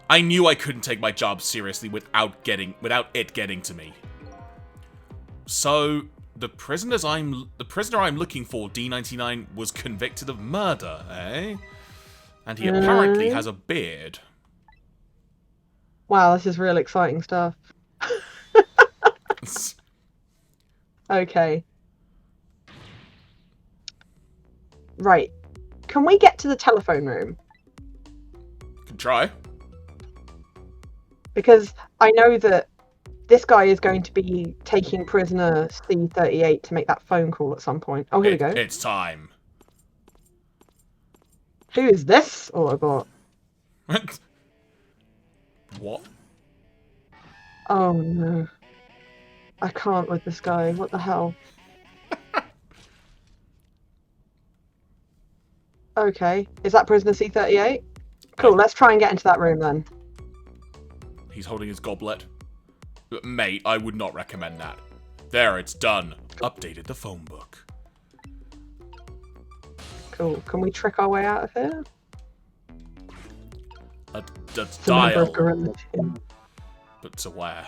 I knew I couldn't take my job seriously without it getting to me. So the prisoner I'm looking for, D99, was convicted of murder, eh? And he apparently has a beard. Wow, this is real exciting stuff. Okay. Right. Can we get to the telephone room? Can try. Because I know that this guy is going to be taking prisoner C38 to make that phone call at some point. Oh, here we go. It's time. Who is this Autobot? What? Oh no. I can't with this guy. What the hell? Okay. Is that prisoner C38? Cool, let's try and get into that room then. He's holding his goblet. Mate, I would not recommend that. There, it's done. Updated the phone book. Cool. Can we trick our way out of here? That's It's a member of dial. Gorilla Team. But to where?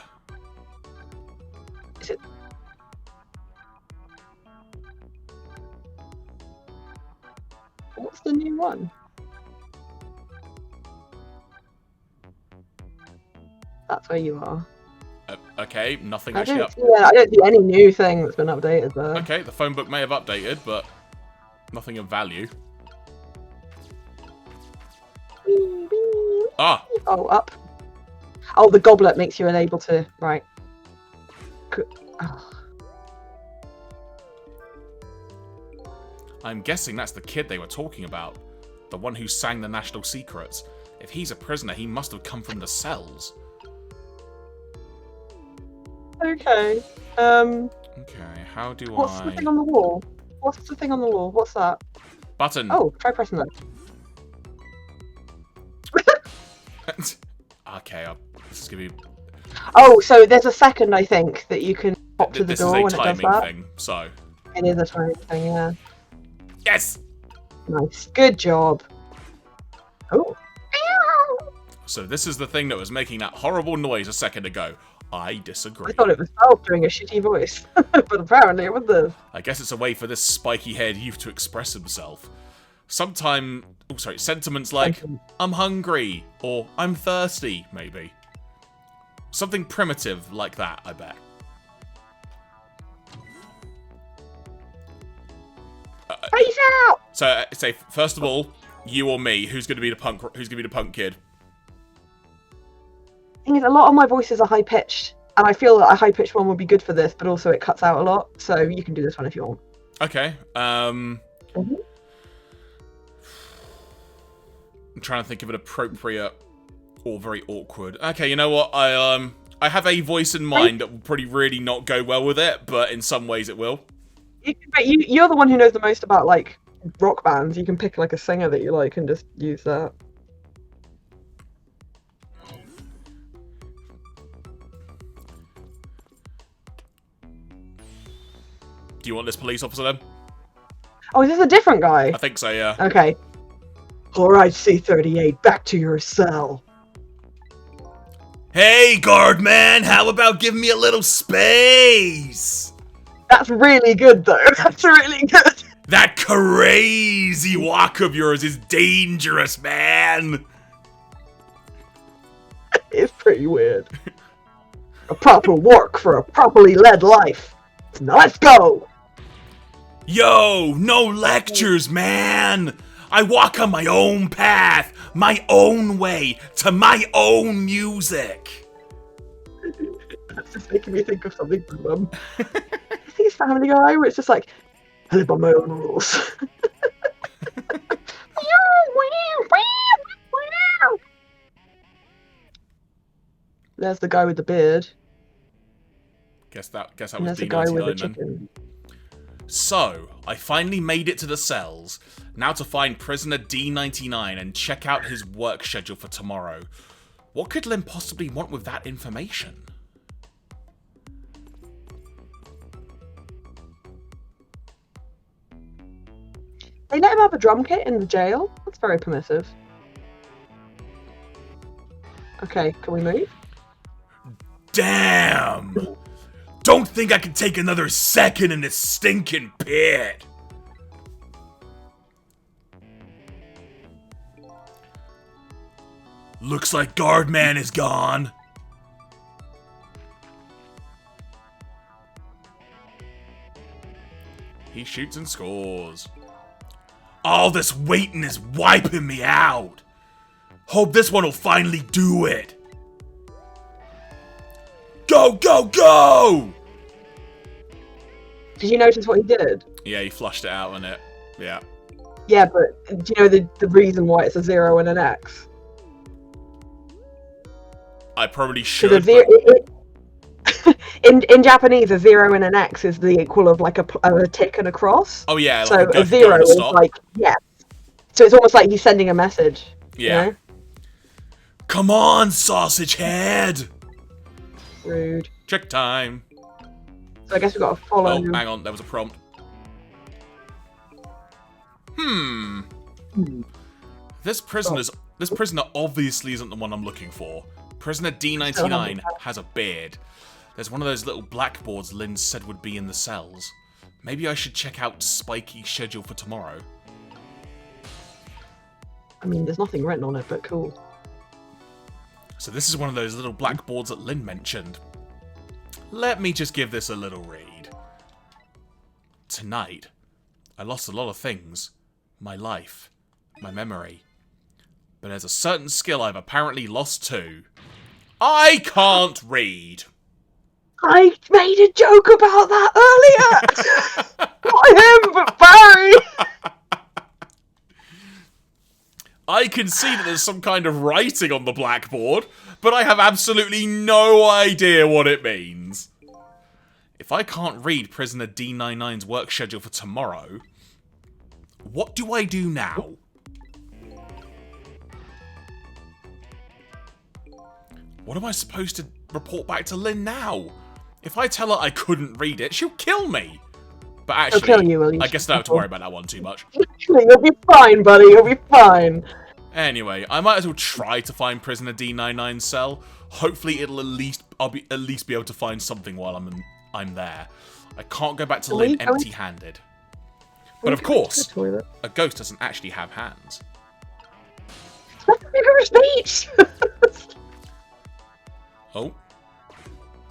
Is it? What's the new one? That's where you are. Okay, nothing I actually don't, up. yeah, I don't see any new thing that's been updated there. Okay, the phone book may have updated, but nothing of value. Ah! Oh, up. Oh, the goblet makes you unable to. Right. Oh. I'm guessing that's the kid they were talking about. The one who sang the national secrets. If he's a prisoner, he must have come from the cells. Okay. Okay, how do What's the thing on the wall? What's the thing on the wall? What's that? Button! Oh, try pressing that. Okay, this is gonna be... Oh, so there's a second, I think, that you can pop to the This door is when a it does timing that. thing, so... It is a timing thing, yeah. Yes! Nice. Good job. Oh. So this is the thing that was making that horrible noise a second ago. I disagree. I thought it was Ralph doing a shitty voice, but apparently it was this. I guess it's a way for this spiky-haired youth to express himself. Sentiments like, I'm hungry, or I'm thirsty, maybe. Something primitive like that, I bet. Peace out! So, say, first of all, you or me, who's gonna be the punk kid? Thing is, a lot of my voices are high pitched, and I feel that a high pitched one would be good for this, but also it cuts out a lot. So you can do this one if you want. Okay. I'm trying to think of an appropriate or very awkward. Okay, you know what? I have a voice in mind that will probably really not go well with it, but in some ways it will. You're the one who knows the most about like rock bands. You can pick like a singer that you like and just use that. Do you want this police officer then? Oh, is this a different guy? I think so, yeah. Okay. Alright, C38, back to your cell. Hey, guard man, how about giving me a little space? That's really good, though. That's really good. That crazy walk of yours is dangerous, man. It's pretty weird. A proper work for a properly led life. Now let's go! Yo, no lectures, man. I walk on my own path, my own way, to my own music. That's just making me think of something from them. I think it's Family Guy, where it's just like, I live by my own rules. There's the guy with the beard. Guess that And was there's the guy with the D99 then. chicken. So, I finally made it to the cells. Now to find prisoner D99 and check out his work schedule for tomorrow. What could Lynn possibly want with that information? They let him have a drum kit in the jail? That's very permissive. Okay, can we move? Damn! Don't think I can take another second in this stinking pit! Looks like Guardman is gone. He shoots and scores. All this waiting is wiping me out. Hope this one will finally do it. Go, go, go! Did you notice what he did? Yeah, he flushed it out on it. Yeah. Yeah, but do you know the reason why it's a 0 and an X? I probably Because should. in Japanese, a 0 and an X is the equal of like a tick and a cross. Oh yeah, So like a 0 is like, yeah. So it's almost like he's sending a message. Yeah. You know? Come on, sausage head! Rude. Check time. So I guess we've got to follow. Oh, hang on, there was a prompt. This prisoner obviously isn't the one I'm looking for. Prisoner D99 has a beard. There's one of those little blackboards Lynn said would be in the cells. Maybe I should check out Spikey's schedule for tomorrow. I mean, there's nothing written on it, but cool. So this is one of those little blackboards that Lynn mentioned. Let me just give this a little read. Tonight, I lost a lot of things. My life, my memory. But there's a certain skill I've apparently lost too. I can't read. I made a joke about that earlier! Not him, but Barry! I can see that there's some kind of writing on the blackboard, but I have absolutely no idea what it means. If I can't read Prisoner D99's work schedule for tomorrow, what do I do now? What am I supposed to report back to Lynn now? If I tell her I couldn't read it, she'll kill me. But actually, She'll kill you, Willie. I guess I don't have to worry about that one too much. You'll be fine, buddy. You'll be fine. Anyway, I might as well try to find Prisoner D99's cell. Hopefully, I'll at least be able to find something while I'm there. I can't go back to Lynn empty-handed. But of course, a ghost doesn't actually have hands. That's a figure of speech. Oh,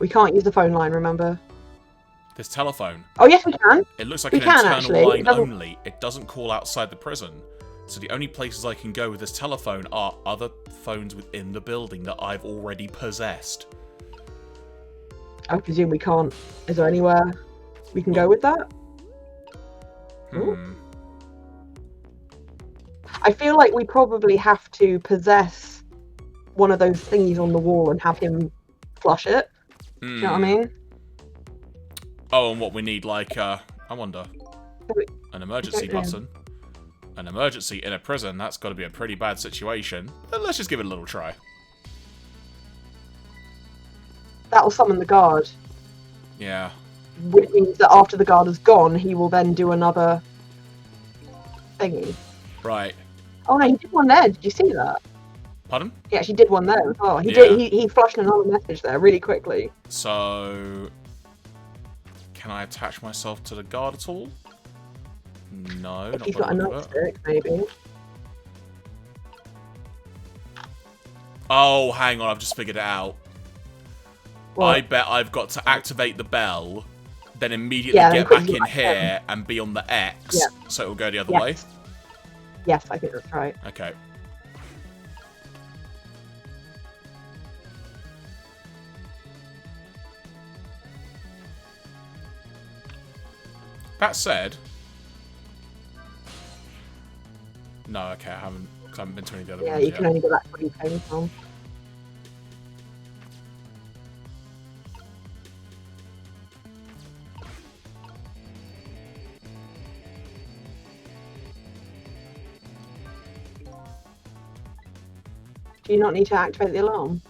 We can't use the phone line, remember? this telephone. Oh, yes, we can. It looks like We an can, internal actually. It line doesn't- only. It doesn't call outside the prison. So the only places I can go with this telephone are other phones within the building that I've already possessed. I presume we can't. Is there anywhere we can go with that? I feel like we probably have to possess one of those thingies on the wall and have him flush it. Do you know what I mean? Oh, and what we need, like, I wonder. An emergency button. An emergency in a prison, that's got to be a pretty bad situation. But let's just give it a little try. That will summon the guard. Yeah. Which means that after the guard is gone, he will then do another thingy. Right. Oh no, he did one there. Did you see that? Pardon? He actually did one there as well. He Yeah. did. He flushed another message there really quickly. So... Can I attach myself to the guard at all? No, If not he's by got a the look of it. nightstick, maybe. Oh, hang on, I've just figured it out. What? I bet I've got to activate the bell, then immediately Yeah, get and quickly back in back here and be on the X, Yeah. so it will go the other Yes. way. Yes, I think that's right. Okay. That said... No, okay, I haven't been to any of the other Yeah, ones you yet. can only go back where you came from. Do you not need to activate the alarm?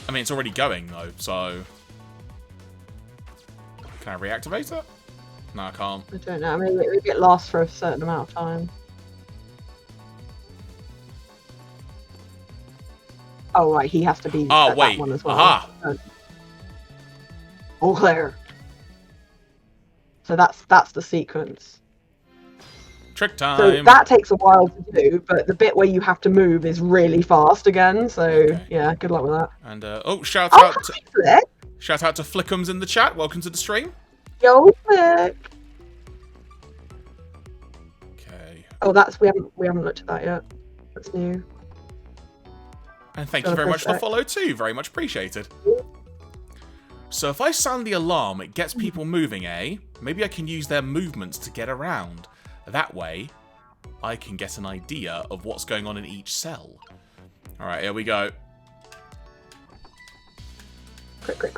I mean, it's already going, though, so... Can I reactivate it? No, I can't. I don't know. Maybe it lasts for a certain amount of time. Oh, right. He has to be Oh, at wait. that one as well. Aha! All clear. So that's the sequence. Trick time! So that takes a while to do, but the bit where you have to move is really fast again. So, Okay. yeah, good luck with that. And, shout Oh, out to... hi, Flick. Shout out to Flickums in the chat. Welcome to the stream. Yo, Flick. Okay. Oh, we haven't looked at that yet. That's new. And thank you very much for the follow too. Very much appreciated. So if I sound the alarm, it gets people moving, eh? Maybe I can use their movements to get around. That way, I can get an idea of what's going on in each cell. Alright, here we go. Quick.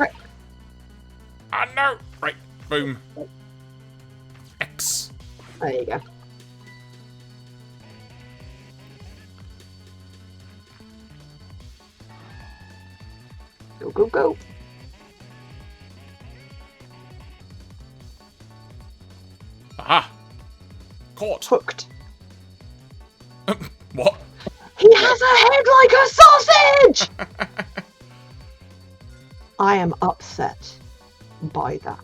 Ah, no! Right, boom. X. There you go. Go. Aha! Caught. Hooked. What? He has a head like a sausage! I am upset by that.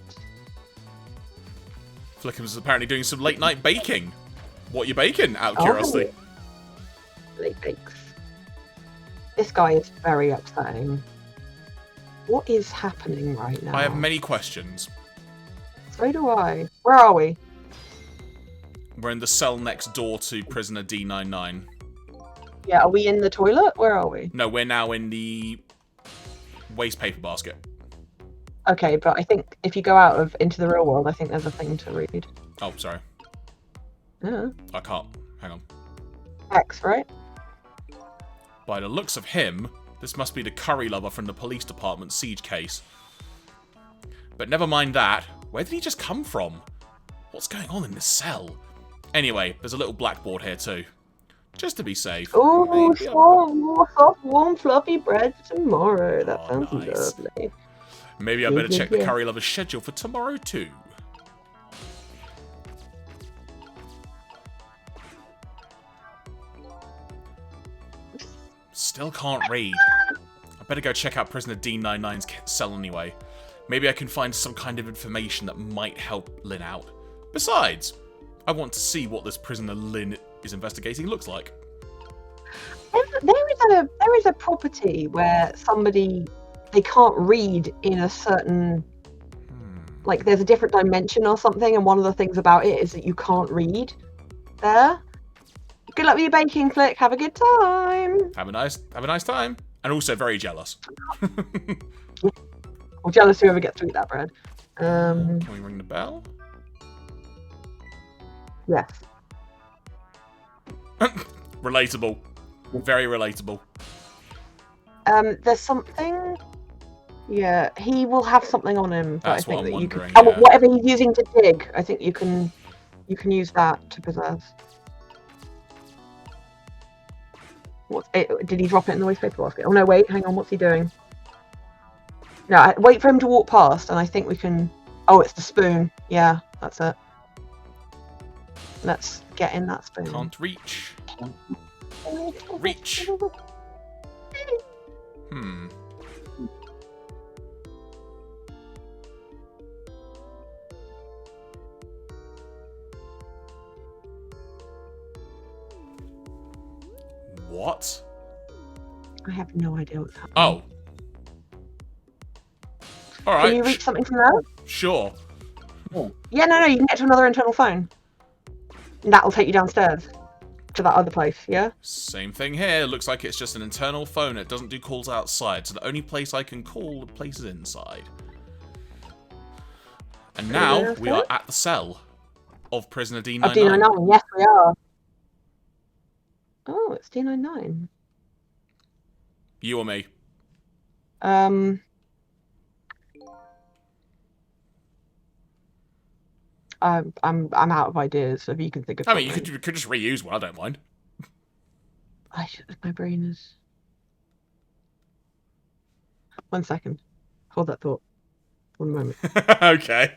Flickums is apparently doing some late night baking. What are you baking, out of curiosity? Late bakes. This guy is very upsetting. What is happening right now? I have many questions. So do I. Where are we? We're in the cell next door to prisoner D99. Yeah, are we in the toilet? Where are we? No, we're now in the waste paper basket. Okay, but I think if you go out into the real world, I think there's a thing to read. Oh, sorry. Yeah. I can't. Hang on. X, right? By the looks of him, this must be the curry lover from the police department siege case. But never mind that. Where did he just come from? What's going on in this cell? Anyway, there's a little blackboard here too. Just to be safe. Ooh, soft, warm, fluffy bread for tomorrow. That sounds nice. lovely. Maybe I better check the curry lover's schedule for tomorrow too. Still can't read. I better go check out prisoner D99's cell anyway. Maybe I can find some kind of information that might help Lynn out. Besides, I want to see what this prisoner Lynn is investigating looks like. There is a property where they can't read in a certain, like there's a different dimension or something, and one of the things about it is that you can't read there. Good luck with your baking, Flick. Have a good time. Have a nice time. And also very jealous. I'm jealous whoever gets to eat that bread. Can we ring the bell? Yes. Relatable. Very relatable. There's something. Yeah, he will have something on him. But That's I think what I'm that you wondering, can. yeah. Whatever he's using to dig, I think you can use that to possess. Did he drop it in the waste paper basket? Oh no, wait, hang on. What's he doing? No, wait for him to walk past, and I think we can. Oh, it's the spoon. Yeah, that's it. Let's get in that spoon. Can't reach. Reach. What? I have no idea what's happening. Oh. Alright. Can you reach something from there? Sure. Yeah, no, you can get to another internal phone. And that'll take you downstairs to that other place, yeah? Same thing here. Looks like it's just an internal phone. It doesn't do calls outside, so the only place I can call, the place is inside. And now we are at the cell of prisoner D99. Of D99, yes we are. Oh, it's D99. You or me? I'm out of ideas, so if you can think of I mean, something. you could just reuse one. I don't mind. My brain is. 1 second. Hold that thought. 1 moment. Okay.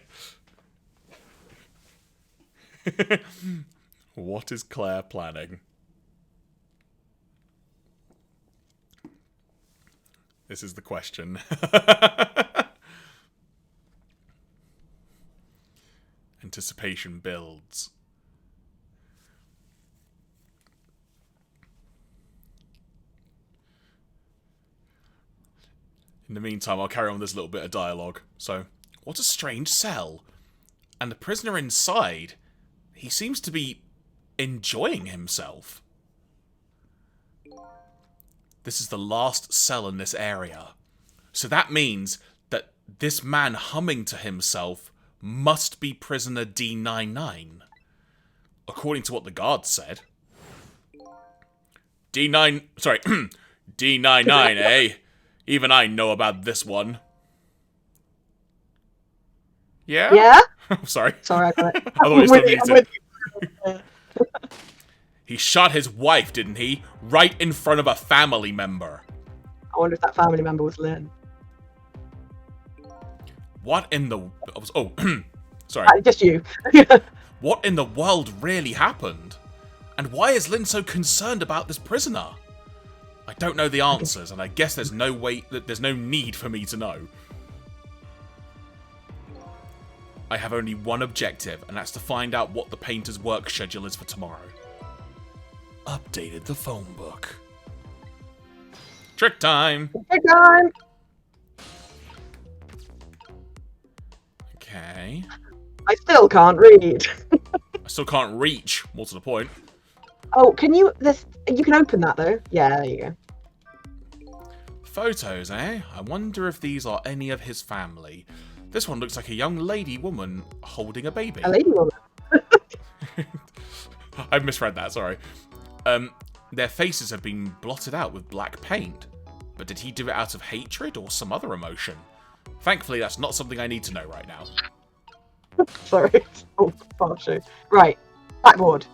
What is Claire planning? This is the question. Anticipation builds. In the meantime, I'll carry on with this little bit of dialogue. So, what a strange cell. And the prisoner inside, he seems to be enjoying himself. This is the last cell in this area. So that means that this man humming to himself must be prisoner D99. According to what the guard said. D99, eh? Even I know about this one. Yeah? Yeah? Sorry. Sorry, I got it. I thought you still muted. you. He shot his wife, didn't he? Right in front of a family member. I wonder if that family member was Lynn. What in the... Oh, sorry. Just you. What in the world really happened? And why is Lynn so concerned about this prisoner? I don't know the answers, and I guess there's no need for me to know. I have only one objective, and that's to find out what the painter's work schedule is for tomorrow. Updated the phone book. Trick time! Trick time! Okay. I still can't read. I still can't reach, more to the point. Oh, can you... You can open that, though. Yeah, there you go. Photos, eh? I wonder if these are any of his family. This one looks like a young woman holding a baby. A lady woman. I've misread that, sorry. Their faces have been blotted out with black paint. But did he do it out of hatred or some other emotion? Thankfully, that's not something I need to know right now. Sorry. Oh, partial. Right. Blackboard.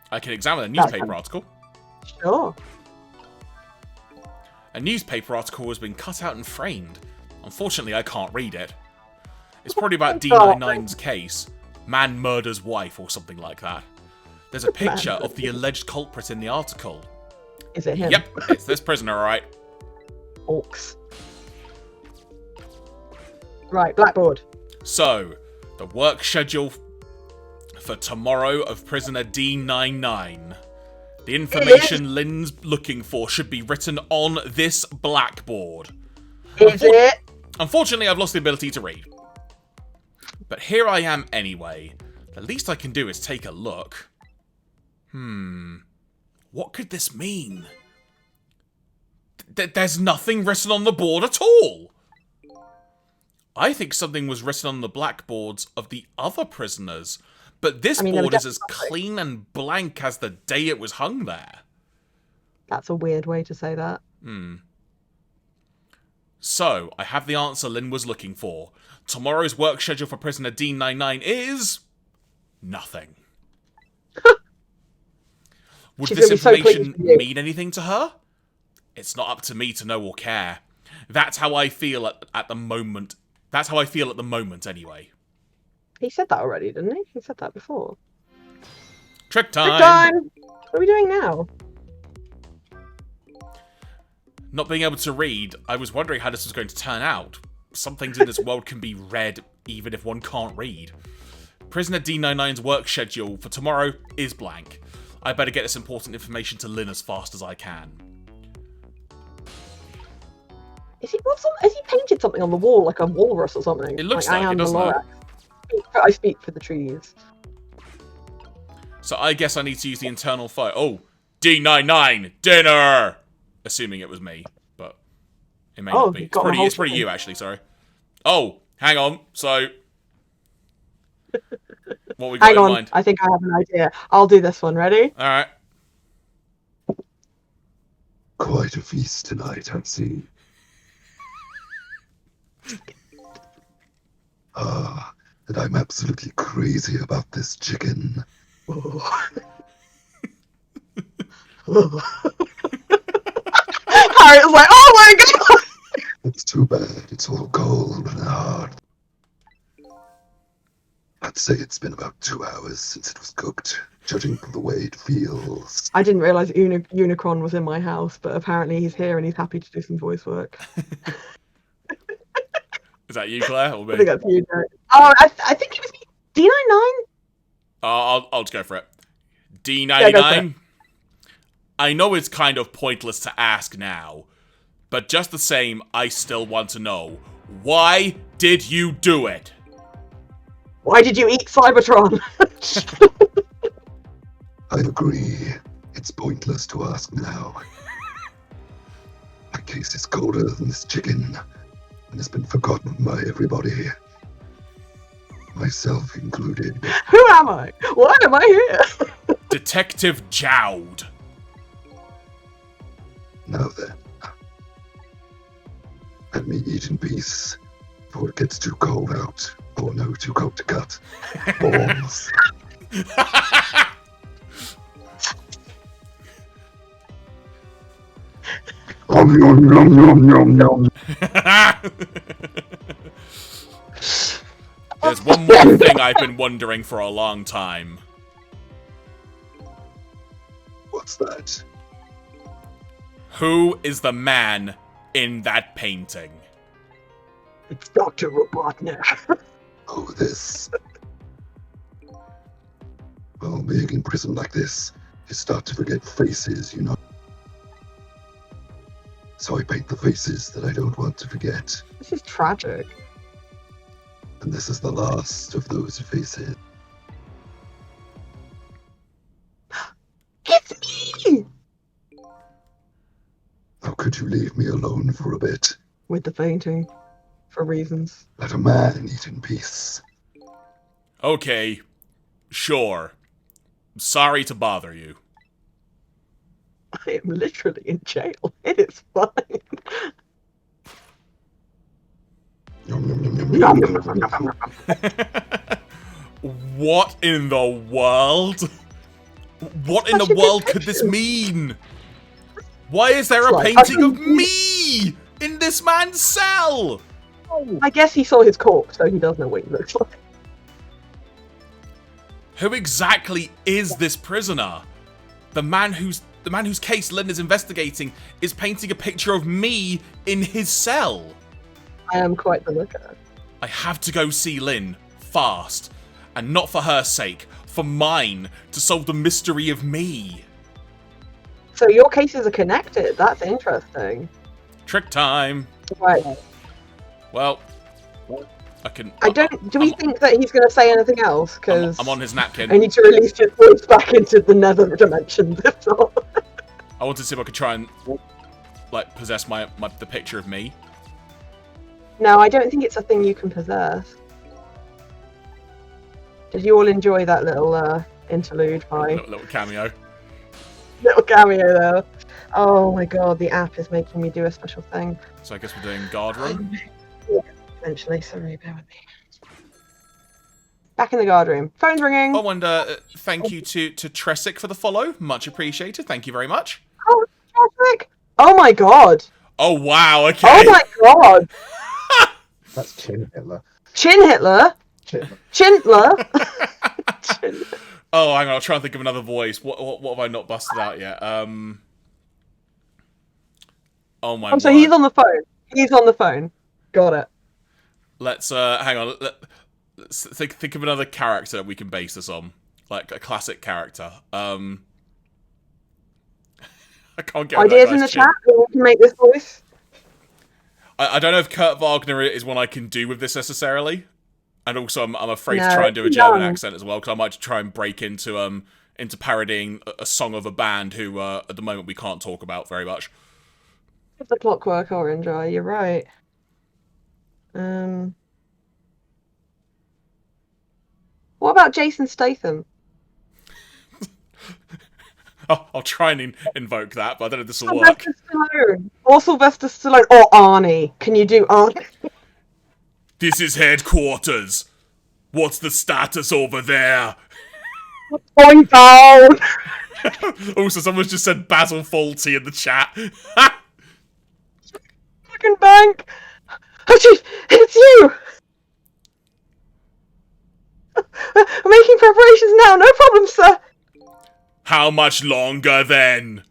I can examine a newspaper article. Sure. A newspaper article has been cut out and framed. Unfortunately, I can't read it. It's probably about D99's case. Man murders wife or something like that. There's a picture of the alleged culprit in the article. Is it him? Yep, it's this prisoner, alright. Orcs. Right, Blackboard. So, the work schedule for tomorrow of prisoner D99. The information Lynn's looking for should be written on this blackboard. Is it? Unfortunately, I've lost the ability to read. But here I am anyway. The least I can do is take a look. What could this mean? There's nothing written on the board at all! I think something was written on the blackboards of the other prisoners, but this board is as clean and blank as the day it was hung there. That's a weird way to say that. So, I have the answer Lynn was looking for. Tomorrow's work schedule for prisoner D99 is... nothing. Would this information mean anything to her? It's not up to me to know or care. That's how I feel at the moment. That's how I feel at the moment, anyway. He said that already, didn't he? He said that before. Trick time! Trick time! What are we doing now? Not being able to read, I was wondering how this was going to turn out. Some things in this world can be read even if one can't read. Prisoner D99's work schedule for tomorrow is blank. I better get this important information to Lynn as fast as I can. Has he painted something on the wall, like a walrus or something? It looks like I am it, doesn't it? I speak for the trees. So I guess I need to use the internal file. Oh, D99, dinner! Assuming it was me, but it may not be. It's pretty you, actually, sorry. Oh, hang on, so... what we got in mind? I think I have an idea. I'll do this one, ready? Alright. Quite a feast tonight, I see. And I'm absolutely crazy about this chicken. Oh. Harriet's like, oh my god! It's too bad. It's all cold and hard. I'd say it's been about 2 hours since it was cooked, judging from the way it feels. I didn't realise Unicron was in my house, but apparently he's here and he's happy to do some voice work. Is that you, Claire? Or me? I think that's you, Derek. Oh, I think it was D99? I'll just go for it. D99? Yeah, go for it. I know it's kind of pointless to ask now, but just the same, I still want to know. Why did you do it? Why did you eat Cybertron? I agree. It's pointless to ask now. My case is colder than this chicken, and has been forgotten by everybody. Myself included. Who am I? Why am I here? Detective Jowd. Now then, let me eat in peace before it gets too cold out. Or no, too cold to cut. Balls. Nom, nom, nom, nom, nom, nom. There's one more thing I've been wondering for a long time. What's that? Who is the man in that painting? It's Dr. Robotnik. Oh, this. Well, being in prison like this, you start to forget faces, you know. So I paint the faces that I don't want to forget. This is tragic. And this is the last of those faces. It's me! How could you leave me alone for a bit? With the painting. For reasons. Let a man eat in peace. Okay, sure. Sorry to bother you. I am literally in jail. It is fine. Nom, nom, nom, nom, nom, nom, nom, nom. What in the world? What in the world could this mean? Why is there a Like, painting of me in this man's cell? I guess he saw his corpse, so he does know what he looks like. Who exactly is this prisoner? The man whose case Lynn is investigating is painting a picture of me in his cell. I am quite the looker. I have to go see Lynn, fast. And not for her sake, for mine, to solve the mystery of me. So your cases are connected. That's interesting. Trick time. Right. Well, I can... I don't... Do we think that he's going to say anything else? Because I'm on his napkin. I need to release his voice back into the nether dimension. If not. I want to see if I could try and, like, possess the picture of me. No, I don't think it's a thing you can possess. Did you all enjoy that little interlude? Hi. Little cameo. Little cameo there. Oh my god, the app is making me do a special thing. So I guess we're doing guard room. Eventually, sorry, bear with me. Back in the guard room. Phone's ringing. Oh, and thank you to Tressic for the follow. Much appreciated. Thank you very much. Oh, traffic. Oh my god. Oh, wow, okay. Oh my god. That's Chin Hitler. Chin Hitler. Chintler. Oh, hang on, I'll try and think of another voice. What have I not busted out yet? Oh my Oh, so word. he's on the phone. He's on the phone. Got it. Let's, hang on. Let's think of another character we can base this on. Like, a classic character. I can't get Ideas in the chat that we can make this voice. I don't know if Kurt Wagner is one I can do with this necessarily. And also, I'm afraid to No, try and do a it's German young. accent as well, because I might try and break into parodying a song of a band who, at the moment, we can't talk about very much. The Clockwork Orange eye, you're right. What about Jason Statham? I'll try and invoke that, but I don't know if this will work. Sylvester Stallone. Or Sylvester Stallone. Or Arnie. Can you do Arnie? This is headquarters. What's the status over there? Going down. Also, someone's just said Basil Faulty in the chat. Fucking bank! Oh, gee, it's you! I'm making preparations now, no problem, sir! How much longer then?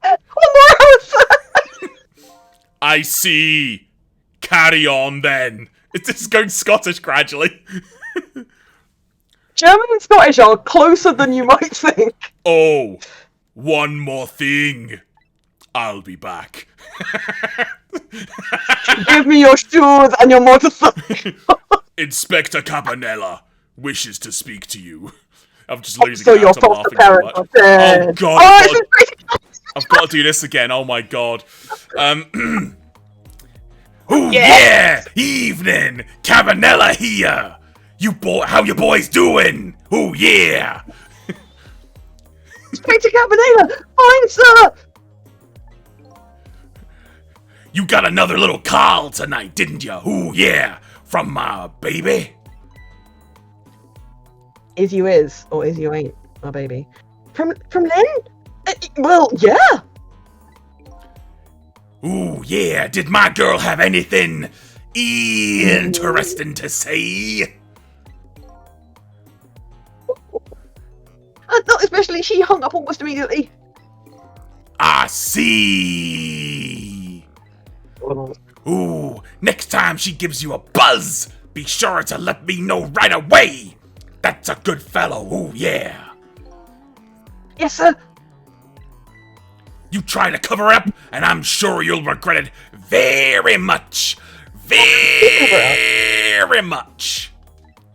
1 more hour, sir! I see. Carry on then. It's just going Scottish gradually. German and Scottish are closer than you might think. Oh, one more thing. I'll be back. Give me your shoes and your motorcycle. Inspector Cabanella wishes to speak to you. I'm just losing So it your out. I'm foster laughing so parents much. are dead. Oh god, Oh, God. this is great. I've got to do this again. Oh my god. Oh yeah! Evening! Cabanella here! How you boys doing? Oh yeah! Inspector Cabanella, fine, sir. You got another little call tonight, didn't you? Oh yeah! From my baby? Is you is, or is you ain't, my baby. From Lynn? Well, yeah. Ooh, yeah, did my girl have anything interesting to say? Not especially, she hung up almost immediately. I see. Ooh, next time she gives you a buzz, be sure to let me know right away. That's a good fellow, ooh, yeah. Yes, sir. You try to cover up, and I'm sure you'll regret it very much. Very much.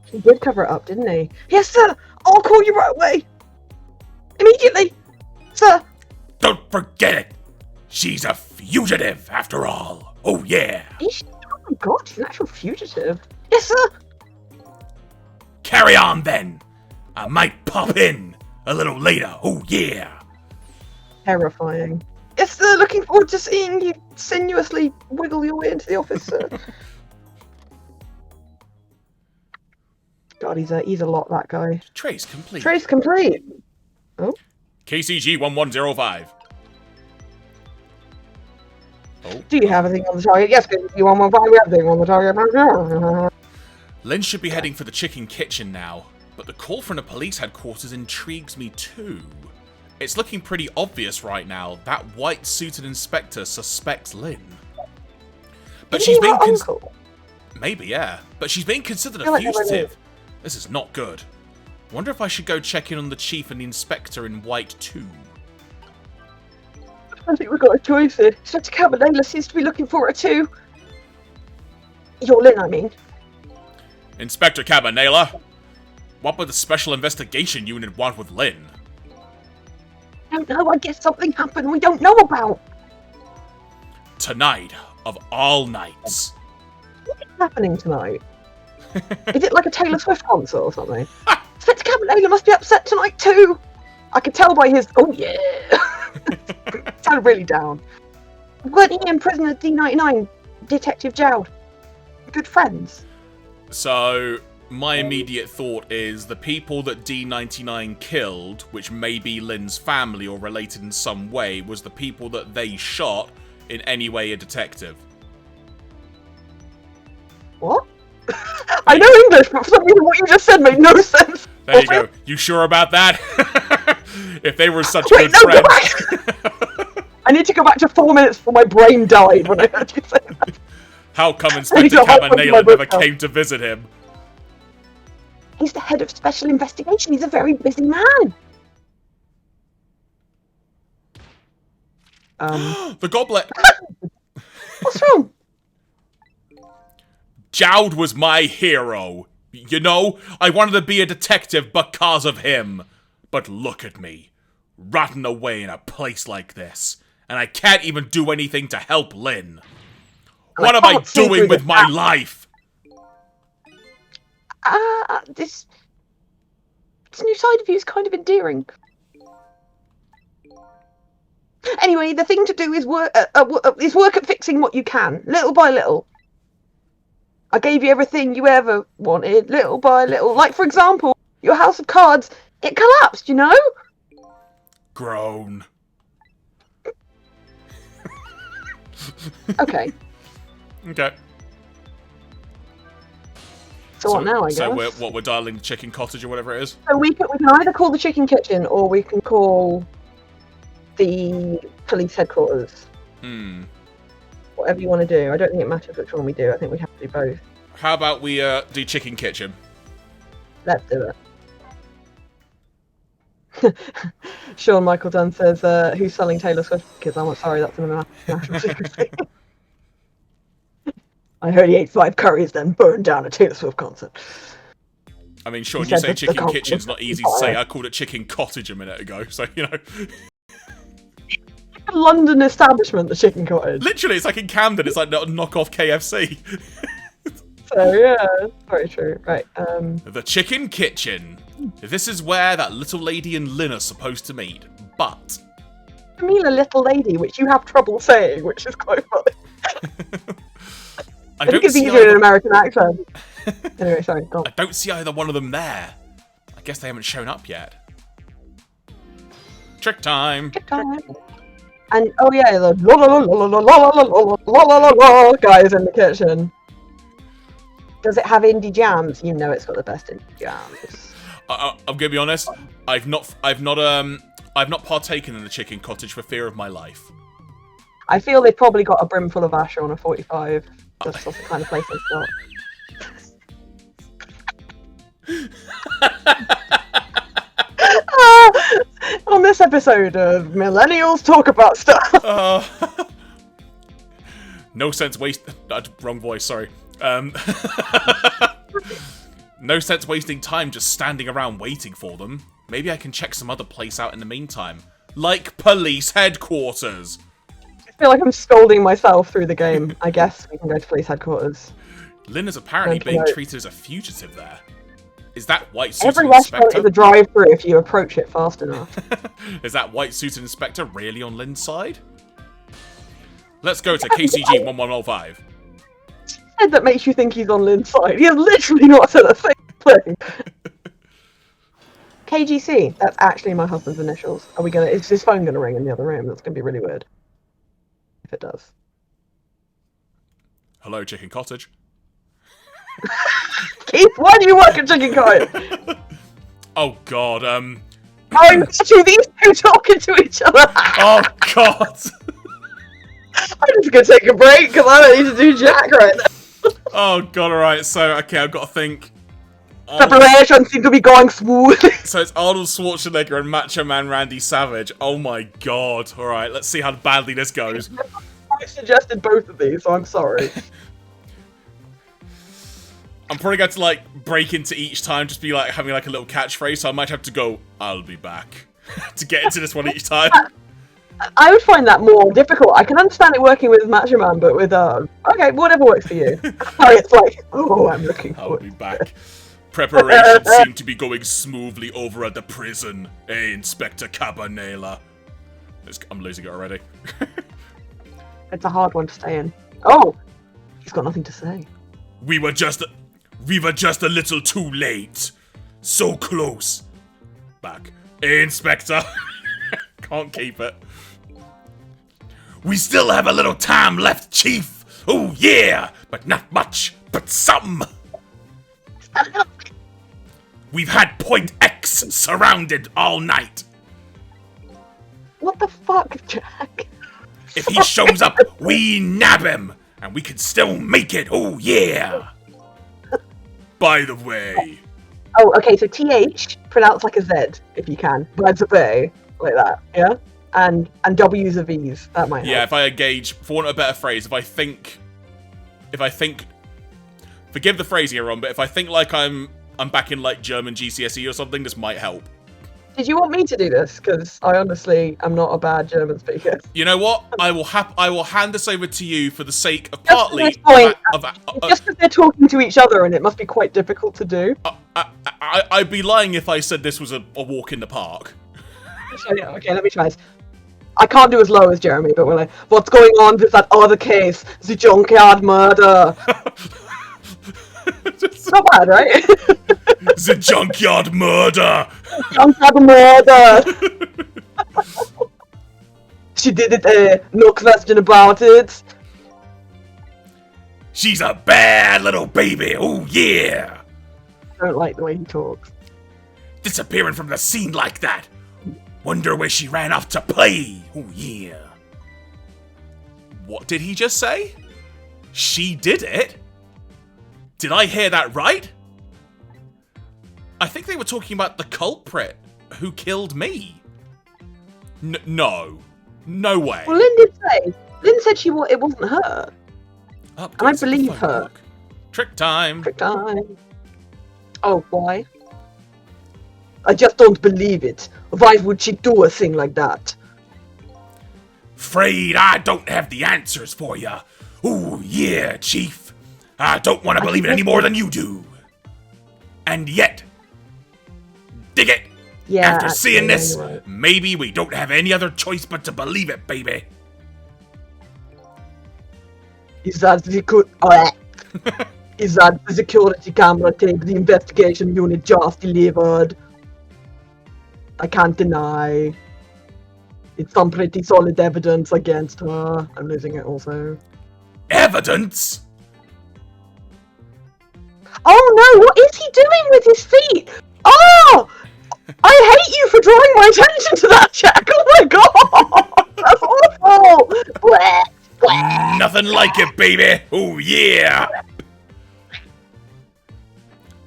He did cover it up, didn't he? Yes, sir. I'll call you right away. Immediately, sir. Don't forget it. She's a fugitive, after all. Oh, yeah. Oh my god, she's an actual fugitive. Yes, sir. Carry on, then. I might pop in a little later. Oh, yeah. Terrifying. Yes, sir. Looking forward to seeing you sinuously wiggle your way into the office, sir. God, he's a lot, that guy. Trace complete. Trace complete. KCG 1105. Oh. Do you have anything on the target? Yes, you want we have everything on the target. Lynn should be heading for the chicken kitchen now, but the call from the police headquarters intrigues me too. It's looking pretty obvious right now that white-suited inspector suspects Lynn. But she's being uncle. Maybe, yeah. But she's being considered a like fugitive. This is not good. Wonder if I should go check in on the chief and the inspector in white too. I think we've got a choice here. Inspector Cabanella seems to be looking for her too. You're Lynn, I mean. Inspector Cabanella, what would the Special Investigation Unit want with Lynn? I don't know, I guess something happened we don't know about. Tonight, of all nights. What's happening tonight? Is it like a Taylor Swift concert or something? Inspector Cabanella must be upset tonight too. I could tell by his, oh yeah. Sounded really down. Weren't he and prisoner D99, Detective Jowd, good friends? So, my immediate thought is the people that D99 killed, which may be Lynn's family or related in some way, was the people that they shot in any way a detective. What? I know English, but for some reason what you just said made no sense. There you go. You sure about that? If they were such Wait, good no, go friends. back! I need to go back to 4 minutes before my brain died when I heard you say that. How come I Inspector need to hop onto my Cabanella never book came to visit him? He's the head of special investigation. He's a very busy man. The goblet! What's wrong? Jowd was my hero. You know, I wanted to be a detective because of him. But look at me, rotting away in a place like this, and I can't even do anything to help Lynn. What am I doing with my life? This new side of you is kind of endearing. Anyway, the thing to do is work at fixing what you can, little by little. I gave you everything you ever wanted, little by little. Like, for example, your house of cards It collapsed, you know? Groan. Okay. Okay. So what now, I guess? So we're dialing the chicken cottage or whatever it is? So we can either call the chicken kitchen or we can call the police headquarters. Whatever you want to do. I don't think it matters which one we do. I think we have to do both. How about we do chicken kitchen? Let's do it. Sean Michael Dunn says, who's selling Taylor Swift? Because I'm sorry, that's an national secret. I heard he ate 5 curries, then burned down a Taylor Swift concert. I mean, Sean, He you said say that the chicken concert kitchen's not was easy to say. fire. I called it chicken cottage a minute ago, so, you know. A London establishment, the chicken cottage. Literally, it's like in Camden, it's like a knockoff KFC. So, yeah, very true. Right, The chicken kitchen. This is where that little lady and Lynn are supposed to meet, but... Camila Little Lady, which you have trouble saying, which is quite funny. I think it's easier in an American accent. Anyway, sorry, go on. I don't see either one of them there. I guess they haven't shown up yet. Trick time. And oh yeah, the la la la la la la la la la la la guys in the kitchen. Does it have indie jams? You know it's got the best indie jams. I'm gonna be honest. I've not partaken in the chicken cottage for fear of my life. I feel they've probably got a brim full of Asher on a 45. That's the kind of place they've got. On this episode of Millennials Talk About Stuff. No sense wrong voice, sorry. No sense wasting time just standing around waiting for them. Maybe I can check some other place out in the meantime. Like police headquarters. I feel like I'm scolding myself through the game. I guess we can go to police headquarters. Lynn is apparently being treated as a fugitive there. Is that white-suited Every restaurant inspector? is a drive-through if you approach it fast enough. Is that white-suited inspector really on Lynn's side? Let's go to KCG 1105. Said that makes you think he's on Lynn's side. He has literally not said a single thing. KGC. That's actually my husband's initials. Are we gonna? Is his phone gonna ring in the other room? That's gonna be really weird. If it does. Hello, Chicken Cottage. Keith, why do you work at Chicken Cottage? Oh God. Oh, actually, these two talking to each other. Oh God. I'm just gonna take a break because I don't need to do jack right now. Oh God. All right. So okay, I've got to think. Preparation seems to be going smooth. So it's Arnold Schwarzenegger and Macho Man Randy Savage. Oh my God. All right. Let's see how badly this goes. I suggested both of these, so I'm sorry. I'm probably going to like break into each time, just be like having like a little catchphrase. So I might have to go, "I'll be back," to get into this one each time. I would find that more difficult. I can understand it working with Macho Man, but with okay, whatever works for you. It's like, oh, I'm looking I'll forward. be back. Preparations seem to be going smoothly over at the prison. Hey, Inspector Cabanela. I'm losing it already. It's a hard one to stay in. Oh, he's got nothing to say. We were just a little too late. So close. Back. Hey, Inspector. Can't keep it. We still have a little time left, Chief. Oh, yeah. But not much. But some. We've had Point X surrounded all night. What the fuck, Jack? If he shows up, we nab him. And we can still make it. Oh, yeah. By the way. Oh, okay, so TH, pronounce like a Z, if you can. Words of A, like that, yeah? And W's of V's, that might help. Yeah, if I engage, for want of a better phrase, if I think, forgive the phrasing here, Ron, but if I think like I'm back in like German GCSE or something, this might help. Did you want me to do this? Because I honestly am not a bad German speaker. You know what? I will hand this over to you for the sake of Just partly at this point, of just because they're talking to each other and it must be quite difficult to do. I'd be lying if I said this was a walk in the park. So, yeah, okay, let me try this. I can't do as low as Jeremy, but we're like, what's going on with that other case? The junkyard murder. Not bad, right? The junkyard murder. Don't have a murder. She did it, no question about it. She's a bad little baby, oh yeah! I don't like the way he talks. Disappearing from the scene like that. Wonder where she ran off to play, oh yeah. What did he just say? She did it? Did I hear that right? I think they were talking about the culprit who killed me. No. No way. Well, Lynn did say. Lynn said it wasn't her. Up And I goes the believe phone her. book. Trick time. Trick time. Oh, why? I just don't believe it. Why would she do a thing like that? Afraid I don't have the answers for ya. Ooh, yeah, Chief. I don't want to believe it any more than you do. And yet, dig it. Yeah. After seeing actually, this, you're right. maybe we don't have any other choice but to believe it, baby. Is that the Is that the security camera tape the investigation unit just delivered? I can't deny. It's some pretty solid evidence against her. I'm losing it also. Evidence? Oh no, what is he doing with his feet? Oh! I hate you for drawing my attention to that, Jack! Oh my god! That's awful! Blech, blech. Nothing like it, baby. Oh, yeah.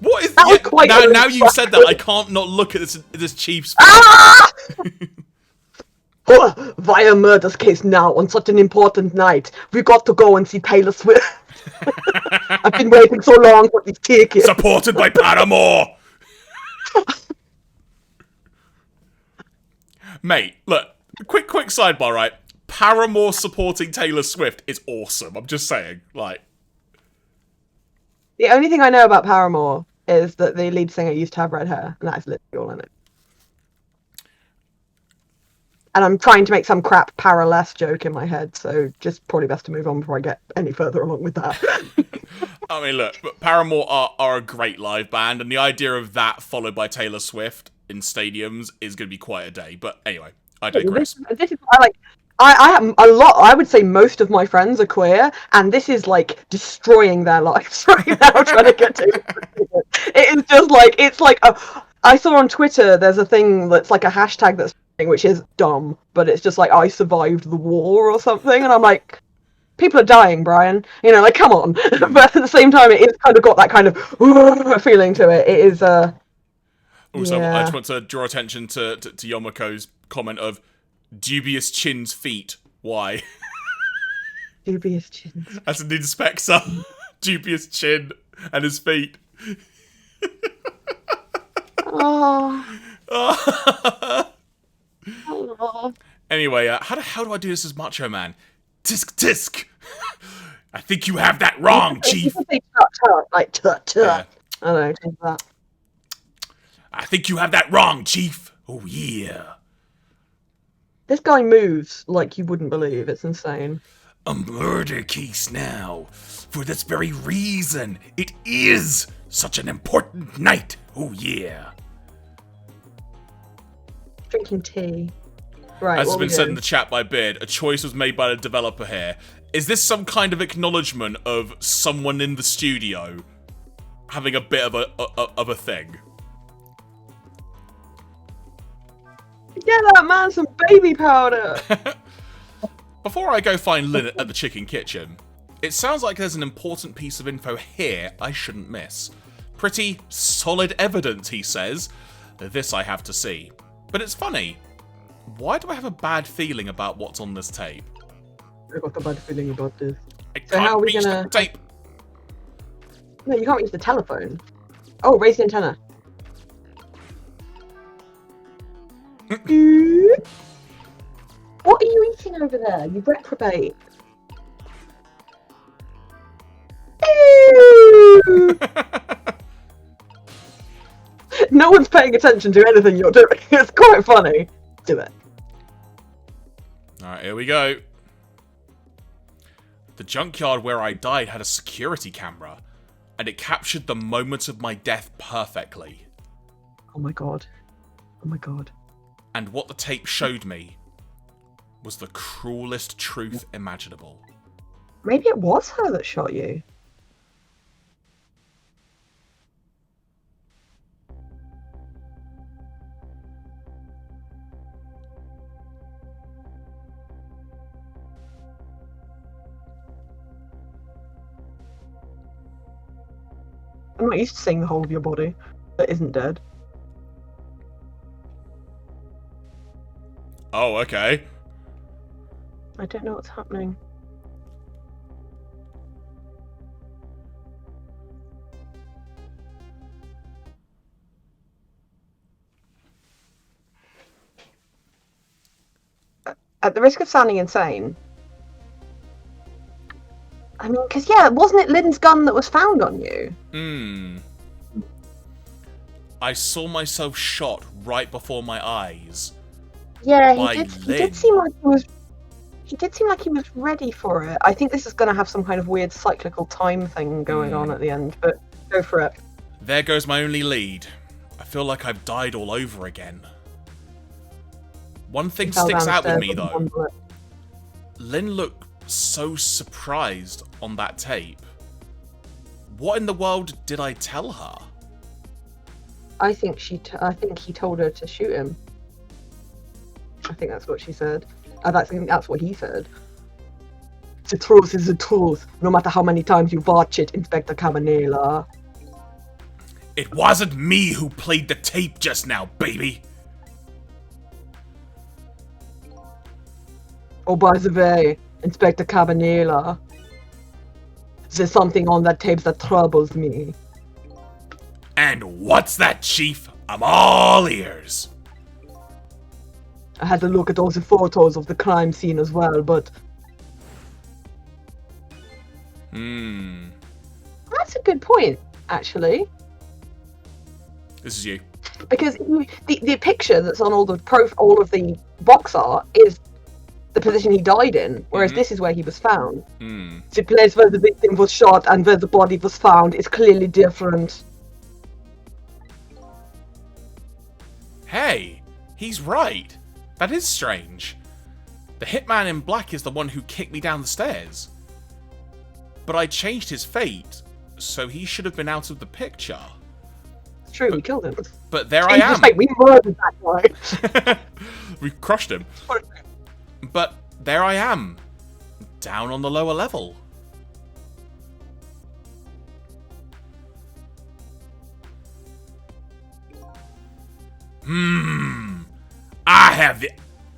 What is That was quite now you've said that, I can't not look at this Chief's Ah! Oh, via murder's case now on such an important night. We got to go and see Taylor Swift. I've been waiting so long for these tickets. supported by Paramore. Mate, look, quick sidebar, right? Paramore supporting Taylor Swift is awesome. I'm just saying, like. The only thing I know about Paramore is that the lead singer used to have red hair, and that's literally all I know. And I'm trying to make some crap paraless joke in my head, so just probably best to move on before I get any further along with that. I mean, look, but Paramore are a great live band, and the idea of that followed by Taylor Swift in stadiums is going to be quite a day. But anyway, I digress. This is I have a lot. I would say most of my friends are queer, and this is like destroying their lives right now. Trying to get to it is just like it's like I saw on Twitter there's a thing that's like a hashtag that's which is dumb, but it's just like I survived the war or something, and I'm like, people are dying, Brian. You know, like come on. But at the same time, it's kind of got that kind of feeling to it. It is Also, yeah. I just want to draw attention to Yomako's comment of dubious chin's feet. Why? Dubious chins. As an inspector, dubious chin and his feet. Oh. Oh. Anyway, how do I do this as Macho Man? Tisk tisk. I think you have that wrong, Chief. You can say tut tut, like tut tut. Yeah. I don't know, change that. I think you have that wrong, Chief. Oh yeah. This guy moves like you wouldn't believe. It's insane. A murder case now. For this very reason, it is such an important night. Oh yeah. Drinking tea. Right. As has what are we been said in doing? the chat by Beard, a choice was made by the developer here. Is this some kind of acknowledgement of someone in the studio having a bit of a thing? Get that man some baby powder. Before I go find Lynn at the chicken kitchen, it sounds like there's an important piece of info here I shouldn't miss. Pretty solid evidence, he says. This I have to see. But it's funny. Why do I have a bad feeling about what's on this tape? I've got a bad feeling about this. I So how can't are we reach gonna- the tape. No, you can't use the telephone. Oh, raise the antenna. What are you eating over there? You reprobate. No one's paying attention to anything you're doing. It's quite funny. Do it. Alright, here we go. The junkyard where I died had a security camera, and it captured the moment of my death perfectly. Oh my god. Oh my god. And what the tape showed me was the cruelest truth imaginable. Maybe it was her that shot you. I'm not used to seeing the whole of your body that isn't dead. Oh, okay. I don't know what's happening. At the risk of sounding insane, I mean, because yeah, wasn't it Lynn's gun that was found on you? I saw myself shot right before my eyes. Yeah, by he Lynn. did seem like he was. He did seem like he was ready for it. I think this is going to have some kind of weird cyclical time thing going on at the end, but go for it. There goes my only lead. I feel like I've died all over again. One thing Fell sticks out with downstairs me, with though. one bullet. Lynn looked so surprised on that tape. What in the world did I tell her? I think I think he told her to shoot him. I think that's what she said. I think that's what he said. The truth is the truth, no matter how many times you watch it, Inspector Cabanela. It wasn't me who played the tape just now, baby. Oh, by the way, Inspector Cabanela, there's something on that tape that troubles me. And what's that, Chief? I'm all ears. I had to look at all the photos of the crime scene as well, but... That's a good point, actually. This is you. Because the picture that's on all of the box art is the position he died in, whereas this is where he was found. The place where the victim was shot and where the body was found is clearly different. Hey, he's right. That is strange. The hitman in black is the one who kicked me down the stairs. But I changed his fate, so he should have been out of the picture. It's true, we killed him. But there I am. We murdered that guy. We crushed him. But there I am, down on the lower level.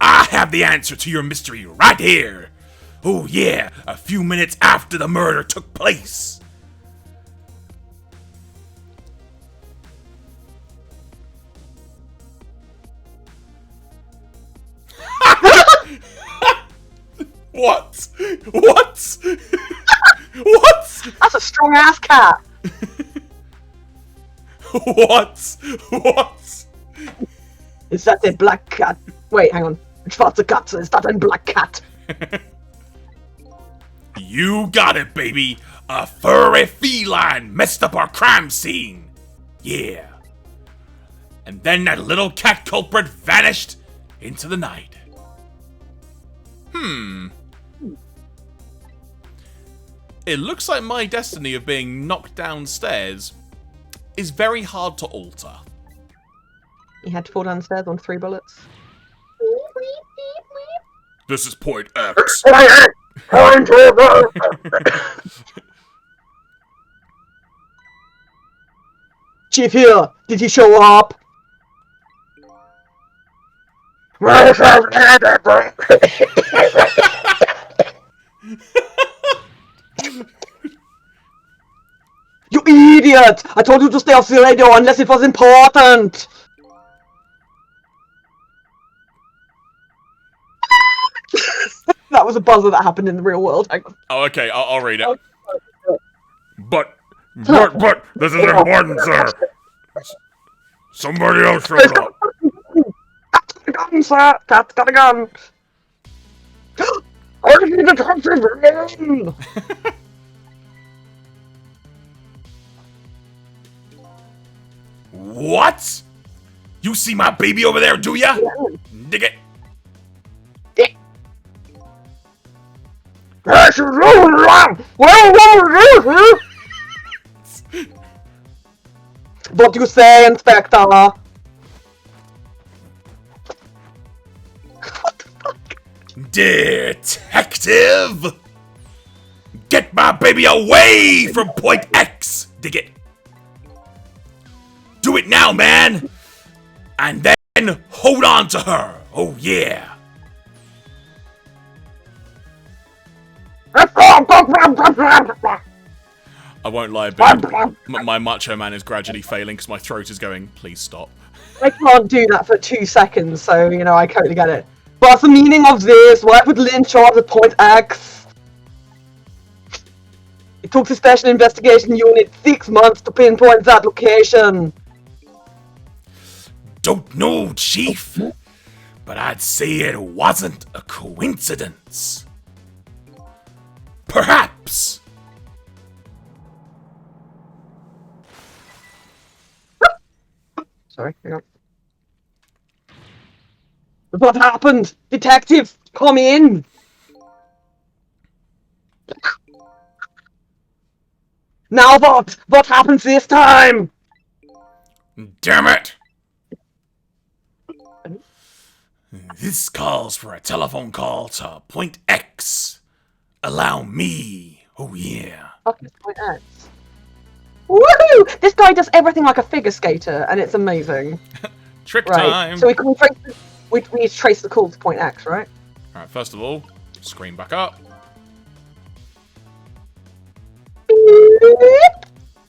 I have the answer to your mystery right here. Oh yeah, a few minutes after the murder took place. What? What? What? That's a strong ass cat. What? What? Is that a black cat? Wait, hang on. Schwarze Katze, is that a black cat? You got it, baby. A furry feline messed up our crime scene. Yeah. And then that little cat culprit vanished into the night. It looks like my destiny of being knocked downstairs is very hard to alter. He had to fall downstairs on 3 bullets. This is point X. Chief here, did he show up? You idiot! I told you to stay off the radio unless it was important! That was a buzzer that happened in the real world. Hang on. Oh, okay, I'll read it. But, this is important, sir. Somebody else showed up. Cat's got a gun, sir! Cat's got a gun! I need to touch his gun! What? You see my baby over there, do ya? Dig it. What do you say, Inspector? What the fuck? Detective! Get my baby away from point X! Dig it. Do it now, man! And then hold on to her. Oh, yeah. I won't lie, but my macho man is gradually failing because my throat is going, please stop. I can't do that for 2 seconds, so, you know, I totally get it. What's the meaning of this? Why would Lynn charge at point X? It took the Special Investigation Unit 6 months to pinpoint that location. Don't know, Chief, but I'd say it wasn't a coincidence. Perhaps. Sorry, hang on. What happened? Detective, come in! Now what? What happens this time? Damn it! This calls for a telephone call to Point X. Allow me. Oh yeah. Okay, point X. Woohoo! This guy does everything like a figure skater, and it's amazing. Trick Right, time. so we can trace. We need to trace the call to point X, right? All right. First of all, screen back up.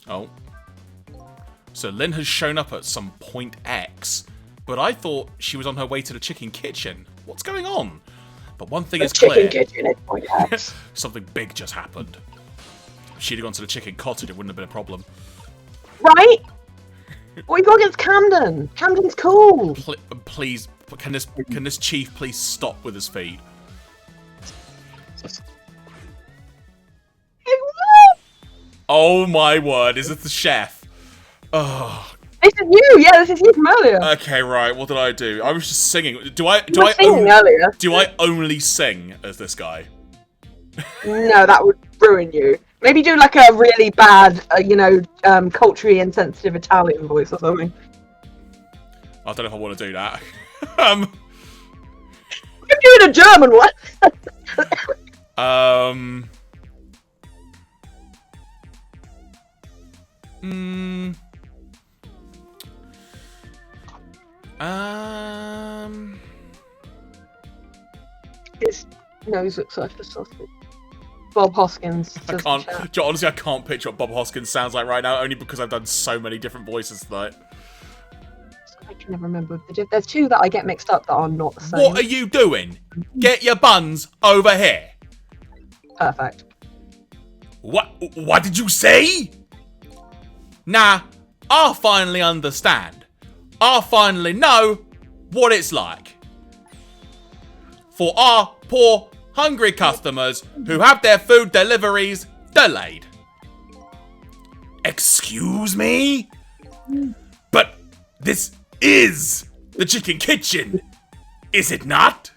Oh. So Lynn has shown up at some point X, but I thought she was on her way to the chicken kitchen. What's going on? But one thing is clear. Chicken kitchen at point X. Something big just happened. If she'd have gone to the chicken cottage, it wouldn't have been a problem. Right? What you got against Camden? Camden's cool. Please, can this chief please stop with his feet? Oh my word! Is it the chef? Oh. This is you. Yeah, this is you from earlier. Okay, right. What did I do? I was just singing. Do I only sing as this guy? No, that would ruin you. Maybe do like a really bad, culturally insensitive Italian voice or something. I don't know if I want to do that. You're doing a German one. His nose looks like a sausage. Bob Hoskins. Honestly, I can't picture what Bob Hoskins sounds like right now, only because I've done so many different voices tonight. I can never remember. There's two that I get mixed up that are not the same. What are you doing? Get your buns over here. Perfect. What did you say? Nah, I finally understand. I finally know what it's like. For our poor, hungry customers who have their food deliveries delayed. Excuse me? But this is the chicken kitchen, is it not?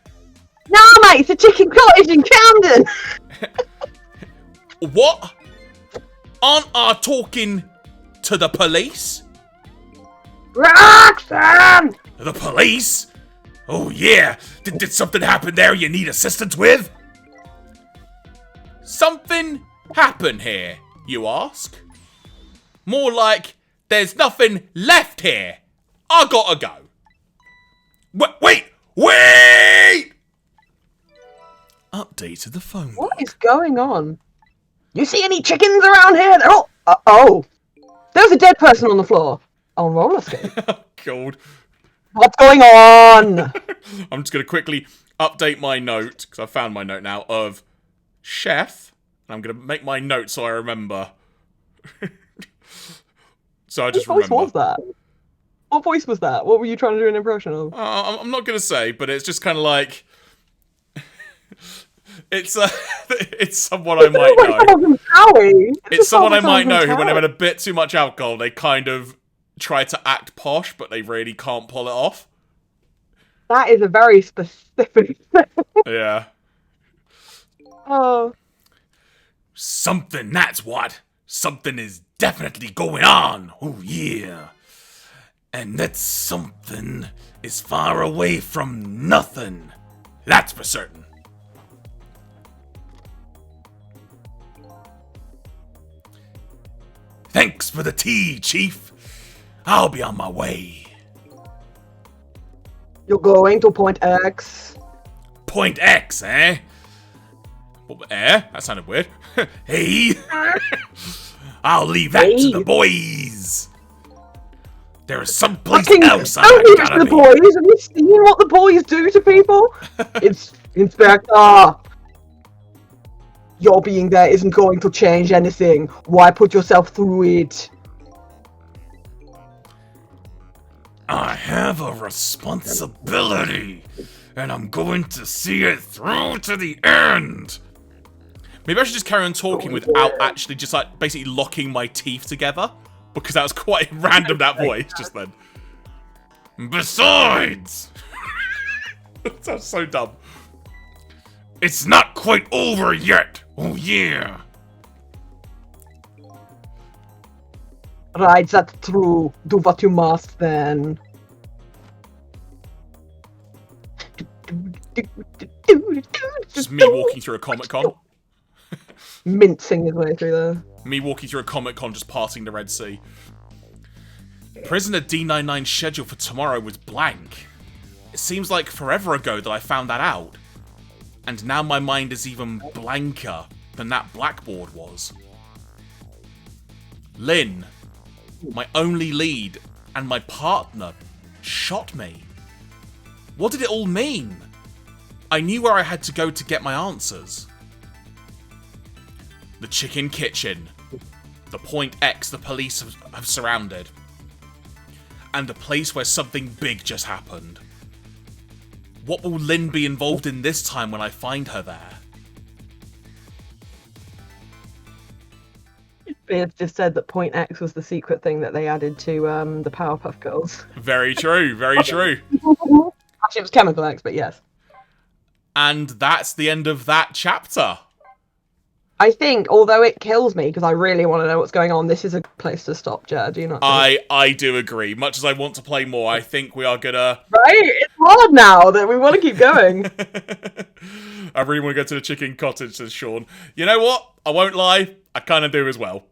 No, mate, it's a chicken cottage in Camden. What? Aren't I talking to the police? Roxanne! The police? Oh yeah, did something happen there you need assistance with? Something happened here, you ask? More like, there's nothing left here. I gotta go. Wait! Update to the phone. What is going on? You see any chickens around here? They're all... oh. There's a dead person on the floor. On roller skate. God. What's going on? I'm just going to quickly update my note, because I found my note now, of chef. And I'm going to make my note so I remember. So I just remember. What voice was that? What voice was that? What were you trying to do an impression of? I'm not going to say, but it's just kind of like... It's someone I might know. It's someone I might know who, when they've had a bit too much alcohol, they kind of try to act posh, but they really can't pull it off. That is a very specific thing. Yeah. Oh. Something, that's what. Something is definitely going on. Oh, yeah. And that something is far away from nothing. That's for certain. Thanks for the tea, Chief. I'll be on my way. You're going to Point X. Point X, eh? That sounded weird. Hey! I'll leave that to the boys. There is someplace else I Don't leave it gotta to the be. boys. Have you seen what the boys do to people? It's Inspector. Your being there isn't going to change anything. Why put yourself through it? I have a responsibility, and I'm going to see it through to the end. Maybe I should just carry on talking without actually just like basically locking my teeth together, because that was quite random, that voice just then. Besides, that sounds so dumb. It's not quite over yet. Oh yeah. Right, that's true. Do what you must then. Just me walking through a Comic-Con. Mincing his way through there. Me walking through a Comic-Con just passing the Red Sea. Prisoner D99's schedule for tomorrow was blank. It seems like forever ago that I found that out. And now my mind is even blanker than that blackboard was. Lynn, my only lead, and my partner shot me. What did it all mean? I knew where I had to go to get my answers. The chicken kitchen. The Point X the police have surrounded. And the place where something big just happened. What will Lynn be involved in this time when I find her there? Beard just said that Point X was the secret thing that they added to the Powerpuff Girls. Very true, very true. Actually, it was Chemical X, but yes. And that's the end of that chapter. I think, although it kills me because I really want to know what's going on, this is a place to stop, Jared. Do you not think? I do agree. Much as I want to play more, I think we are gonna... Right? It's hard now that we want to keep going. I really want to go to the chicken cottage, says Sean. You know what? I won't lie. I kind of do as well.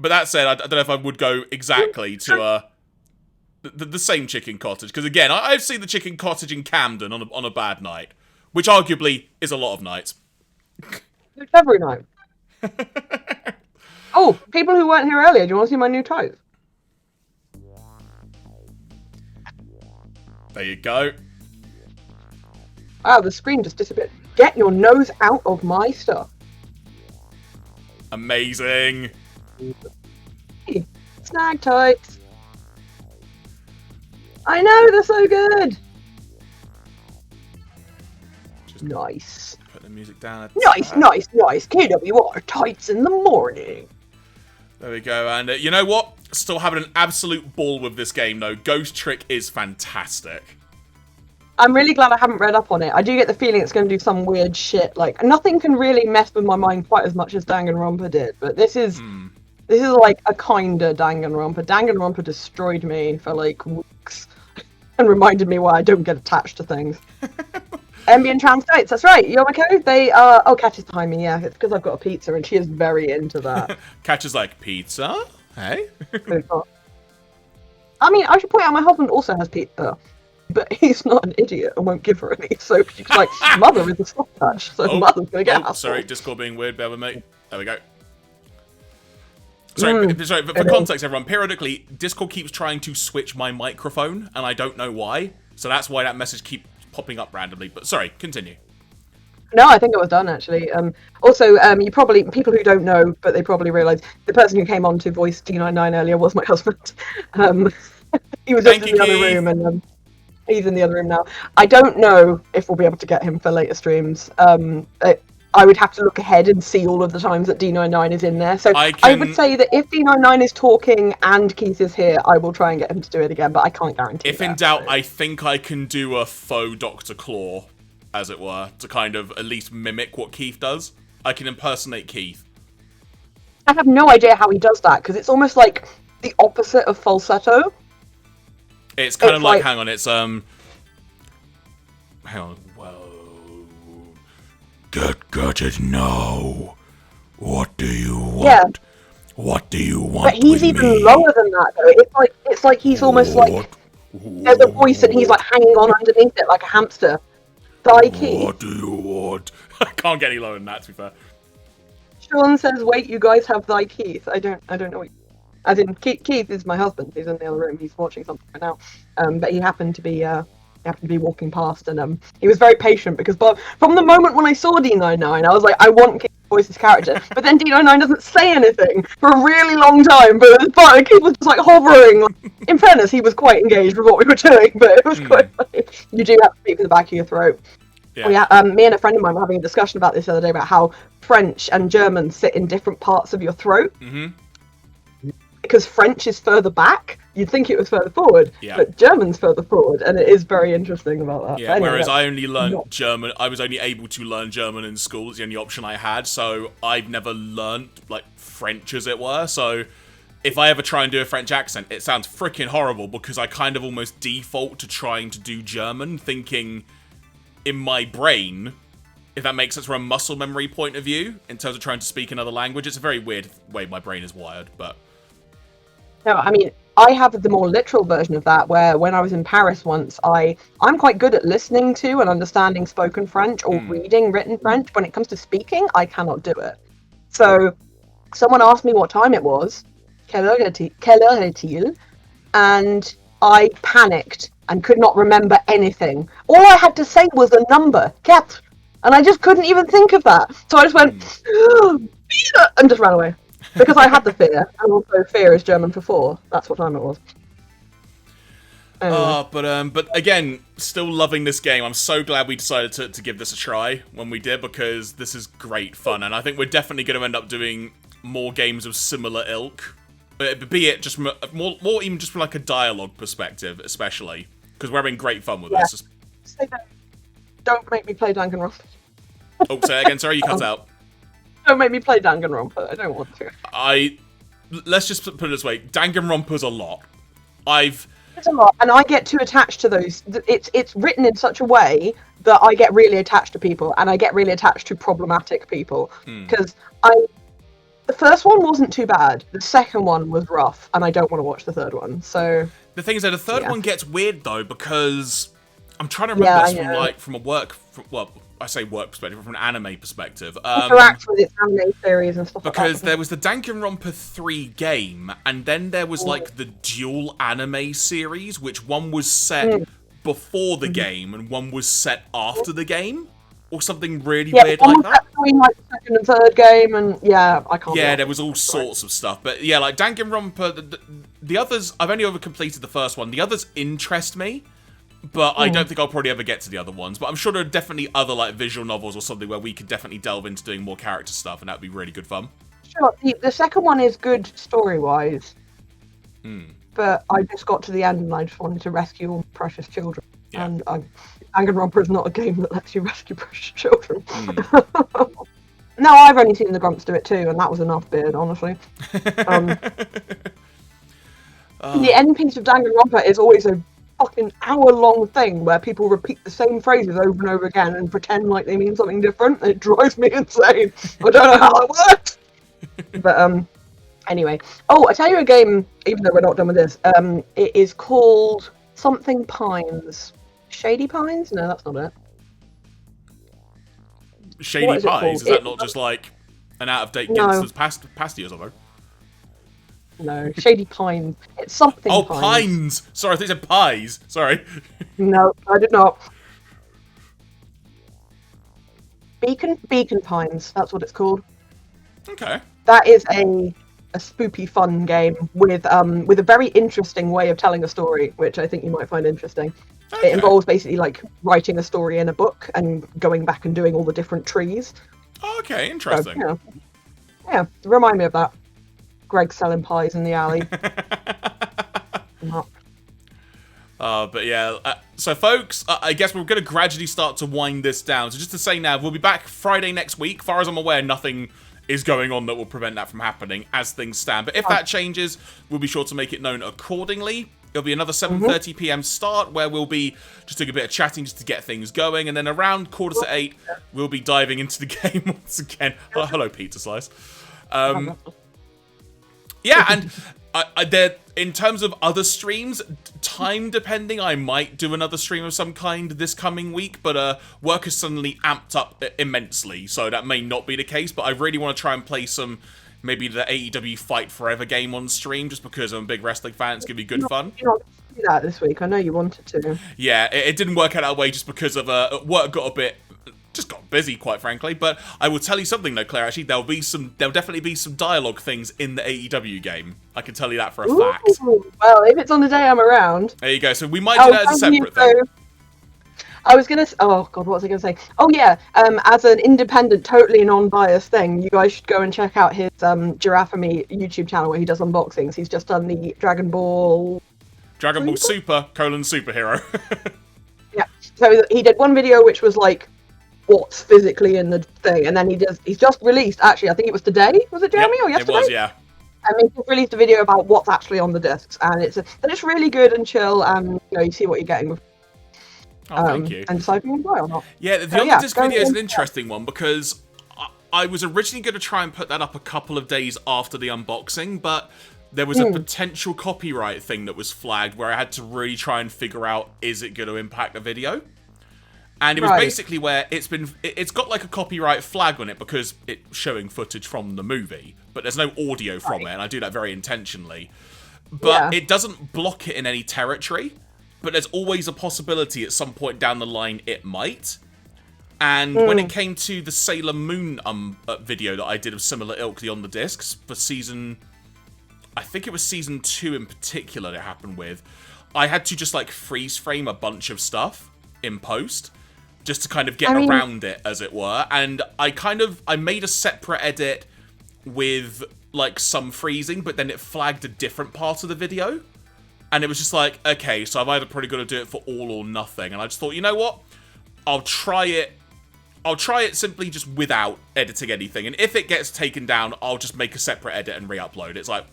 But that said, I don't know if I would go exactly to the same chicken cottage. Because again, I've seen the chicken cottage in Camden on a bad night. Which arguably is a lot of nights. It's every night. Oh, people who weren't here earlier, do you want to see my new toes? There you go. Wow, the screen just disappeared. Get your nose out of my stuff. Amazing. Hey, snag tights. I know, they're so good. Just Nice. put the music down. Nice. KWR tights in the morning. There we go. And you know what? Still having an absolute ball with this game, though. Ghost Trick is fantastic. I'm really glad I haven't read up on it. I do get the feeling it's going to do some weird shit. Like, nothing can really mess with my mind quite as much as Danganronpa did. But this is like a kinder Danganronpa. Danganronpa destroyed me for like weeks and reminded me why I don't get attached to things. Ambient trans states, that's right. You're okay? They are... Oh, Kat is behind me, yeah. It's because I've got a pizza and she is very into that. Catch is like, pizza? Hey? I mean, I should point out my husband also has pizza. But he's not an idiot and won't give her any. So she's like, mother is a soft touch. So mother's going to get hassled. Sorry, Discord being weird. Bear with me. There we go. Sorry, for context, everyone. Periodically, Discord keeps trying to switch my microphone, and I don't know why. So that's why that message keeps popping up randomly. But sorry, continue. No, I think it was done, actually. Also, you probably, people who don't know, but they probably realise, the person who came on to voice D99 earlier was my husband. He was just in the other room, and he's in the other room now. I don't know if we'll be able to get him for later streams. I I would have to look ahead and see all of the times that D99 is in there. So I would say that if D99 is talking and Keith is here, I will try and get him to do it again, but I can't guarantee If in doubt, I think I can do a faux Dr. Claw, as it were, to kind of at least mimic what Keith does. I can impersonate Keith. I have no idea how he does that, because it's almost like the opposite of falsetto. It's kind of like, hang on, it's, hang on, whoa. Get it now. What do you want? Yeah. What do you want? But he's even lower than that, though. It's like he's almost like there's a voice and he's like hanging on underneath it like a hamster. Keith. What do you want? I can't get any lower than that, to be fair. Sean says, "Wait, you guys have thy Keith." I don't know. As in, Keith is my husband. He's in the other room. He's watching something right now. But he happened to be walking past, and he was very patient because from the moment when I saw D99, I was like, I want Keith to voice his character. But then D99 doesn't say anything for a really long time. But Keith was just like hovering. In fairness, he was quite engaged with what we were doing, but it was quite funny. You do have to speak from the back of your throat. Yeah. Me and a friend of mine were having a discussion about this the other day about how French and German sit in different parts of your throat. Mm-hmm. Because French is further back, you'd think it was further forward, but German's further forward, and it is very interesting about that. Yeah, anyway, whereas I only learned German, I was only able to learn German in school, it's the only option I had, so I've never learned, like, French, as it were, so if I ever try and do a French accent, it sounds freaking horrible, because I kind of almost default to trying to do German, thinking in my brain, if that makes sense from a muscle memory point of view, in terms of trying to speak another language. It's a very weird way my brain is wired, but... No, I mean, I have the more literal version of that, where when I was in Paris once, I'm quite good at listening to and understanding spoken French or reading written French. When it comes to speaking, I cannot do it. So, someone asked me what time it was, quelle heure est-il? And I panicked and could not remember anything. All I had to say was a number, 4, and I just couldn't even think of that. So I just went, and just ran away. Because I had the fear, and also fear is German for 4. That's what time it was. But again, still loving this game. I'm so glad we decided to give this a try when we did, because this is great fun, and I think we're definitely going to end up doing more games of similar ilk. Be it just more even just from like a dialogue perspective, especially, because we're having great fun with this. Don't make me play Danganronpa. Oh, say that again. Sorry, you cut out. Don't make me play Danganronpa. I don't want to. Let's just put it this way. Danganronpa's a lot. It's a lot, and I get too attached to those. It's written in such a way that I get really attached to people, and I get really attached to problematic people. Because the first one wasn't too bad. The second one was rough, and I don't want to watch the third one. So the thing is that the third one gets weird though, because I'm trying to remember this from a work. I say work perspective, from an anime perspective. Interact with its anime series and stuff like that. Because there was the Danganronpa 3 game, and then there was like the dual anime series, which one was set before the game, and one was set after the game, or something really weird like that. Between like the second and third game, and I can't. Yeah, there was all sorts of stuff, but yeah, like Danganronpa, the others, I've only over completed the first one. The others interest me. But I don't think I'll probably ever get to the other ones. But I'm sure there are definitely other like visual novels or something where we could definitely delve into doing more character stuff, and that'd be really good fun. Sure. The second one is good story-wise. But I just got to the end and I just wanted to rescue all precious children. Yeah. And Danganronpa is not a game that lets you rescue precious children. No, I've only seen the Grumps do it too, and that was enough, Beard, honestly. The end piece of Danganronpa is always a fucking hour-long thing where people repeat the same phrases over and over again and pretend like they mean something different. It drives me insane. I don't know how it works. But anyway. Oh, I tell you a game, even though we're not done with this. It is called something Pines. Shady Pines? No, that's not it. Shady Pines? Is that not just like an out-of-date Ginster's pasty or something? No, Shady Pines. It's something. Oh, Pines. Sorry, I think you said pies. Sorry. No, I did not. Beacon Pines. That's what it's called. Okay. That is a spoopy fun game with a very interesting way of telling a story, which I think you might find interesting. Okay. It involves basically like writing a story in a book and going back and doing all the different trees. Oh, okay, So, interesting. yeah, remind me of that. Greg selling pies in the alley. But yeah, so folks, I guess we're going to gradually start to wind this down. So just to say now, we'll be back Friday next week. Far as I'm aware, nothing is going on that will prevent that from happening as things stand. But if that changes, we'll be sure to make it known accordingly. It'll be another 7:30 p.m. start where we'll be just doing a bit of chatting just to get things going. And then around 7:45, we'll be diving into the game once again. Oh, hello, Pizza Slice. Yeah, and in terms of other streams, time depending, I might do another stream of some kind this coming week, but work has suddenly amped up immensely, so that may not be the case, but I really want to try and play some, maybe the AEW Fight Forever game on stream, just because I'm a big wrestling fan. It's going to be good fun. You're not going to do that this week. I know you wanted to. Yeah, it didn't work out that way just because of work just got busy, quite frankly. But I will tell you something though, Claire. Actually, there'll definitely be some dialogue things in the AEW game. I can tell you that for a fact. Well, if it's on the day I'm around. There you go. So we might do that as a separate thing. I was gonna. Oh God, what was I gonna say? Oh yeah. As an independent, totally non-biased thing, you guys should go and check out his Giraffamy YouTube channel where he does unboxings. He's just done the Dragon Ball Super: Superhero. Yeah. So he did one video which was like what's physically in the thing, and then he's just released, actually I think it was today, was it, Jeremy? Or yesterday? It was, yeah. And he just released a video about what's actually on the discs, and it's really good and chill, and you see what you're getting with. Thank you. And decide if you enjoy or not. Yeah, the on the disc video is an interesting one, because I was originally going to try and put that up a couple of days after the unboxing, but there was a potential copyright thing that was flagged where I had to really try and figure out, is it going to impact the video? And it was basically where it's got like a copyright flag on it because it's showing footage from the movie, but there's no audio from it, and I do that very intentionally. But it doesn't block it in any territory, but there's always a possibility at some point down the line it might. And when it came to the Sailor Moon video that I did of similar ilk, the On the Discs, for I think it was season 2 in particular that happened with, I had to just like freeze frame a bunch of stuff in post, just to kind of get around it, as it were. And I made a separate edit with like some freezing, but then it flagged a different part of the video. And it was just like, okay, so I've either probably got to do it for all or nothing. And I just thought, you know what? I'll try it simply just without editing anything. And if it gets taken down, I'll just make a separate edit and re-upload. It's like,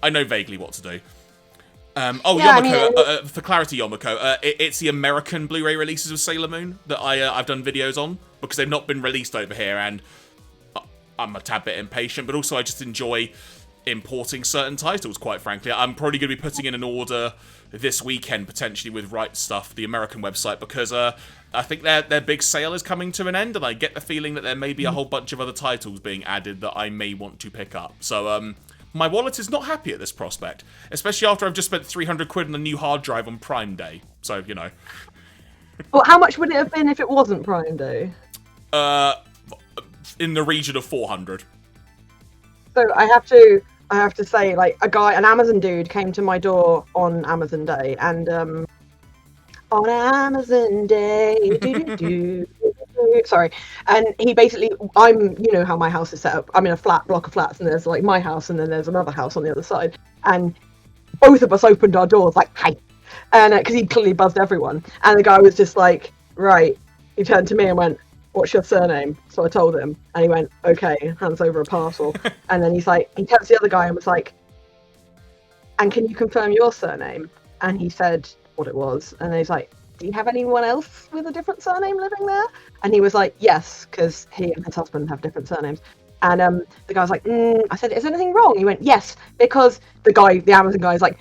I know vaguely what to do. Yomiko, for clarity, Yomiko, it's the American Blu-ray releases of Sailor Moon that I've done videos on, because they've not been released over here, and I'm a tad bit impatient, but also I just enjoy importing certain titles, quite frankly. I'm probably going to be putting in an order this weekend, potentially, with Right Stuff, the American website, because I think their big sale is coming to an end, and I get the feeling that there may be a whole bunch of other titles being added that I may want to pick up. So, my wallet is not happy at this prospect, especially after I've just spent 300 quid on a new hard drive on Prime Day. So, you know. Well, how much would it have been if it wasn't Prime Day? In the region of 400. So I have to say, like, an Amazon dude came to my door on Amazon Day, and on Amazon Day, sorry, and he basically, you know how my house is set up. I'm in a block of flats, and there's like my house, and then there's another house on the other side, and both of us opened our doors like, hey, and because he clearly buzzed everyone, and the guy was just like, right, he turned to me and went, what's your surname? So I told him, and he went, okay, hands over a parcel. And then he's like, he turns to the other guy and was like, and can you confirm your surname? And he said what it was, and then he's like, do you have anyone else with a different surname living there? And he was like, yes, because he and his husband have different surnames. And the guy was like, I said, is anything wrong? He went, yes, because the Amazon guy is like,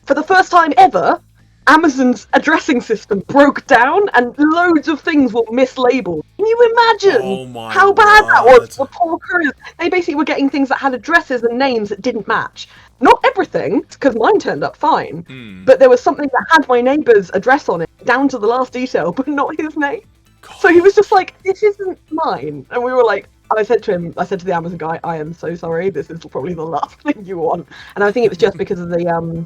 for the first time ever, Amazon's addressing system broke down and loads of things were mislabeled. Can you imagine how bad that was for poor couriers? They basically were getting things that had addresses and names that didn't match. Not everything, because mine turned up fine, but there was something that had my neighbour's address on it, down to the last detail, but not his name. God. So he was just like, this isn't mine. And we were like, I said to the Amazon guy, I am so sorry, this is probably the last thing you want. And I think it was just because of the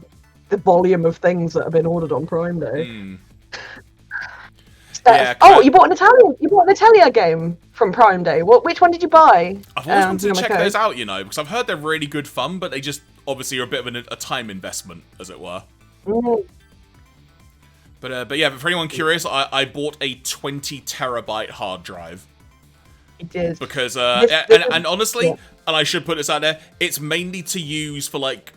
volume of things that have been ordered on Prime Day. Yeah, Oh, you bought an Italian. You bought an Italia game from Prime Day. Which one did you buy? I've always wanted to check Yamako? those out, because I've heard they're really good fun, but they just obviously are a bit of a time investment, as it were. Mm. But yeah, for anyone curious, I bought a 20 terabyte hard drive. It did. Because, This and honestly, yeah. and I should put this out there, it's mainly to use for like,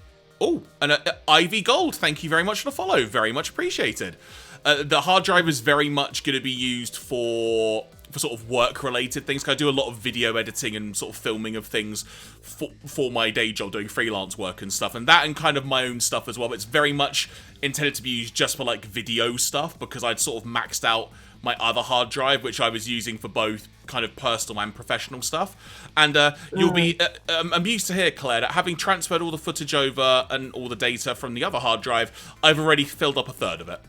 Ivy Gold, thank you very much for the follow, very much appreciated. The hard drive is very much going to be used for sort of work-related things, because I do a lot of video editing and sort of filming of things for my day job, doing freelance work and stuff, and that and kind of my own stuff as well, but it's very much intended to be used just for like video stuff, because I'd sort of maxed out my other hard drive, which I was using for both kind of personal and professional stuff. And you'll be amused to hear, Claire, that having transferred all the footage over and all the data from the other hard drive, I've already filled up a third of it.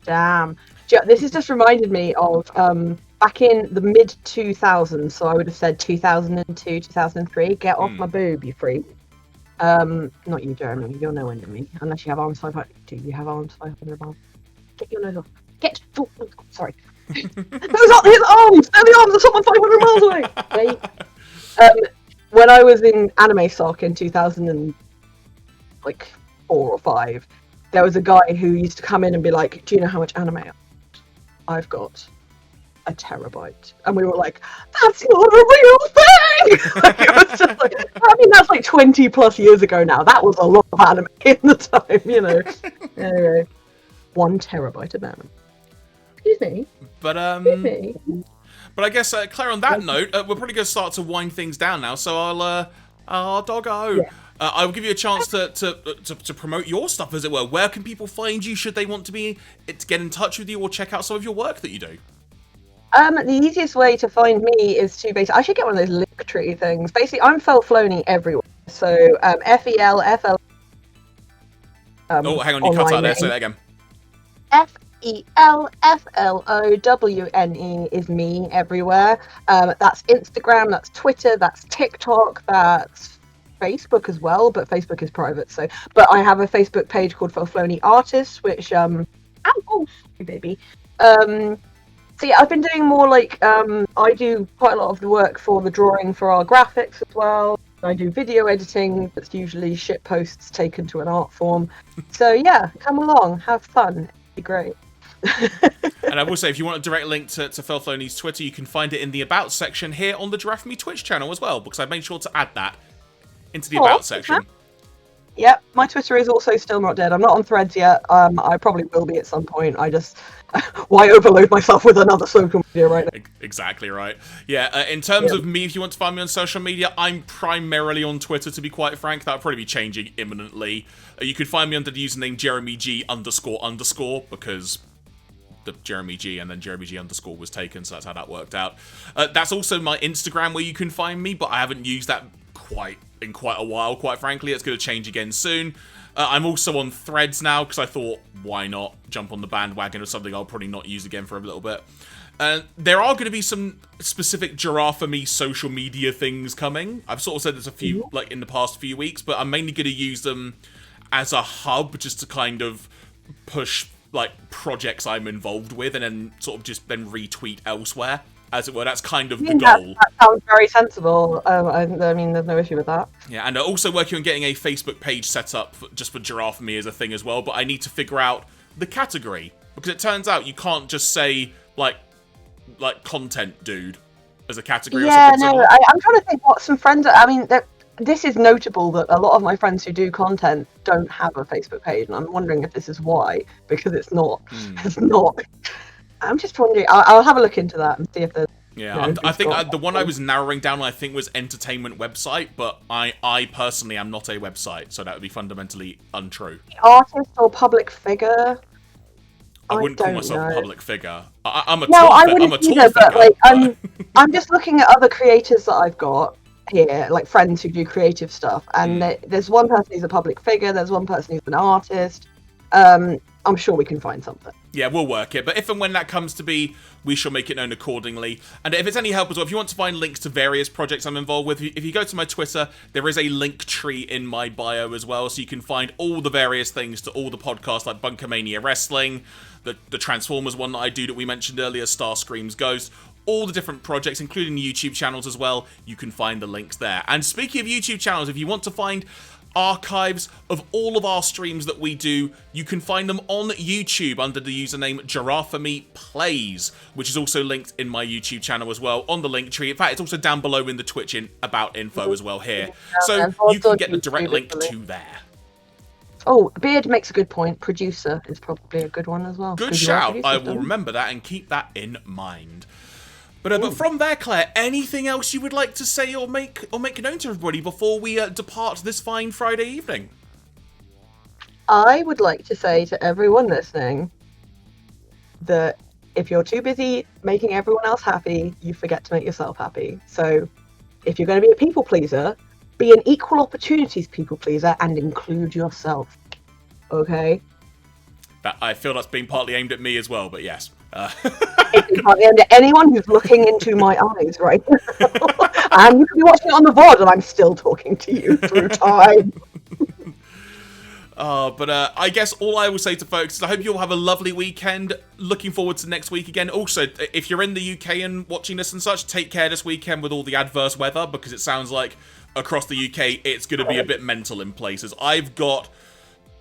Damn. This has just reminded me of back in the mid-2000s, so I would have said 2002, 2003. Get off my boob, you freak. Not you, Jeremy. You're nowhere near me. Unless you have arms 500. Do you have arms 500 miles? Get your nose off. Get. Oh, sorry. Those aren't his arms! They're the arms of someone 500 miles away! Wait. When I was in anime sock in 2004 or 5, there was a guy who used to come in and be like, do you know how much anime I've got? A terabyte. And we were like, that's not a real thing! Like, it was just like, I mean, that's like 20 plus years ago now. That was a lot of anime in the time, Anyway, 1 terabyte of anime. Excuse me. But I guess, Claire, on that note, we're probably going to start to wind things down now, so I'll doggo. Yeah. I will give you a chance to promote your stuff, as it were. Where can people find you? Should they want to get in touch with you or check out some of your work that you do? The easiest way to find me is to basically, I should get one of those link tree things. Basically, I'm Felfloney everywhere. So FELFL. Oh, hang on, you cut out there. Say that again. FELFLOWNE is me everywhere. That's Instagram, that's Twitter, that's TikTok, that's Facebook as well, but Facebook is private. But I have a Facebook page called Felfloney Artists, which oh, baby. So yeah, I've been doing more like I do quite a lot of the work for the drawing for our graphics as well. I do video editing. That's usually shit posts taken to an art form. So yeah, come along, have fun. It'd be great. And I will say, if you want a direct link to Felfloney's Twitter, you can find it in the About section here on the Giraffe Me Twitch channel as well, because I made sure to add that into the About section. Yep, my Twitter is also still not dead. I'm not on Threads yet. I probably will be at some point. I just... why overload myself with another social media right now? Exactly right. Yeah, in terms of me, if you want to find me on social media, I'm primarily on Twitter, to be quite frank. That'll probably be changing imminently. You can find me under the username JeremyG__, because the Jeremy G and then Jeremy G_ was taken, so that's how that worked out. That's also my Instagram where you can find me, but I haven't used that in quite a while, quite frankly. It's going to change again soon. I'm also on Threads now, because I thought, why not jump on the bandwagon of something I'll probably not use again for a little bit. There are going to be some specific Giraffe for Me social media things coming. I've sort of said there's a few, like, in the past few weeks, but I'm mainly going to use them as a hub, just to kind of push, like, projects I'm involved with, and then sort of just then retweet elsewhere, as it were. That's kind of the goal. That sounds very sensible. I mean, there's no issue with that. Yeah, and also working on getting a Facebook page set up just for Giraffe Me as a thing as well, but I need to figure out the category, because it turns out you can't just say, like content dude as a category or something similar. I'm trying to think what some friends... I mean, this is notable that a lot of my friends who do content don't have a Facebook page, and I'm wondering if this is why, because it's not. It's not. I'm just wondering. I'll have a look into that and see if there's... Yeah, I think the one I was narrowing down, I think, was entertainment website, but I personally am not a website, so that would be fundamentally untrue. Artist or public figure? I wouldn't call myself a public figure. I'm a no, I tall wouldn't figure. either, but like, I'm just looking at other creators that I've got here, like friends who do creative stuff, and there's one person who's a public figure, there's one person who's an artist. I'm sure we can find something. Yeah, we'll work it. But if and when that comes to be, we shall make it known accordingly. And if it's any help as well, if you want to find links to various projects I'm involved with, if you go to my Twitter, there is a link tree in my bio as well, so you can find all the various things to all the podcasts like Bunkermania Wrestling, the Transformers one that I do that we mentioned earlier, Starscream's Ghost, all the different projects, including YouTube channels as well. You can find the links there. And speaking of YouTube channels, if you want to find archives of all of our streams that we do, you can find them on YouTube under the username GiraffeMePlays, which is also linked in my YouTube channel as well on the link tree. In fact, it's also down below in the Twitch about info as well here, so you can get the direct link to there. Oh, Beard makes a good point. Producer is probably a good one as well. Good shout. I will remember that and keep that in mind. But from there, Claire, anything else you would like to say or make known to everybody before we depart this fine Friday evening? I would like to say to everyone listening that if you're too busy making everyone else happy, you forget to make yourself happy. So if you're going to be a people pleaser, be an equal opportunities people pleaser and include yourself. Okay? I feel that's being partly aimed at me as well, but yes. It's partly aimed at anyone who's looking into my eyes right now. And you can be watching it on the VOD and I'm still talking to you through time. But I guess all I will say to folks is I hope you all have a lovely weekend. Looking forward to next week again. Also, if you're in the UK and watching this and such, take care this weekend with all the adverse weather, because it sounds like across the UK it's going to be a bit mental in places.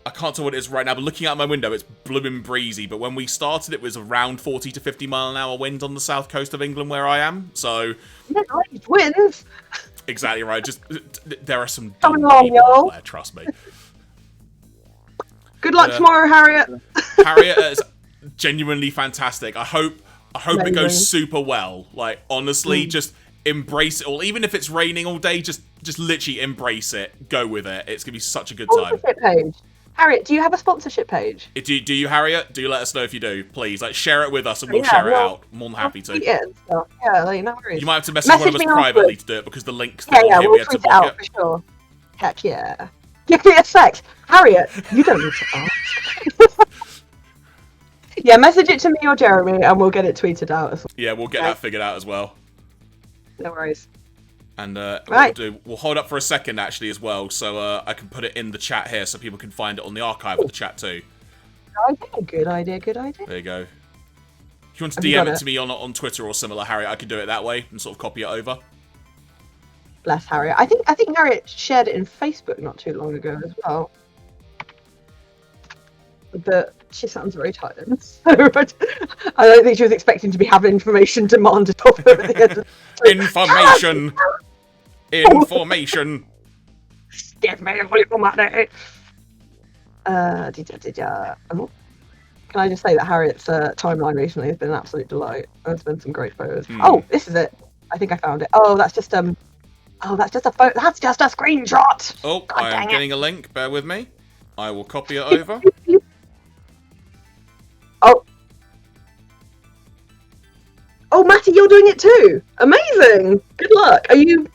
I can't tell what it is right now, but looking out my window, it's blooming breezy. But when we started, it was around 40 to 50 mile an hour wind on the south coast of England where I am. So, Nice winds. Exactly right. Just there are some Coming dumb along, people y'all. out there, trust me. Good luck tomorrow, Harriet. Harriet is genuinely fantastic. I hope Amazing. it goes super well. Like, honestly, just embrace it all. Even if it's raining all day, just literally embrace it. Go with it. It's gonna be such a good time. Sponsorship page. Harriet, do you have a sponsorship page? Do you, Harriet? Do let us know if you do, please. Like, share it with us and we'll share it out. More than happy to. Yeah, no worries. You might have to message one of us me privately afterwards. to do it, because the link's Yeah, on here. we'll We had to tweet it block out for sure. Heck yeah. Give me a sec. Harriet, you don't need to ask. Yeah, message it to me or Jeremy and we'll get it tweeted out as well. Yeah, we'll get that figured out as well. No worries. And what we'll do, we'll hold up for a second actually as well, so I can put it in the chat here so people can find it on the archive of the chat too. Good idea. There you go. If you want to Have you DM got it it? to me on Twitter or similar, Harriet, I can do it that way and sort of copy it over. Bless Harriet. I think Harriet shared it in Facebook not too long ago as well. But she sounds very tired. So I don't think she was expecting to be having information demanded of her at the end of Information! Information! Give me all your money! Oh. Can I just say that Harriet's timeline recently has been an absolute delight. There's been some great photos. Oh, this is it. I think I found it. Oh, that's just a photo. That's just a screenshot. Oh, God I am dang it. getting a link. Bear with me. I will copy it over. Oh, Matty, you're doing it too. Amazing. Good luck. Are you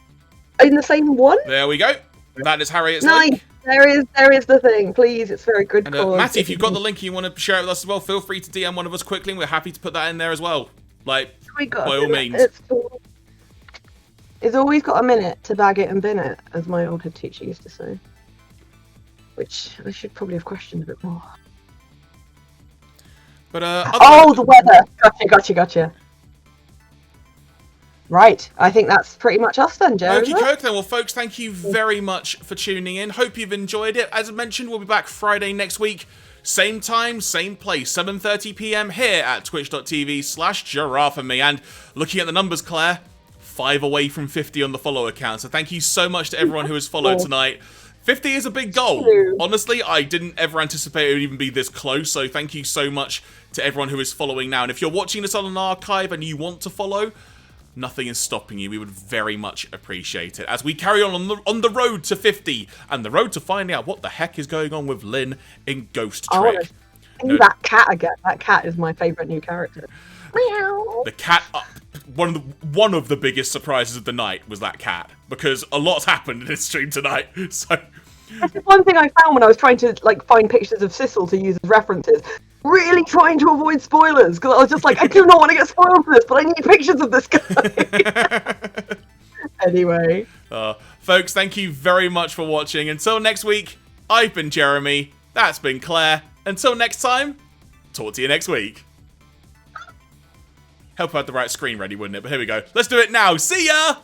in the same one? There we go. That is Harriet's Nice. link. There is the thing. Please, it's very good. And cause. Matty, if you've got the link and you want to share it with us as well, feel free to DM one of us quickly, and we're happy to put that in there as well. Like, by all means. It's always got a minute to bag it and bin it, as my old head teacher used to say. Which I should probably have questioned a bit more. But the weather. Gotcha. Right, I think that's pretty much us then, Joe. Okie doke then. Well, folks, thank you very much for tuning in. Hope you've enjoyed it. As I mentioned, we'll be back Friday next week. Same time, same place, 7:30 p.m. here at twitch.tv/giraffeme. And looking at the numbers, Claire, 5 away from 50 on the follower count. So thank you so much to everyone who has followed tonight. 50 is a big goal. Honestly, I didn't ever anticipate it would even be this close. So thank you so much to everyone who is following now. And if you're watching this on an archive and you want to follow, nothing is stopping you. We would very much appreciate it as we carry on the road to 50 and the road to finding out what the heck is going on with Lynn in Ghost Trick. That cat again. That cat is my favourite new character. Meow. The cat, one of the biggest surprises of the night was that cat, because a lot's happened in this stream tonight. So This is one thing I found when I was trying to like find pictures of Sissel to use as references. Really trying to avoid spoilers because I was just like, I do not want to get spoiled for this, but I need pictures of this guy. Anyway, folks, thank you very much for watching. Until next week, I've been Jeremy. That's been Claire. Until next time, talk to you next week. Help I had the right screen ready, wouldn't it? But here we go. Let's do it now. See ya!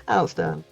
Outstanding.